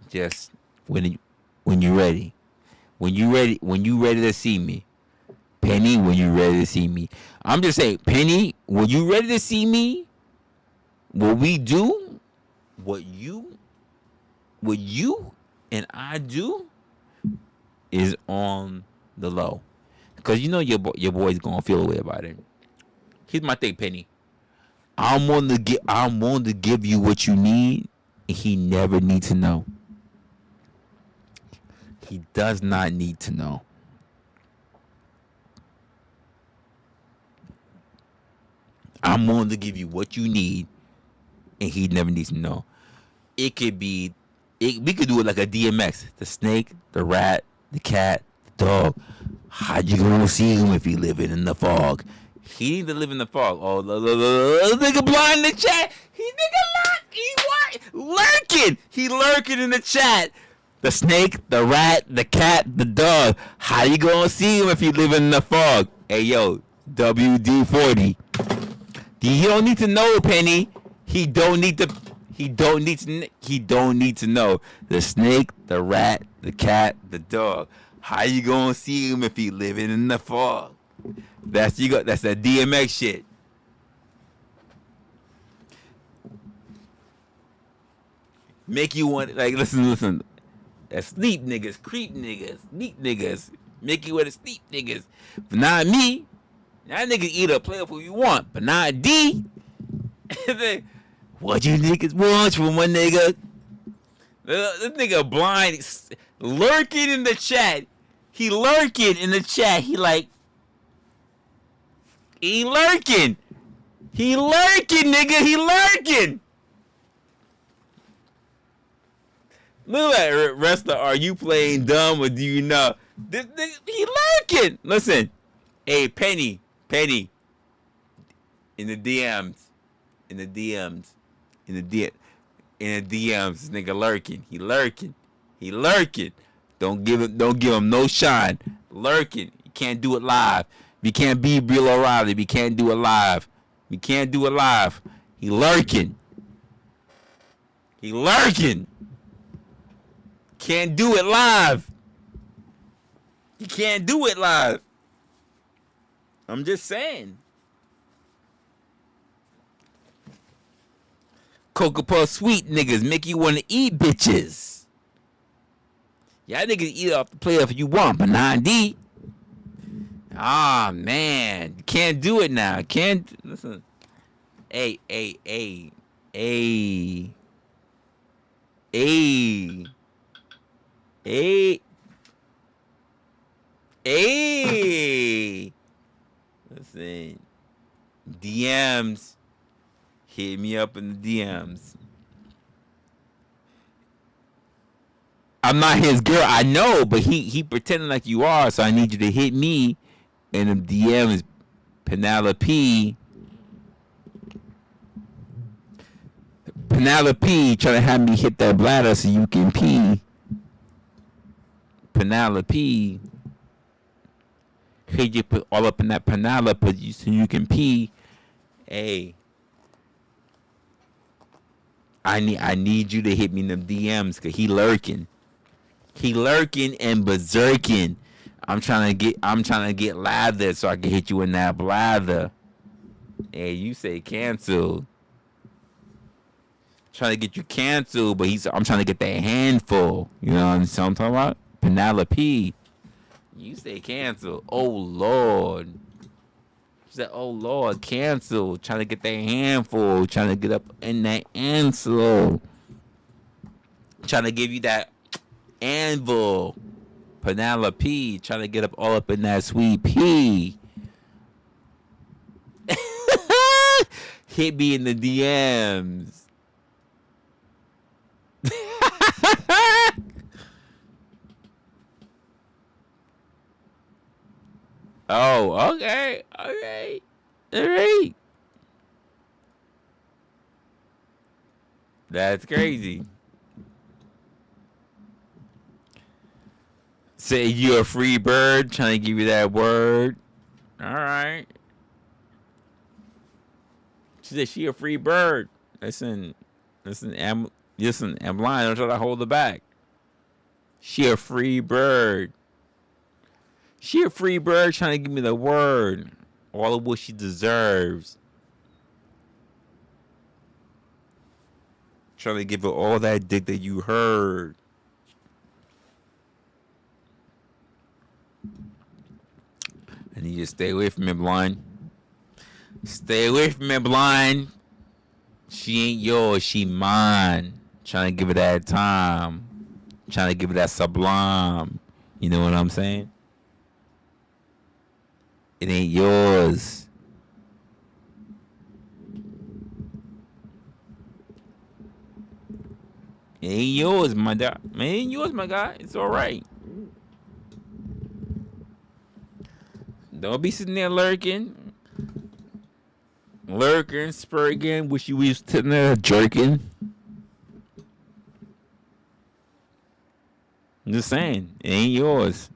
B: Just when you ready. When you ready to see me. Penny, when you ready to see me. I'm just saying, Penny, when you ready to see me, what we do, what you and I do is on the low. Because you know your boy's gonna feel a way about it. Here's my thing, Penny. I'm willing to give you what you need, and he never needs to know. He does not need to know. I'm willing to give you what you need, and he never needs to know. We could do it like a DMX. The snake, the rat, the cat, the dog. How you gonna see him if he living in the fog? He need to live in the fog. Oh, the nigga blind in the chat. Lurking. He lurking in the chat. The snake, the rat, the cat, the dog. How you gonna see him if he live in the fog? Hey yo, WD-40. He don't need to know, Penny. He don't need to know. The snake, the rat, the cat, the dog. How you gonna see him if he living in the fog? That's that DMX shit. Make you want, like, listen. Sleep niggas, creep niggas, neat niggas. Make you want to sleep niggas. But not me. That nigga eat up, play up who you want. But not D. What you niggas want from one nigga? This nigga blind, lurking in the chat. He lurking in the chat. He lurking. He lurking, nigga. He lurking. Look at Resla. Are you playing dumb or do you know? This nigga, he lurking. Listen. Hey, Penny. In the DMs. This nigga lurking. He lurking. Don't give him no shine. Lurking. You can't do it live. We can't be Bill O'Reilly. We can't do it live. He lurking. Can't do it live. You can't do it live. I'm just saying. Cocoa Puff sweet niggas make you want to eat bitches. Y'all niggas eat off the plate if you want, but 9D. Ah, man. Can't do it now. Can't. Listen. Hey. Listen. DMs. Hit me up in the DMs. I'm not his girl, I know, but he pretending like you are, so I need you to hit me in the DMs. Penelope trying to have me hit that bladder so you can pee. Penelope, could you put all up in that Penelope so you can pee? Hey, I need you to hit me in the DMs because he lurking and berserking. I'm trying to get lather so I can hit you in that blather. Hey, you say cancel. Trying to get you canceled, but I'm trying to get that handful. You know what I'm talking about? Penelope. You say cancel. Oh Lord. She said, oh Lord, cancel. Trying to get that handful. Trying to get up in that ansel. Trying to give you that anvil. Penelope. Trying to get up all up in that sweet pea. Hit me in the DMs. Oh, okay. All right. That's crazy. Say you a free bird, trying to give you that word. All right. She said she a free bird. Listen, I'm lying. Don't try to hold her back. She a free bird. She a free bird trying to give me the word. All of what she deserves. Trying to give her all that dick that you heard. I need you to stay away from me, blind. Stay away from me, blind. She ain't yours, she mine. Trying to give her that time. Trying to give her that sublime. You know what I'm saying? It ain't yours. It ain't yours, my guy. It ain't yours, my guy. It's all right. Don't be sitting there lurking, spurging. Wish you was sitting there jerking. I'm just saying, it ain't yours.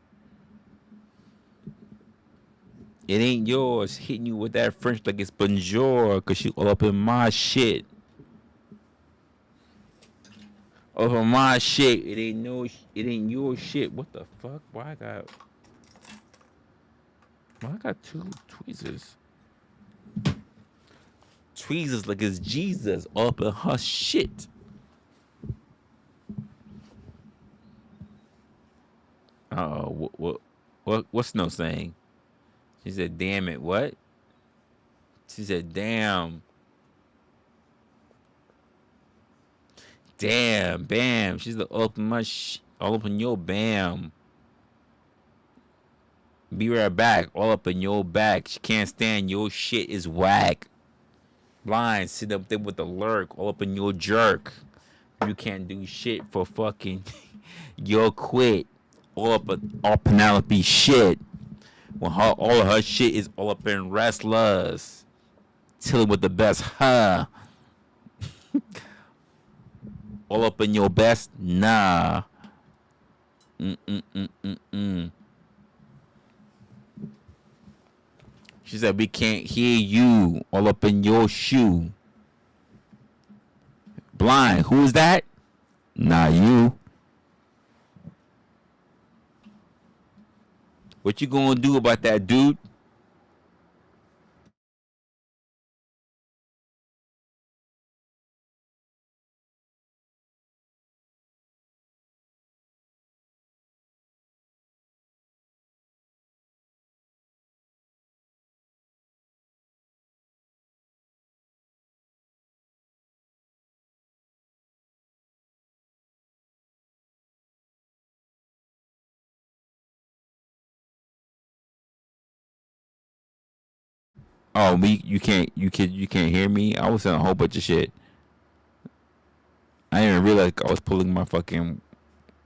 B: It ain't yours. Hitting you with that French like it's bonjour, cause you all up in my shit. Over my shit. It ain't your shit. What the fuck? Why I got two tweezers? Tweezers like it's Jesus all up in her shit. What's no saying? She said, damn it, what? She said, damn. Damn, bam. She's like, all up in all up in your bam. Be right back, all up in your back. She can't stand your shit is whack. Blind, sit up there with the lurk, all up in your jerk. You can't do shit for fucking you'll quit. All up all Penelope shit. When all of her shit is all up in wrestlers. Chilling with the best, huh? All up in your best, nah. She said we can't hear you. All up in your shoe. Blind, who is that? Not you. What you gonna do about that, dude? Oh, me, you can't hear me. I was saying a whole bunch of shit. I didn't even realize I was pulling my fucking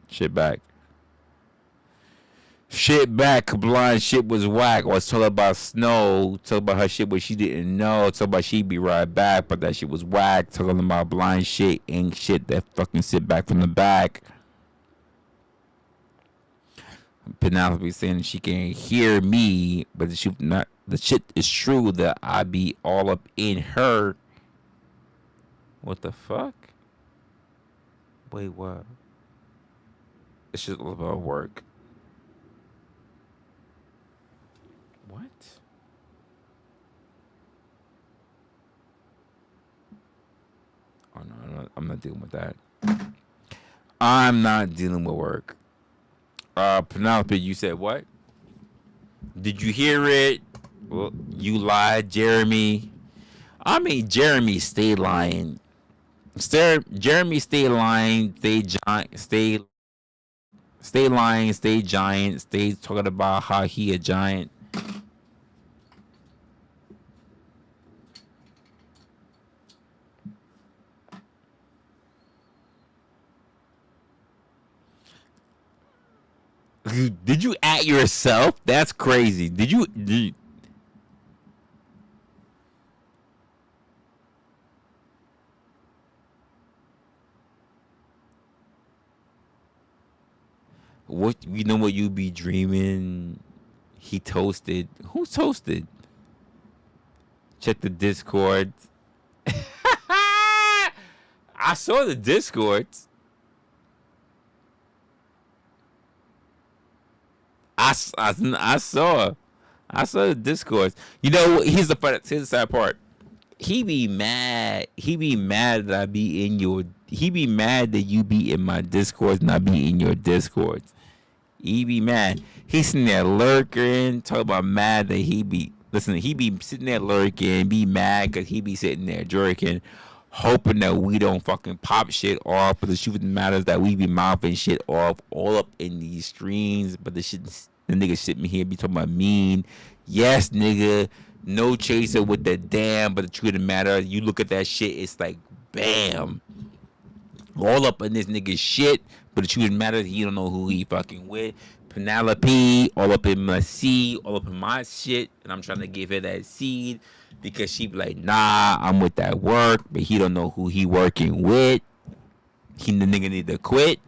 B: shit back. Shit back, blind shit was whack. I was talking about Snow, talking about her shit what she didn't know, talking about she'd be right back, but that shit was whack. Talking about blind shit and shit that fucking sit back from the back. Penelope saying she can't hear me, but the shit is true that I be all up in her. What the fuck? Wait, what? It's just all about work. What? Oh no, I'm not dealing with that. I'm not dealing with work. Penelope, you said what? Did you hear it? Well, you lied, Jeremy. I mean, Jeremy, stay lying. Jeremy, stay lying. Stay giant. Stay lying. Stay giant. Stay talking about how he a giant. Did you at yourself? That's crazy. Did you what? You know what you be dreaming? He toasted. Who toasted? Check the Discord. I saw the Discords. I saw the Discord. You know, here's the sad part. He be mad. He be mad that I be in your. He be mad that you be in my Discord and I be in your Discord. He be mad. He's sitting there lurking, talking about mad that he be. Listen, he be sitting there lurking, be mad because he be sitting there jerking, hoping that we don't fucking pop shit off. But the truth matters that we be mouthing shit off all up in these streams. But the nigga sitting here be talking about mean. Yes, nigga, no chaser with the damn. But the truth of the matter, you look at that shit, it's like bam, all up in this nigga's shit. But the truth of the matter, he don't know who he fucking with. Penelope, all up in my seed, all up in my shit, and I'm trying to give her that seed because she be like, nah, I'm with that work, but he don't know who he working with. The nigga need to quit.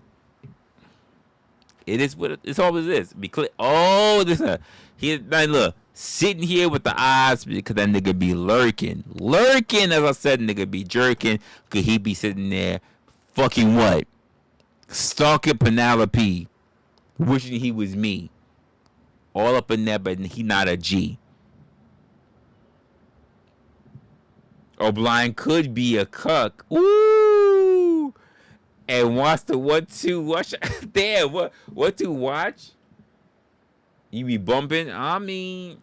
B: It is what it's always is. Be clear. Oh, this he look sitting here with the eyes because that nigga be lurking, as I said, nigga be jerking because he be sitting there, fucking what, stalking Penelope. Wishing he was me. All up in there, but he not a G. O'Blind could be a cuck. Ooh! And wants to what to watch. Damn, what to watch? You be bumping? I mean,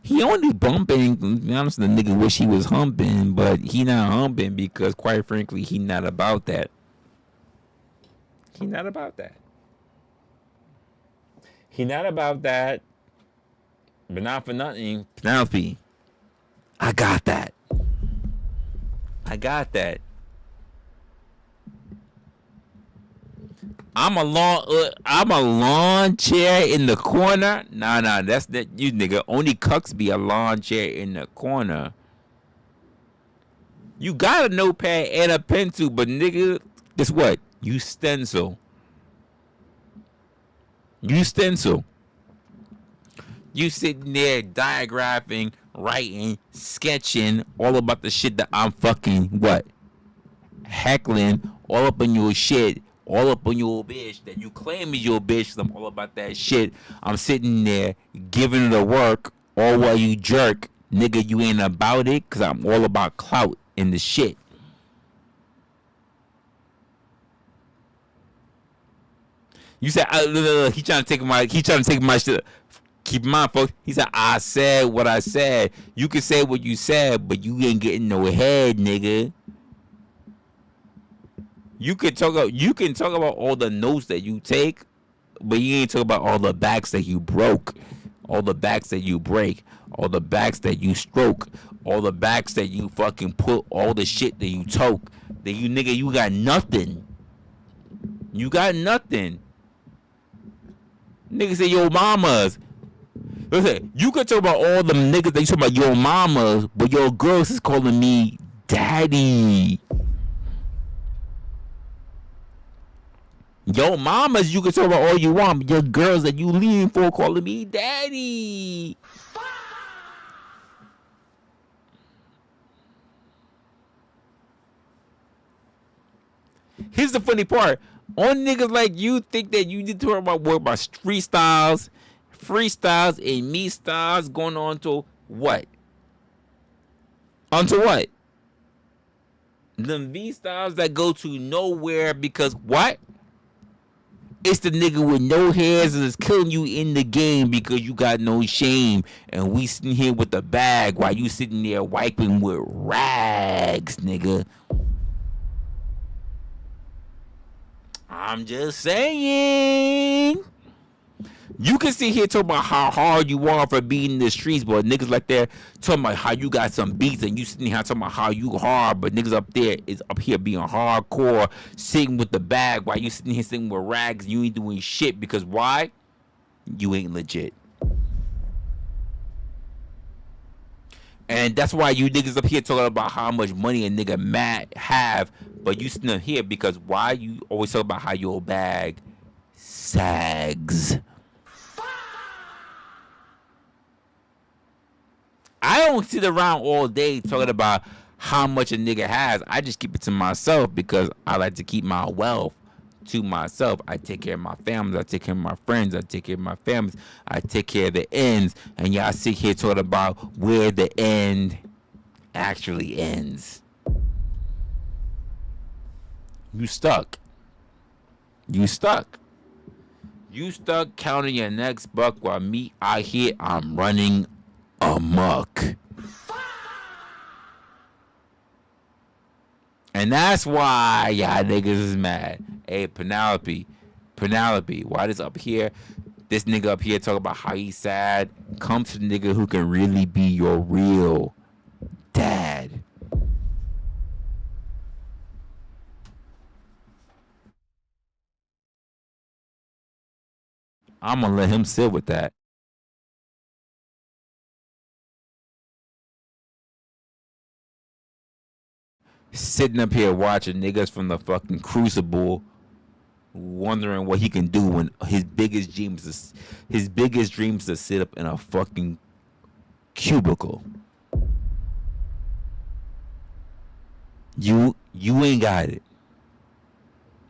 B: he only bumping. To be honest, the nigga wish he was humping, but he not humping because, quite frankly, he not about that. He not about that. He not about that. But not for nothing, Penelope. I got that. I'm a lawn chair in the corner. Nah, that's that you nigga. Only cucks be a lawn chair in the corner. You got a notepad and a pencil, but nigga, guess what? You stencil. You sitting there diagraphing, writing, sketching all about the shit that I'm fucking what? Heckling all up on your shit, all up on your bitch that you claim is your bitch. I'm all about that shit. I'm sitting there giving it a work all while you jerk. Nigga, you ain't about it because I'm all about clout in the shit. You said he trying to take my shit. Keep in mind, folks. He said I said what I said. You can say what you said, but you ain't getting no head, nigga. You can talk about all the notes that you take, but you ain't talk about all the backs that you broke. all the backs that you break, all the backs that you stroke, all the backs that you fucking put, all the shit that you toke, that you nigga, you got nothing. You got nothing. Niggas say your mamas. Listen, you can talk about all them niggas that you talk about your mamas, but your girls is calling me daddy. Your mamas, you can talk about all you want, but your girls that you lean for calling me daddy. Here's the funny part. On niggas like you think that you need to talk about work about freestyles and me styles going on to what? Onto what? Them V styles that go to nowhere because what? It's the nigga with no hairs and is killing you in the game because you got no shame. And we sitting here with the bag while you sitting there wiping with rags, nigga. I'm just saying. You can sit here talking about how hard you are for being in the streets, but niggas like that talking about how you got some beats and you sitting here talking about how you hard, but niggas up there is up here being hardcore, sitting with the bag while you sitting here sitting with rags. You ain't doing shit because why? You ain't legit. And that's why you niggas up here talking about how much money a nigga mad have, but you sitting up here because why? You always talk about how your bag sags. I don't sit around all day talking about how much a nigga has. I just keep it to myself because I like to keep my wealth to myself. I take care of my families. I take care of my friends. I take care of my families. I take care of the ends. And y'all sit here talking about where the end actually ends. You stuck. You stuck. You stuck counting your next buck while me out here, I'm running amok. And that's why y'all niggas is mad. Hey, Penelope, why this up here? This nigga up here talk about how he's sad. Come to the nigga who can really be your real dad. I'm gonna let him sit with that. Sitting up here watching niggas from the fucking crucible, wondering what he can do when his biggest dreams is to sit up in a fucking cubicle. You ain't got it.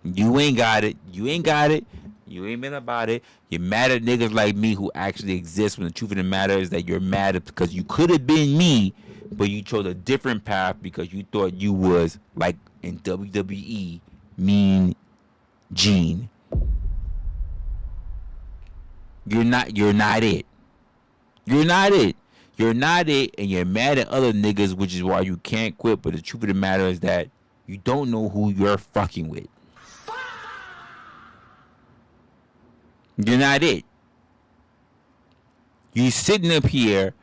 B: You ain't got it. You ain't got it. You ain't been about it. You're mad at niggas like me who actually exist when the truth of the matter is that you're mad because you could have been me, but you chose a different path because you thought you was, like in WWE, Mean Gene. You're not it. You're not it. You're not it, and you're mad at other niggas, which is why you can't quit, but the truth of the matter is that you don't know who you're fucking with. You're not it. You're sitting up here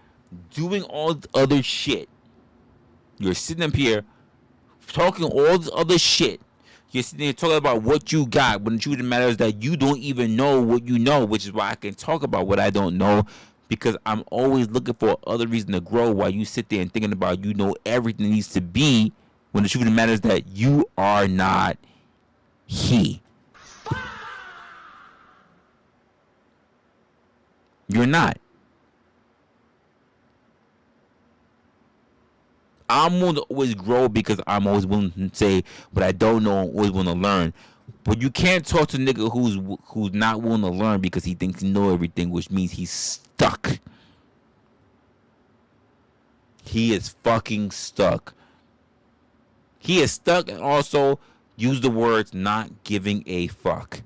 B: doing all this other shit. You're sitting up here talking all this other shit. You're sitting there talking about what you got, when the truth of the matter is that you don't even know what you know, which is why I can talk about what I don't know, because I'm always looking for other reason to grow while you sit there and thinking about you know everything needs to be, when the truth of the matter is that you are not he. You're not. I'm willing to always grow because I'm always willing to say what I don't know and always willing to learn. But you can't talk to a nigga who's not willing to learn because he thinks he knows everything, which means he's stuck. He is fucking stuck. He is stuck, and also use the words not giving a fuck.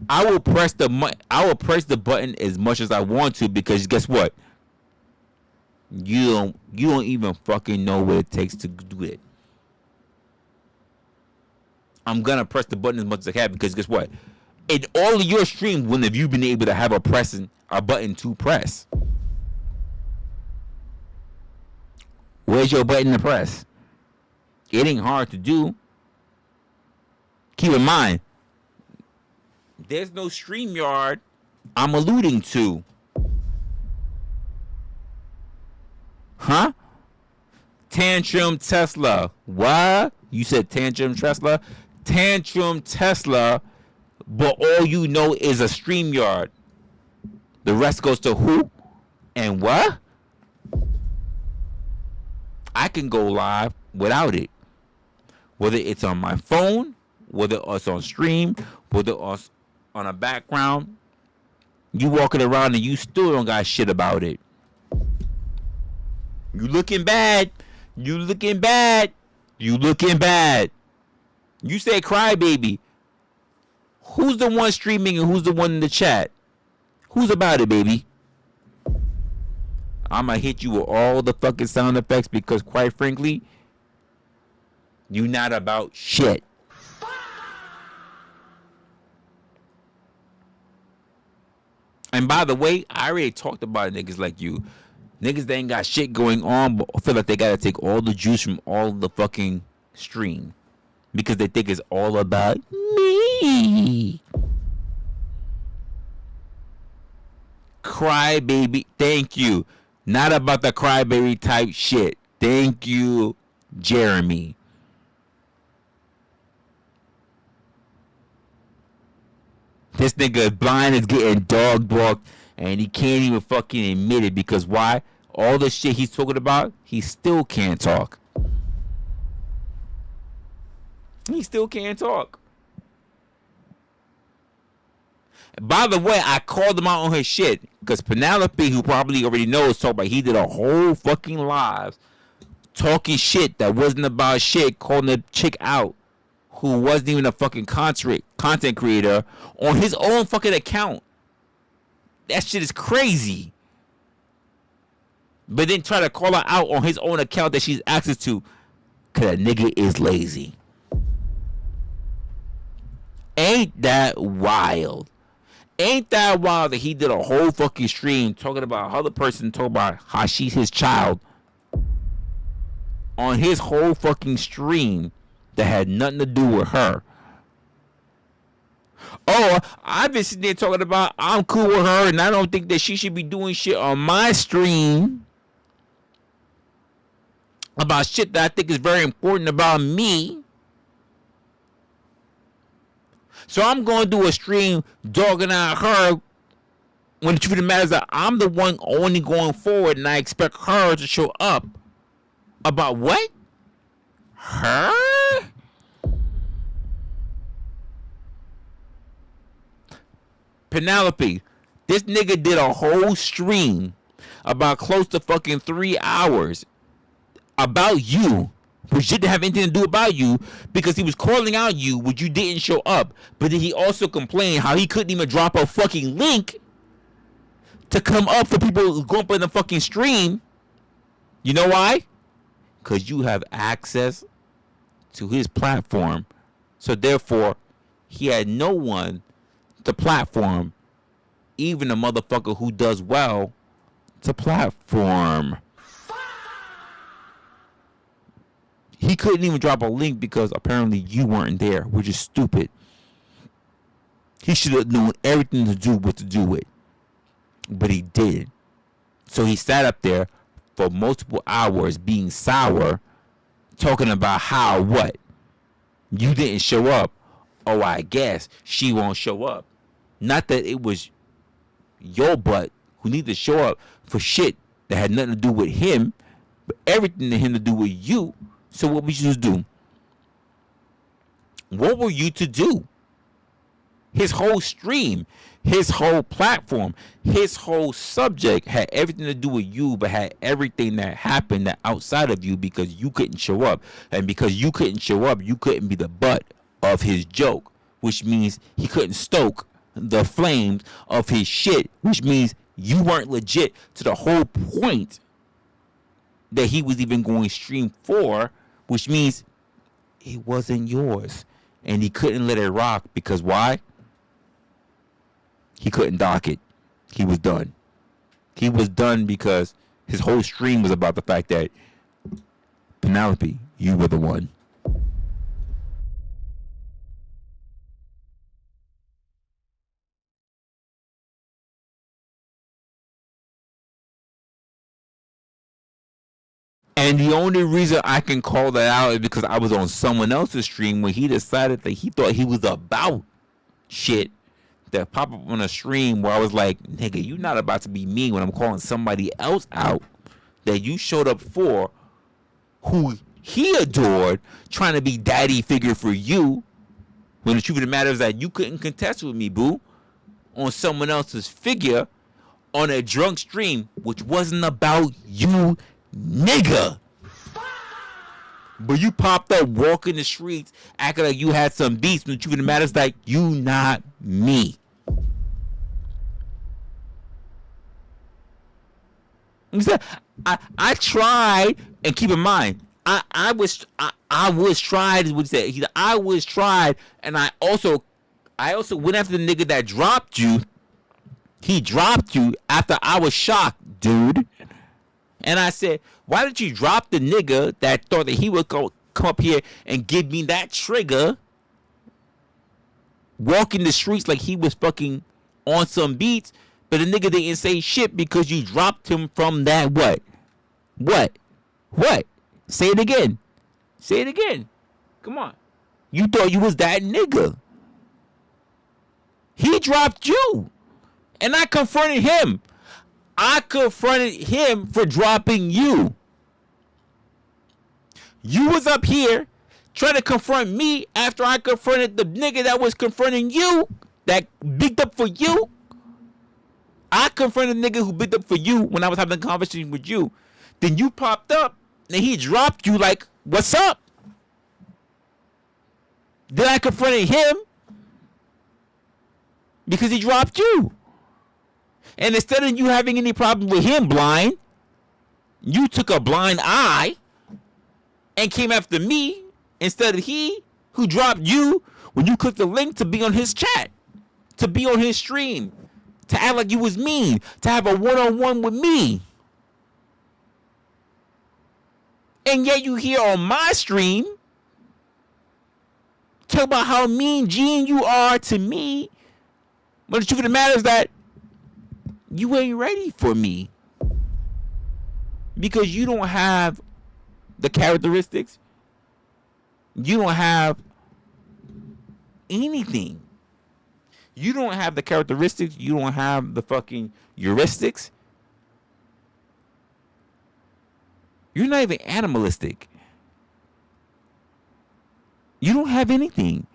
B: I will press the button as much as I want to, because guess what? You don't even fucking know what it takes to do it. I'm gonna press the button as much as I can because guess what? In all of your streams, when have you been able to have a button to press? Where's your button to press? It ain't hard to do. Keep in mind, there's no StreamYard I'm alluding to. Huh? Tantrum Tesla. What? You said Tantrum Tesla? Tantrum Tesla, but all you know is a StreamYard. The rest goes to who? And what? I can go live without it. Whether it's on my phone, whether it's on stream, whether it's on a background. You walking around and you still don't got shit about it. You looking bad. You looking bad. You looking bad. You say crybaby. Who's the one streaming and who's the one in the chat? Who's about it, baby? I'ma hit you with all the fucking sound effects because quite frankly, you not about shit. And by the way, I already talked about niggas like you. Niggas that ain't got shit going on but feel like they gotta take all the juice from all the fucking stream. Because they think it's all about me. Crybaby, thank you. Not about the crybaby type shit. Thank you, Jeremy. This nigga blind is getting dog walked and he can't even fucking admit it because why? All the shit he's talking about, he still can't talk. He still can't talk. By the way, I called him out on his shit because Penelope, who probably already knows, talked about he did a whole fucking live talking shit that wasn't about shit, calling the chick out who wasn't even a fucking content creator on his own fucking account. That shit is crazy. But then try to call her out on his own account that she's access to because that nigga is lazy. Ain't that wild? Ain't that wild that he did a whole fucking stream talking about how the person talking about how she's his child on his whole fucking stream that had nothing to do with her. Oh, I've been sitting there talking about I'm cool with her and I don't think that she should be doing shit on my stream about shit that I think is very important about me. So I'm going to do a stream dogging out her when the truth of the matter is that I'm the one only going forward and I expect her to show up. About what? Her? Penelope, this nigga did a whole stream about close to fucking 3 hours about you, which didn't have anything to do about you because he was calling out you, which you didn't show up. But then he also complained how he couldn't even drop a fucking link to come up for people who go up in the fucking stream. You know why? Because you have access to his platform. So therefore, he had no one to platform, even a motherfucker who does well to platform. He couldn't even drop a link because apparently you weren't there, which is stupid. He should have known everything to do what to do with, but he didn't. So he sat up there for multiple hours being sour, talking about how what? You didn't show up. Oh, I guess she won't show up. Not that it was your butt who needed to show up for shit that had nothing to do with him, but everything to him to do with you. So what we should do? What were you to do? His whole stream, his whole platform, his whole subject had everything to do with you, but had everything that happened that outside of you because you couldn't show up. And because you couldn't show up, you couldn't be the butt of his joke, which means he couldn't stoke the flames of his shit, which means you weren't legit to the whole point that he was even going stream for, which means it wasn't yours. and he couldn't let it rock because why? He couldn't dock it. He was done. He was done because his whole stream was about the fact that Penelope, you were the one. And the only reason I can call that out is because I was on someone else's stream when he decided that he thought he was about shit that pop up on a stream where I was like, nigga, you not about to be mean when I'm calling somebody else out that you showed up for, who he adored, trying to be daddy figure for you, when the truth of the matter is that you couldn't contest with me, boo, on someone else's figure on a drunk stream, which wasn't about you, nigga. But you popped up walking the streets acting like you had some beats when the truth of the matter is like you not me. I tried, and keep in mind, I was tried, would say I was tried, and I also went after the nigga that dropped you. He dropped you after I was shocked, dude. And I said, why did you drop the nigga that thought that he would come up here and give me that trigger, walking the streets like he was fucking on some beats, but the nigga didn't say shit because you dropped him from that what? What? Say it again. Say it again. Come on. You thought you was that nigga. He dropped you. And I confronted him. I confronted him for dropping you. You was up here trying to confront me after I confronted the nigga that was confronting you, that bigged up for you. I confronted the nigga who bigged up for you when I was having a conversation with you. Then you popped up and he dropped you like, what's up? Then I confronted him because he dropped you. And instead of you having any problem with him blind, you took a blind eye and came after me instead of he who dropped you when you clicked the link to be on his chat, to be on his stream, to act like you was mean, to have a one-on-one with me. And yet you here on my stream talk about how mean Gene you are to me. But the truth of the matter is that you ain't ready for me. Because you don't have the characteristics. You don't have anything. You don't have the characteristics. You don't have the fucking heuristics. You're not even animalistic. You don't have anything.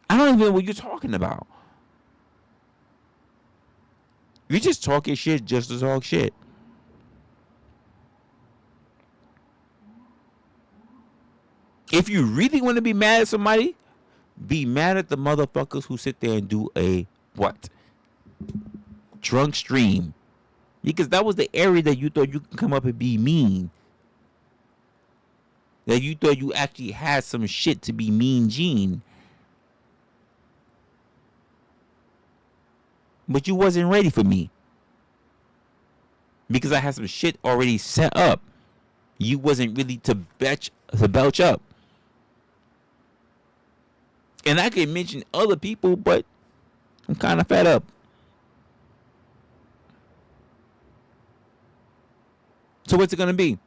B: I don't even know what you're talking about. You're just talking shit just to talk shit. If you really want to be mad at somebody, be mad at the motherfuckers who sit there and do a what? Drunk stream. Because that was the area that you thought you could come up and be mean. That you thought you actually had some shit to be mean Gene. But you wasn't ready for me. Because I had some shit already set up. You wasn't really to belch up. And I can mention other people, but I'm kind of fed up. So what's it going to be?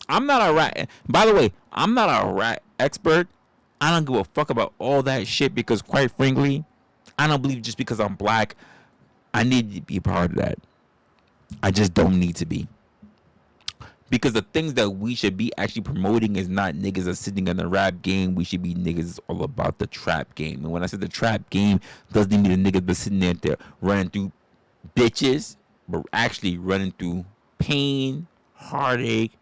B: I'm not a rat. By the way, I'm not a rat expert. I don't give a fuck about all that shit because, quite frankly, I don't believe just because I'm black, I need to be a part of that. I just don't need to be. Because the things that we should be actually promoting is not niggas that's sitting in the rap game. We should be niggas that's all about the trap game. And when I say the trap game, doesn't mean the niggas that's sitting there running through bitches, but actually running through pain, heartache,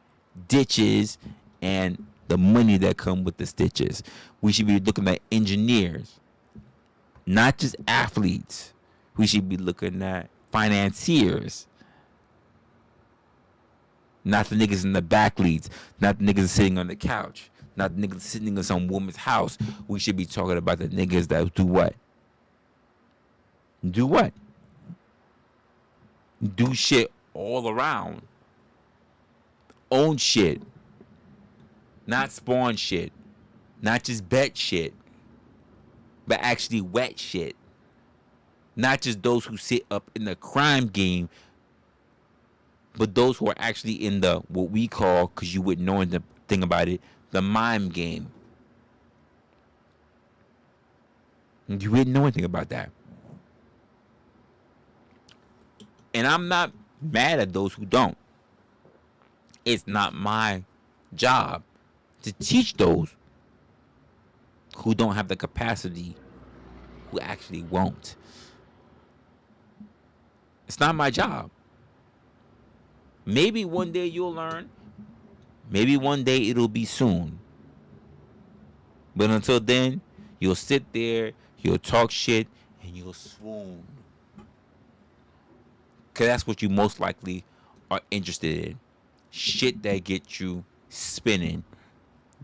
B: ditches, and the money that come with the stitches. We should be looking at engineers, not just athletes. We should be looking at financiers. Not the niggas in the back leads. Not the niggas sitting on the couch. Not the niggas sitting in some woman's house. We should be talking about the niggas that do what? Do what? Do shit all around. Own shit. Not spawn shit. Not just bet shit. But actually wet shit. Not just those who sit up in the crime game, but those who are actually in the, what we call, because you wouldn't know anything about it, the mime game. You wouldn't know anything about that. And I'm not mad at those who don't. It's not my job to teach those who don't have the capacity, who actually won't. It's not my job. Maybe one day you'll learn. Maybe one day it'll be soon. But until then, you'll sit there, you'll talk shit, and you'll swoon. Because that's what you most likely are interested in. Shit that gets you spinning.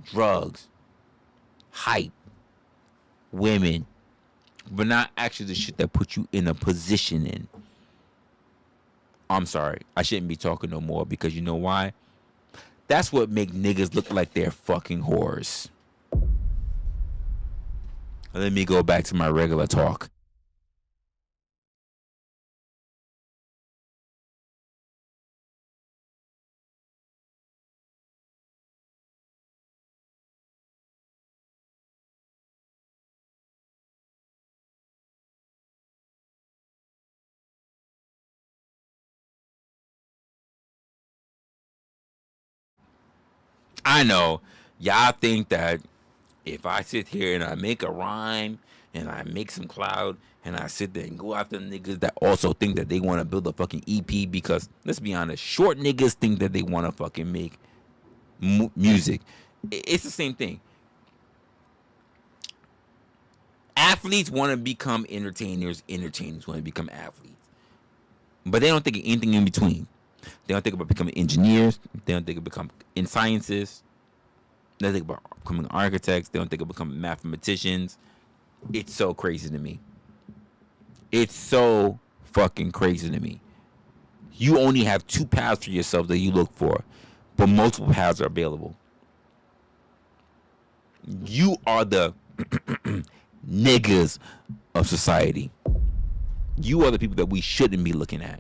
B: Drugs. Hype. Women. But not actually the shit that puts you in a position in. I'm sorry. I shouldn't be talking no more because you know why? That's what make niggas look like they're fucking whores. Let me go back to my regular talk. I know y'all think that if I sit here and I make a rhyme and I make some cloud and I sit there and go after niggas that also think that they want to build a fucking EP, because let's be honest, short niggas think that they want to fucking make music. It's the same thing. Athletes want to become entertainers. Entertainers want to become athletes. But they don't think of anything in between. They don't think about becoming engineers. They don't think of becoming in sciences. They don't think about becoming architects. They don't think of becoming mathematicians. It's so crazy to me. It's so fucking crazy to me. You only have two paths for yourself that you look for, but multiple paths are available. You are the niggas of society. You are the people that we shouldn't be looking at.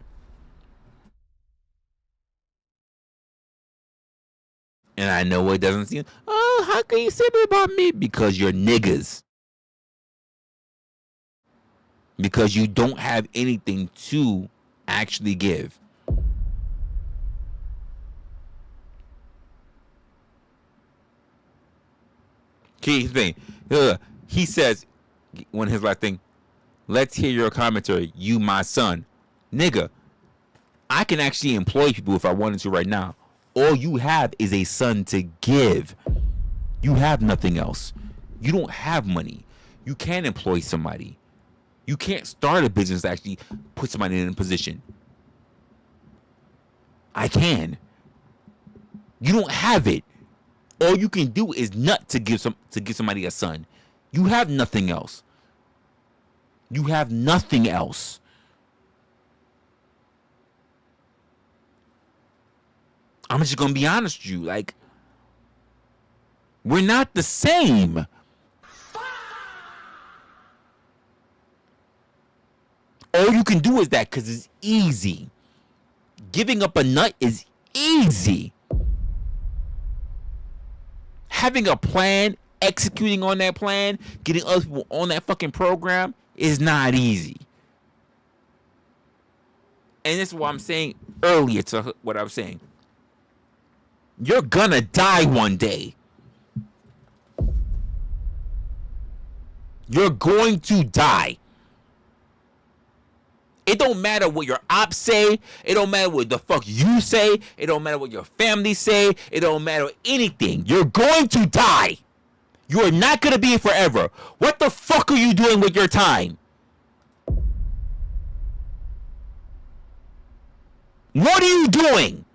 B: And I know it doesn't seem, oh, how can you say that about me? Because you're niggas. Because you don't have anything to actually give. Key thing. He says, one of his last thing, let's hear your commentary, you my son. Nigga, I can actually employ people if I wanted to right now. All you have is a son to give. You have nothing else. You don't have money. You can't employ somebody. You can't start a business to actually put somebody in a position. I can. You don't have it. All you can do is nut to give somebody a son. You have nothing else. You have nothing else. I'm just gonna be honest with you, like, we're not the same. All you can do is that because it's easy. Giving up a nut is easy. Having a plan, executing on that plan, getting other people on that fucking program is not easy. And this is what I'm saying earlier to what I was saying. You're gonna die one day. You're going to die. It don't matter what your ops say. It don't matter what the fuck you say. It don't matter what your family say. It don't matter anything. You're going to die. You are not going to be here forever. What the fuck are you doing with your time? What are you doing?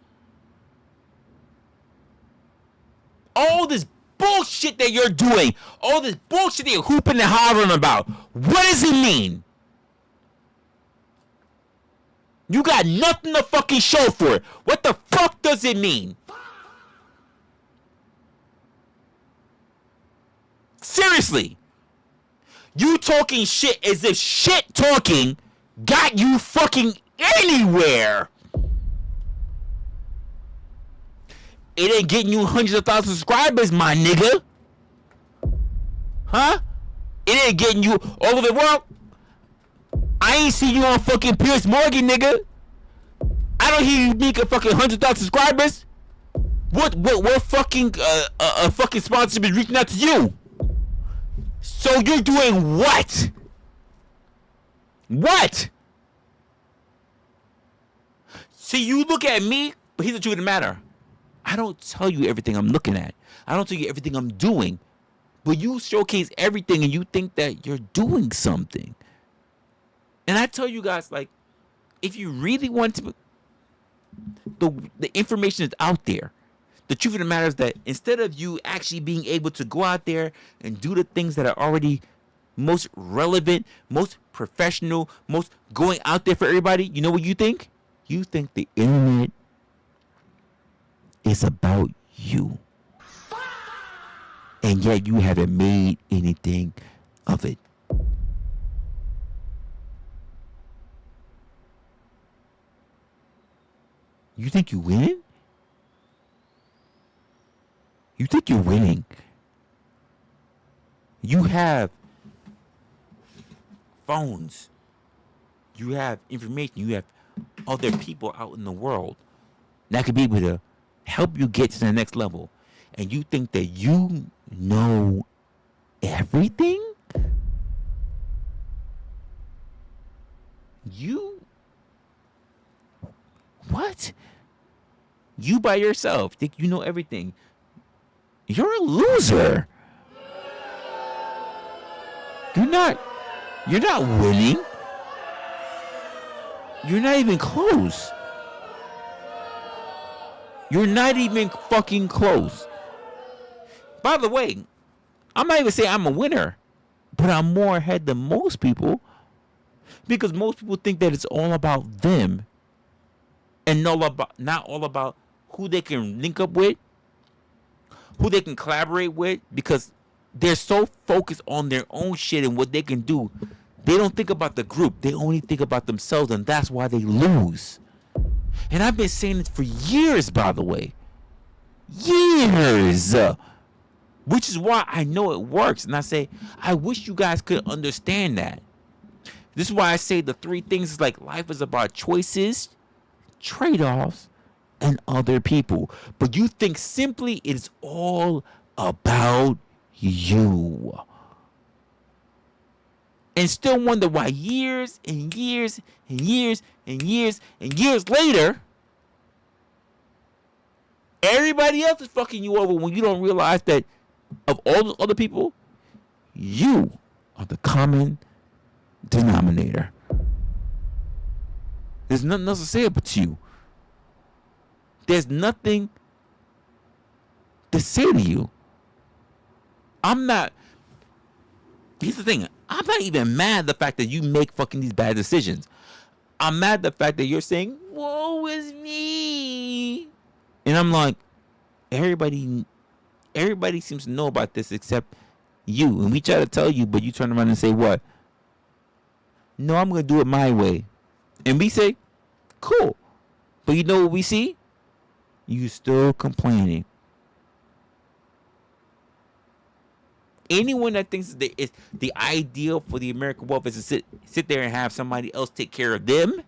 B: all this bullshit that you're doing, all this bullshit that you're hooping and hollering about, what does it mean? You got nothing to fucking show for it. What the fuck does it mean? Seriously. You talking shit as if shit talking got you fucking anywhere. It ain't getting you hundreds of thousands of subscribers, my nigga. Huh? It ain't getting you all over the world. I ain't see you on fucking Pierce Morgan, nigga. I don't hear you make a fucking 100,000 subscribers. What fucking fucking sponsorship is reaching out to you? So you're doing what? What? See, you look at me, but here's the truth of the matter. I don't tell you everything I'm looking at. I don't tell you everything I'm doing. But you showcase everything and you think that you're doing something. And I tell you guys, like, if you really want to, the information is out there. The truth of the matter is that instead of you actually being able to go out there and do the things that are already most relevant, most professional, most going out there for everybody, you know what you think? You think the internet is about you. And yet you haven't made anything of it. You think you're winning? You think you're winning? You have phones. You have information. You have other people out in the world that could be able to help you get to the next level. And you think that you know everything? You? What? You by yourself think you know everything. You're a loser. You're not winning. You're not even close. You're not even fucking close. By the way, I'm not even saying I'm a winner, but I'm more ahead than most people because most people think that it's all about them and not all about who they can link up with, who they can collaborate with, because they're so focused on their own shit and what they can do. They don't think about the group. They only think about themselves, and that's why they lose. And I've been saying it for years, by the way. Years. Which is why I know it works. And I say, I wish you guys could understand that. This is why I say the three things is like life is about choices, trade-offs, and other people. But you think simply it's all about you. And still wonder why years and years and years and years and years later, everybody else is fucking you over when you don't realize that of all the other people, you are the common denominator. There's nothing else to say about you. There's nothing to say to you. Here's the thing. I'm not even mad at the fact that you make fucking these bad decisions. I'm mad at the fact that you're saying, woe is me. And I'm like, everybody seems to know about this except you. And we try to tell you, but you turn around and say what? No, I'm going to do it my way. And we say, cool. But you know what we see? You still complaining. Anyone that thinks that it's the ideal for the American wealth is to sit there and have somebody else take care of them,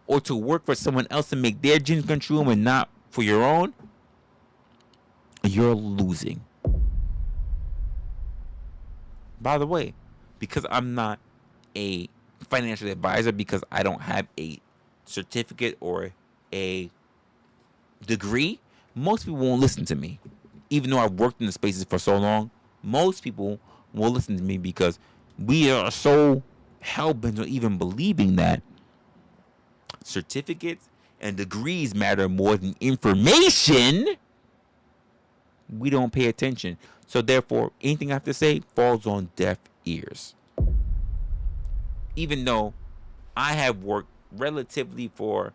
B: or to work for someone else to make their dreams come true and not for your own, you're losing. By the way, because I'm not a financial advisor, because I don't have a certificate or a degree, most people won't listen to me. Even though I've worked in the spaces for so long, most people will listen to me because we are so hell-bent on even believing that certificates and degrees matter more than information, we don't pay attention. So therefore, anything I have to say falls on deaf ears. Even though I have worked relatively for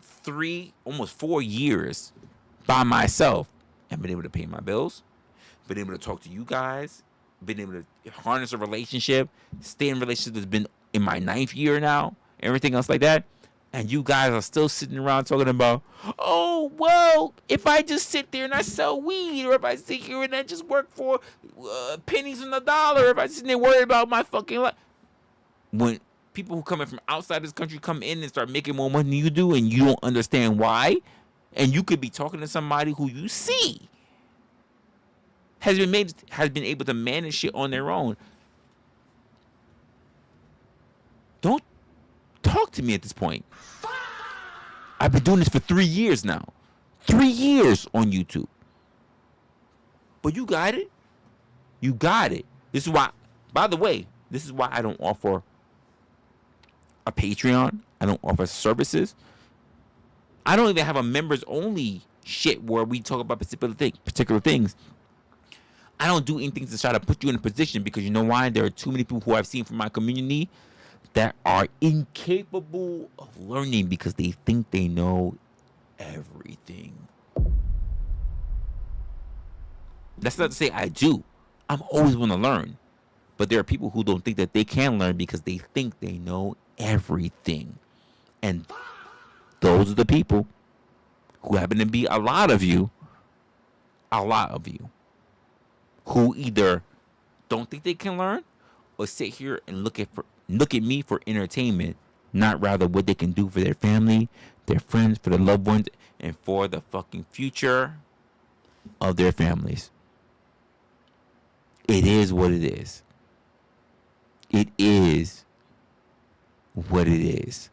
B: 3, almost 4 years by myself and been able to pay my bills, been able to talk to you guys, been able to harness a relationship, stay in a relationship that's been in my 9th year now, everything else like that. And you guys are still sitting around talking about, oh, well, if I just sit there and I sell weed, or if I sit here and I just work for pennies on the dollar, if I sit there worried about my fucking life. When people who come in from outside this country come in and start making more money than you do, and you don't understand why, and you could be talking to somebody who you see has been able to manage shit on their own. Don't talk to me at this point. I've been doing this for 3 years now. 3 years on YouTube. But you got it. You got it. This is why, by the way, this is why I don't offer a Patreon. I don't offer services. I don't even have a members only shit where we talk about particular things. I don't do anything to try to put you in a position, because you know why? There are too many people who I've seen from my community that are incapable of learning because they think they know everything. That's not to say I do. I'm always going to learn. But there are people who don't think that they can learn because they think they know everything. And those are the people who happen to be a lot of you, who either don't think they can learn or sit here and look at me for entertainment, not rather what they can do for their family, their friends, for their loved ones, and for the fucking future of their families. It is what it is. It is what it is.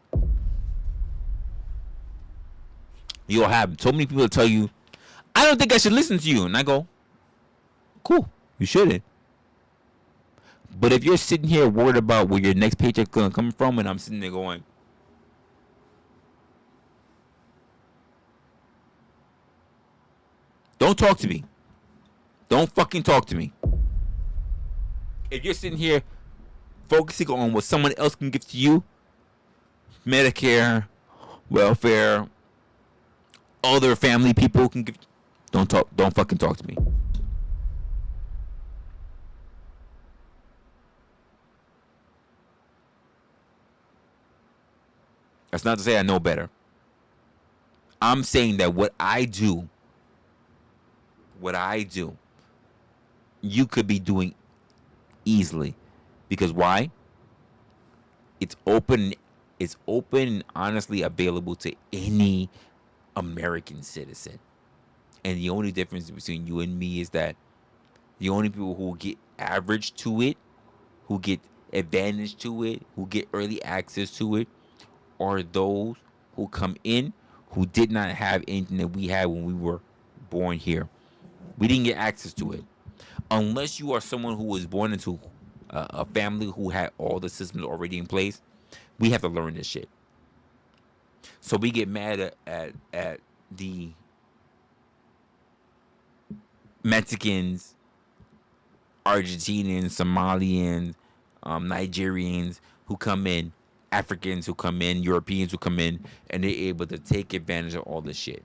B: You'll have so many people tell you, I don't think I should listen to you. And I go, cool, you shouldn't. But if you're sitting here worried about where your next paycheck's going to come from, and I'm sitting there going, don't talk to me. Don't fucking talk to me. If you're sitting here focusing on what someone else can give to you, Medicare, welfare, other family people can give, don't fucking talk to me. That's not to say I know better. I'm saying that what I do, you could be doing easily. Because why? It's open and honestly available to any American citizen. And the only difference between you and me is that the only people who get average to it, who get advantage to it, who get early access to it, are those who come in who did not have anything that we had when we were born here. We didn't get access to it. Unless you are someone who was born into a family who had all the systems already in place, we have to learn this shit. So we get mad at the Mexicans, Argentinians, Somalians, Nigerians who come in, Africans who come in, Europeans who come in, and they're able to take advantage of all this shit.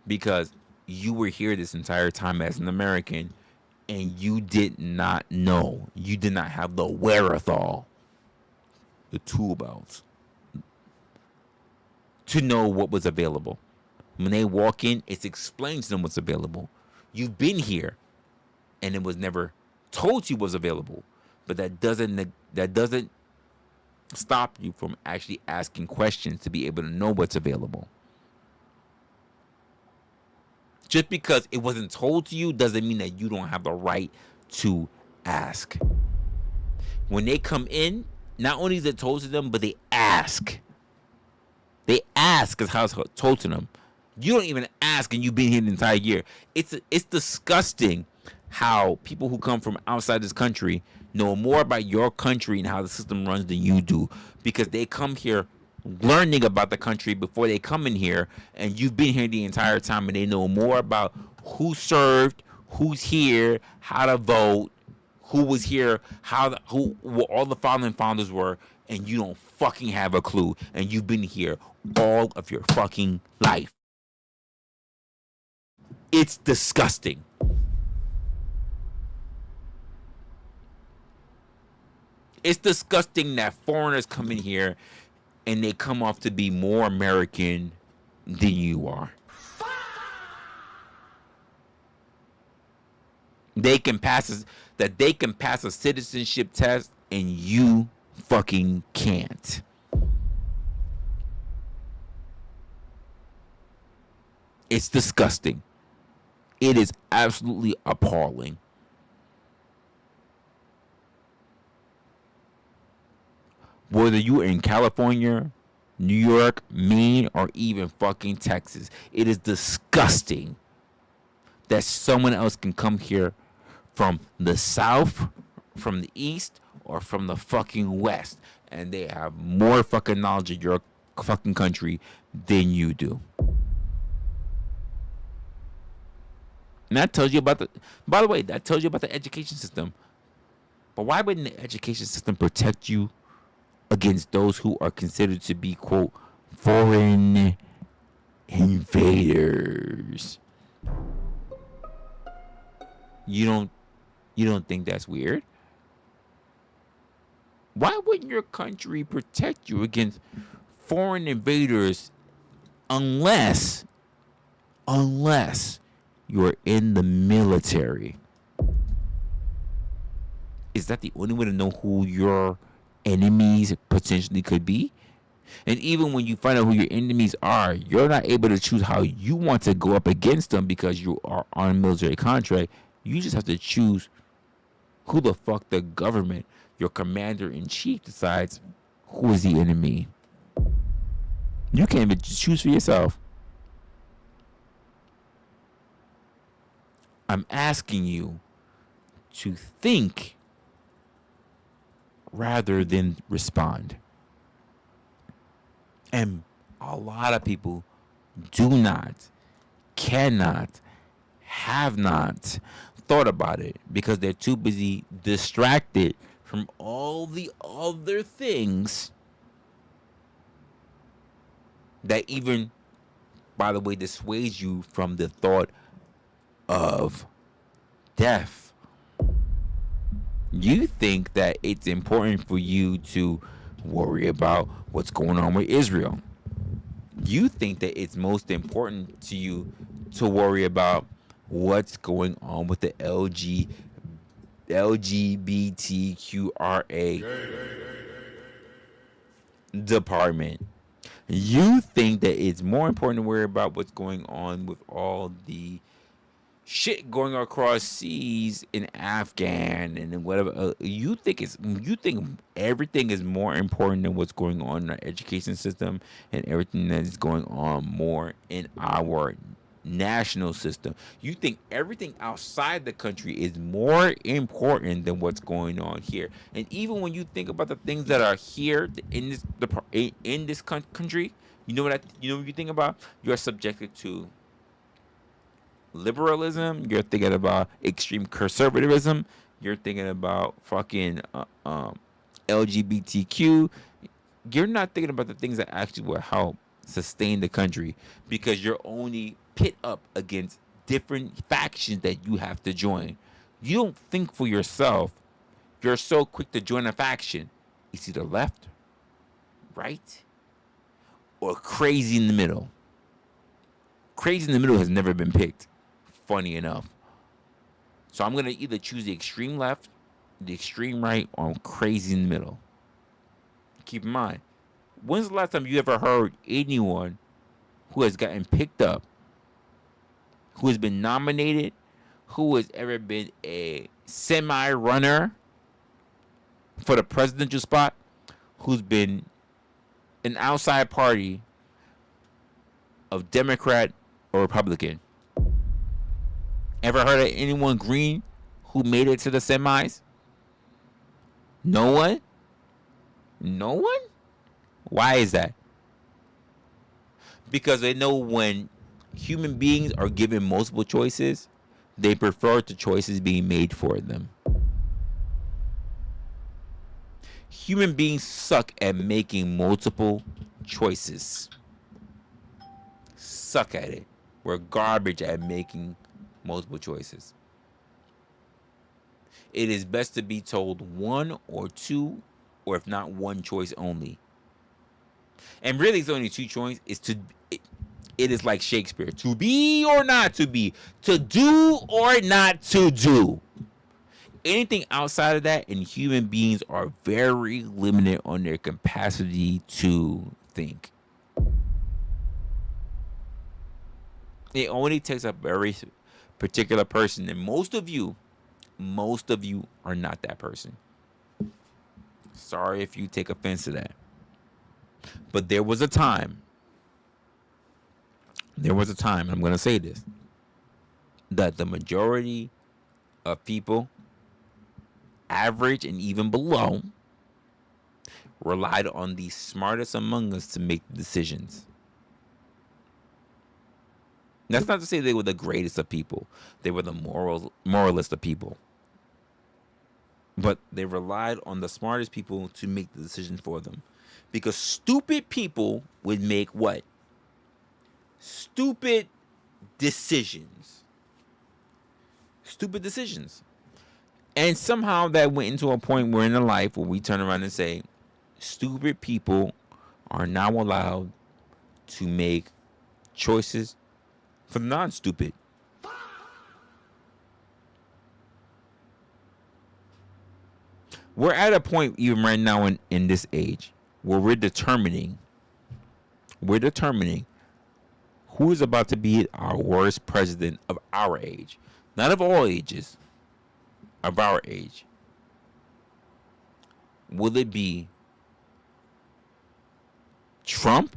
B: Because you were here this entire time as an American, and you did not know. You did not have the wherewithal, the tool belts, to know what was available. When they walk in, it's explained to them what's available. You've been here, and it was never told you was available. But that doesn't stop you from actually asking questions to be able to know what's available. Just because it wasn't told to you doesn't mean that you don't have the right to ask. When they come in, not only is it told to them, but they ask. They ask because how it's told to them. You don't even ask, and you've been here the entire year. It's disgusting how people who come from outside this country know more about your country and how the system runs than you do, because they come here learning about the country before they come in here, and you've been here the entire time, and they know more about who served, who's here, how to vote, who was here, what all the founding founders were, and you don't fucking have a clue, and you've been here all of your fucking life. It's disgusting. It's disgusting that foreigners come in here and they come off to be more American than you are. They can pass a citizenship test and you fucking can't. It's disgusting. It is absolutely appalling. Whether you're in California, New York, Maine, or even fucking Texas, it is disgusting that someone else can come here from the South, from the East, or from the fucking West, and they have more fucking knowledge of your fucking country than you do. And that tells you about that tells you about the education system. But why wouldn't the education system protect you against those who are considered to be, quote, foreign invaders? You don't think that's weird? Why wouldn't your country protect you against foreign invaders unless you're in the military? Is that the only way to know who your enemies potentially could be? And even when you find out who your enemies are, you're not able to choose how you want to go up against them because you are on a military contract. You just have to choose who the fuck the government, your commander-in-chief, decides who is the enemy. You can't even choose for yourself. I'm asking you to think rather than respond. And a lot of people do not, cannot, have not thought about it because they're too busy distracted from all the other things that even, by the way, dissuades you from the thought of death. You think that it's important for you to worry about what's going on with Israel. You think that it's most important to you to worry about what's going on with the LGBTQRA department. You think that it's more important to worry about what's going on with all the shit going across seas in Afghan and whatever. You think everything is more important than what's going on in our education system and everything that is going on more in our national system. You think everything outside the country is more important than what's going on here. And even when you think about the things that are here in this country, you know what you think about? You're subjected to liberalism. You're thinking about extreme conservatism. You're thinking about fucking LGBTQ. You're not thinking about the things that actually will help sustain the country because you're only pit up against different factions that you have to join. You don't think for yourself. You're so quick to join a faction. It's either left, right, or crazy in the middle. Crazy in the middle has never been picked, funny enough. So I'm going to either choose the extreme left, the extreme right, or I'm crazy in the middle. Keep in mind, when's the last time you ever heard anyone who has gotten picked up, who has been nominated, who has ever been a semi-runner for the presidential spot, who's been an outside party of Democrat or Republican? Ever heard of anyone green who made it to the semis? No one? No one? Why is that? Because they know when human beings are given multiple choices, they prefer the choices being made for them. Human beings suck at making multiple choices. Suck at it. We're garbage at making multiple choices. It is best to be told one or two, or if not one choice only. And really, it's only two choices. It is like Shakespeare: to be or not to be, to do or not to do. Anything outside of that, and human beings are very limited on their capacity to think. It only takes a very particular person, and most of you are not that person. Sorry if you take offense to that. But there was a time, I'm going to say this, that the majority of people, average and even below, relied on the smartest among us to make decisions. That's not to say they were the greatest of people. They were the moralist of people. But they relied on the smartest people to make the decisions for them. Because stupid people would make what? Stupid decisions. Stupid decisions. And somehow that went into a point where in the life where we turn around and say, stupid people are now allowed to make choices for the non-stupid. We're at a point even right now in this age where we're determining who is about to be our worst president of our age. Not of all ages, of our age. Will it be Trump,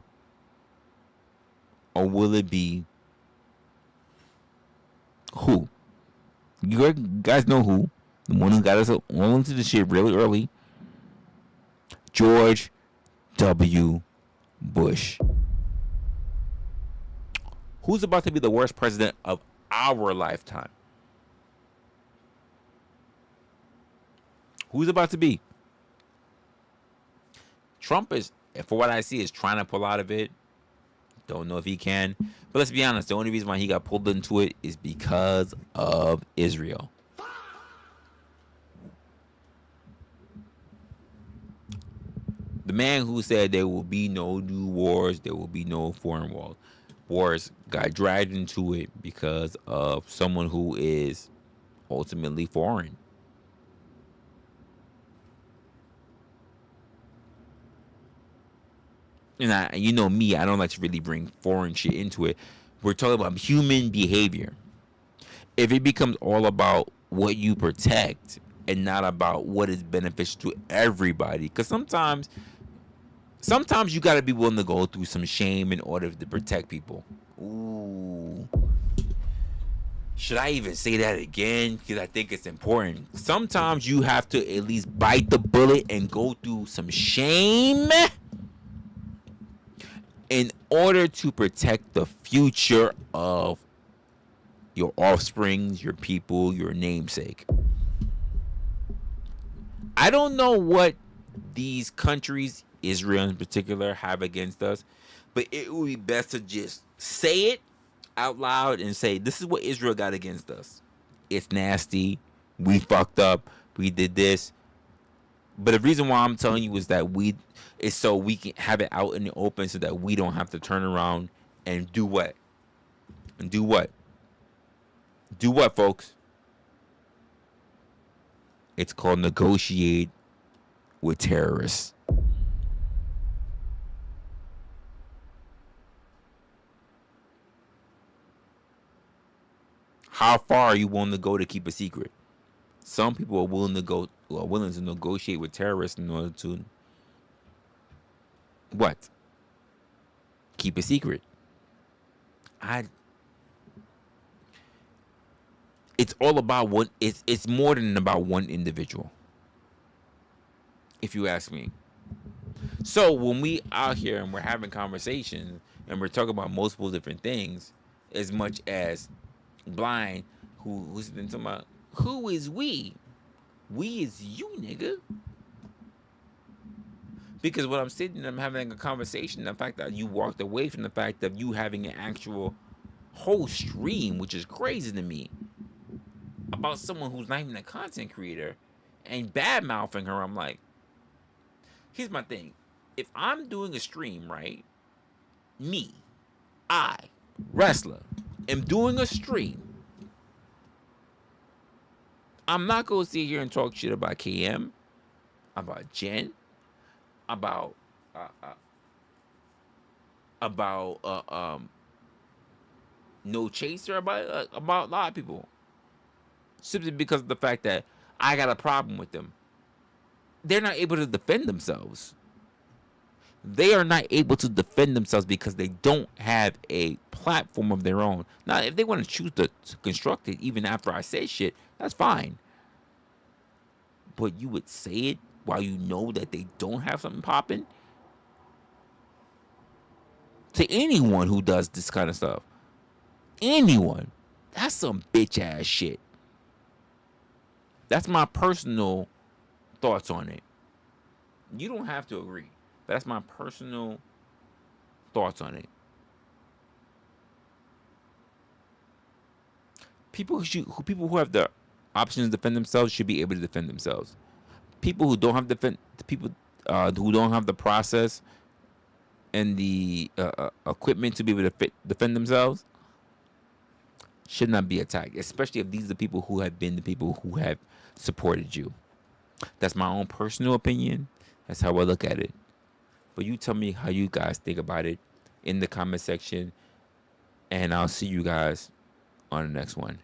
B: or will it be who? You guys know who. The one who got us all into the shit really early. George W. Bush. Who's about to be the worst president of our lifetime? Who's about to be? Trump is, for what I see, is trying to pull out of it. Don't know if he can. But let's be honest, the only reason why he got pulled into it is because of Israel. The man who said there will be no new wars, there will be no foreign wars, got dragged into it because of someone who is ultimately foreign. And you know me, I don't like to really bring foreign shit into it. We're talking about human behavior. If it becomes all about what you protect and not about what is beneficial to everybody, because sometimes you got to be willing to go through some shame in order to protect people. Ooh. Should I even say that again? Because I think it's important. Sometimes you have to at least bite the bullet and go through some shame in order to protect the future of your offsprings, your people, your namesake. I don't know what these countries, Israel in particular, have against us, but it would be best to just say it out loud and say, this is what Israel got against us. It's nasty. We fucked up. We did this. But the reason why I'm telling you is that is so we can have it out in the open so that we don't have to turn around and do what? And do what? Do what, folks? It's called negotiate with terrorists. How far are you willing to go to keep a secret? Some people are willing to negotiate with terrorists in order to what? Keep a secret. It's all about one. It's more than about one individual. If you ask me, So when we out here and we're having conversations and we're talking about multiple different things, as much as blind, who's been talking about who is we? We is you, nigga. Because when I'm sitting and I'm having a conversation, the fact that you walked away from the fact of you having an actual whole stream, which is crazy to me, about someone who's not even a content creator and bad mouthing her, I'm like, here's my thing. If I'm doing a stream, right? I, Resla, am doing a stream. I'm not going to sit here and talk shit about KM, about Jen, about No Chaser, about a lot of people, simply because of the fact that I got a problem with them. They're not able to defend themselves. They are not able to defend themselves because they don't have a platform of their own. Now, if they want to choose to construct it, even after I say shit, that's fine. But you would say it while you know that they don't have something popping? To anyone who does this kind of stuff. Anyone. That's some bitch ass shit. That's my personal thoughts on it. You don't have to agree. But that's my personal thoughts on it. People who have the option to defend themselves should be able to defend themselves. People who don't have who don't have the process and the equipment to be able to defend themselves should not be attacked, especially if these are the people who have been the people who have supported you. That's my own personal opinion. That's how I look at it. But you tell me how you guys think about it in the comment section, and I'll see you guys on the next one.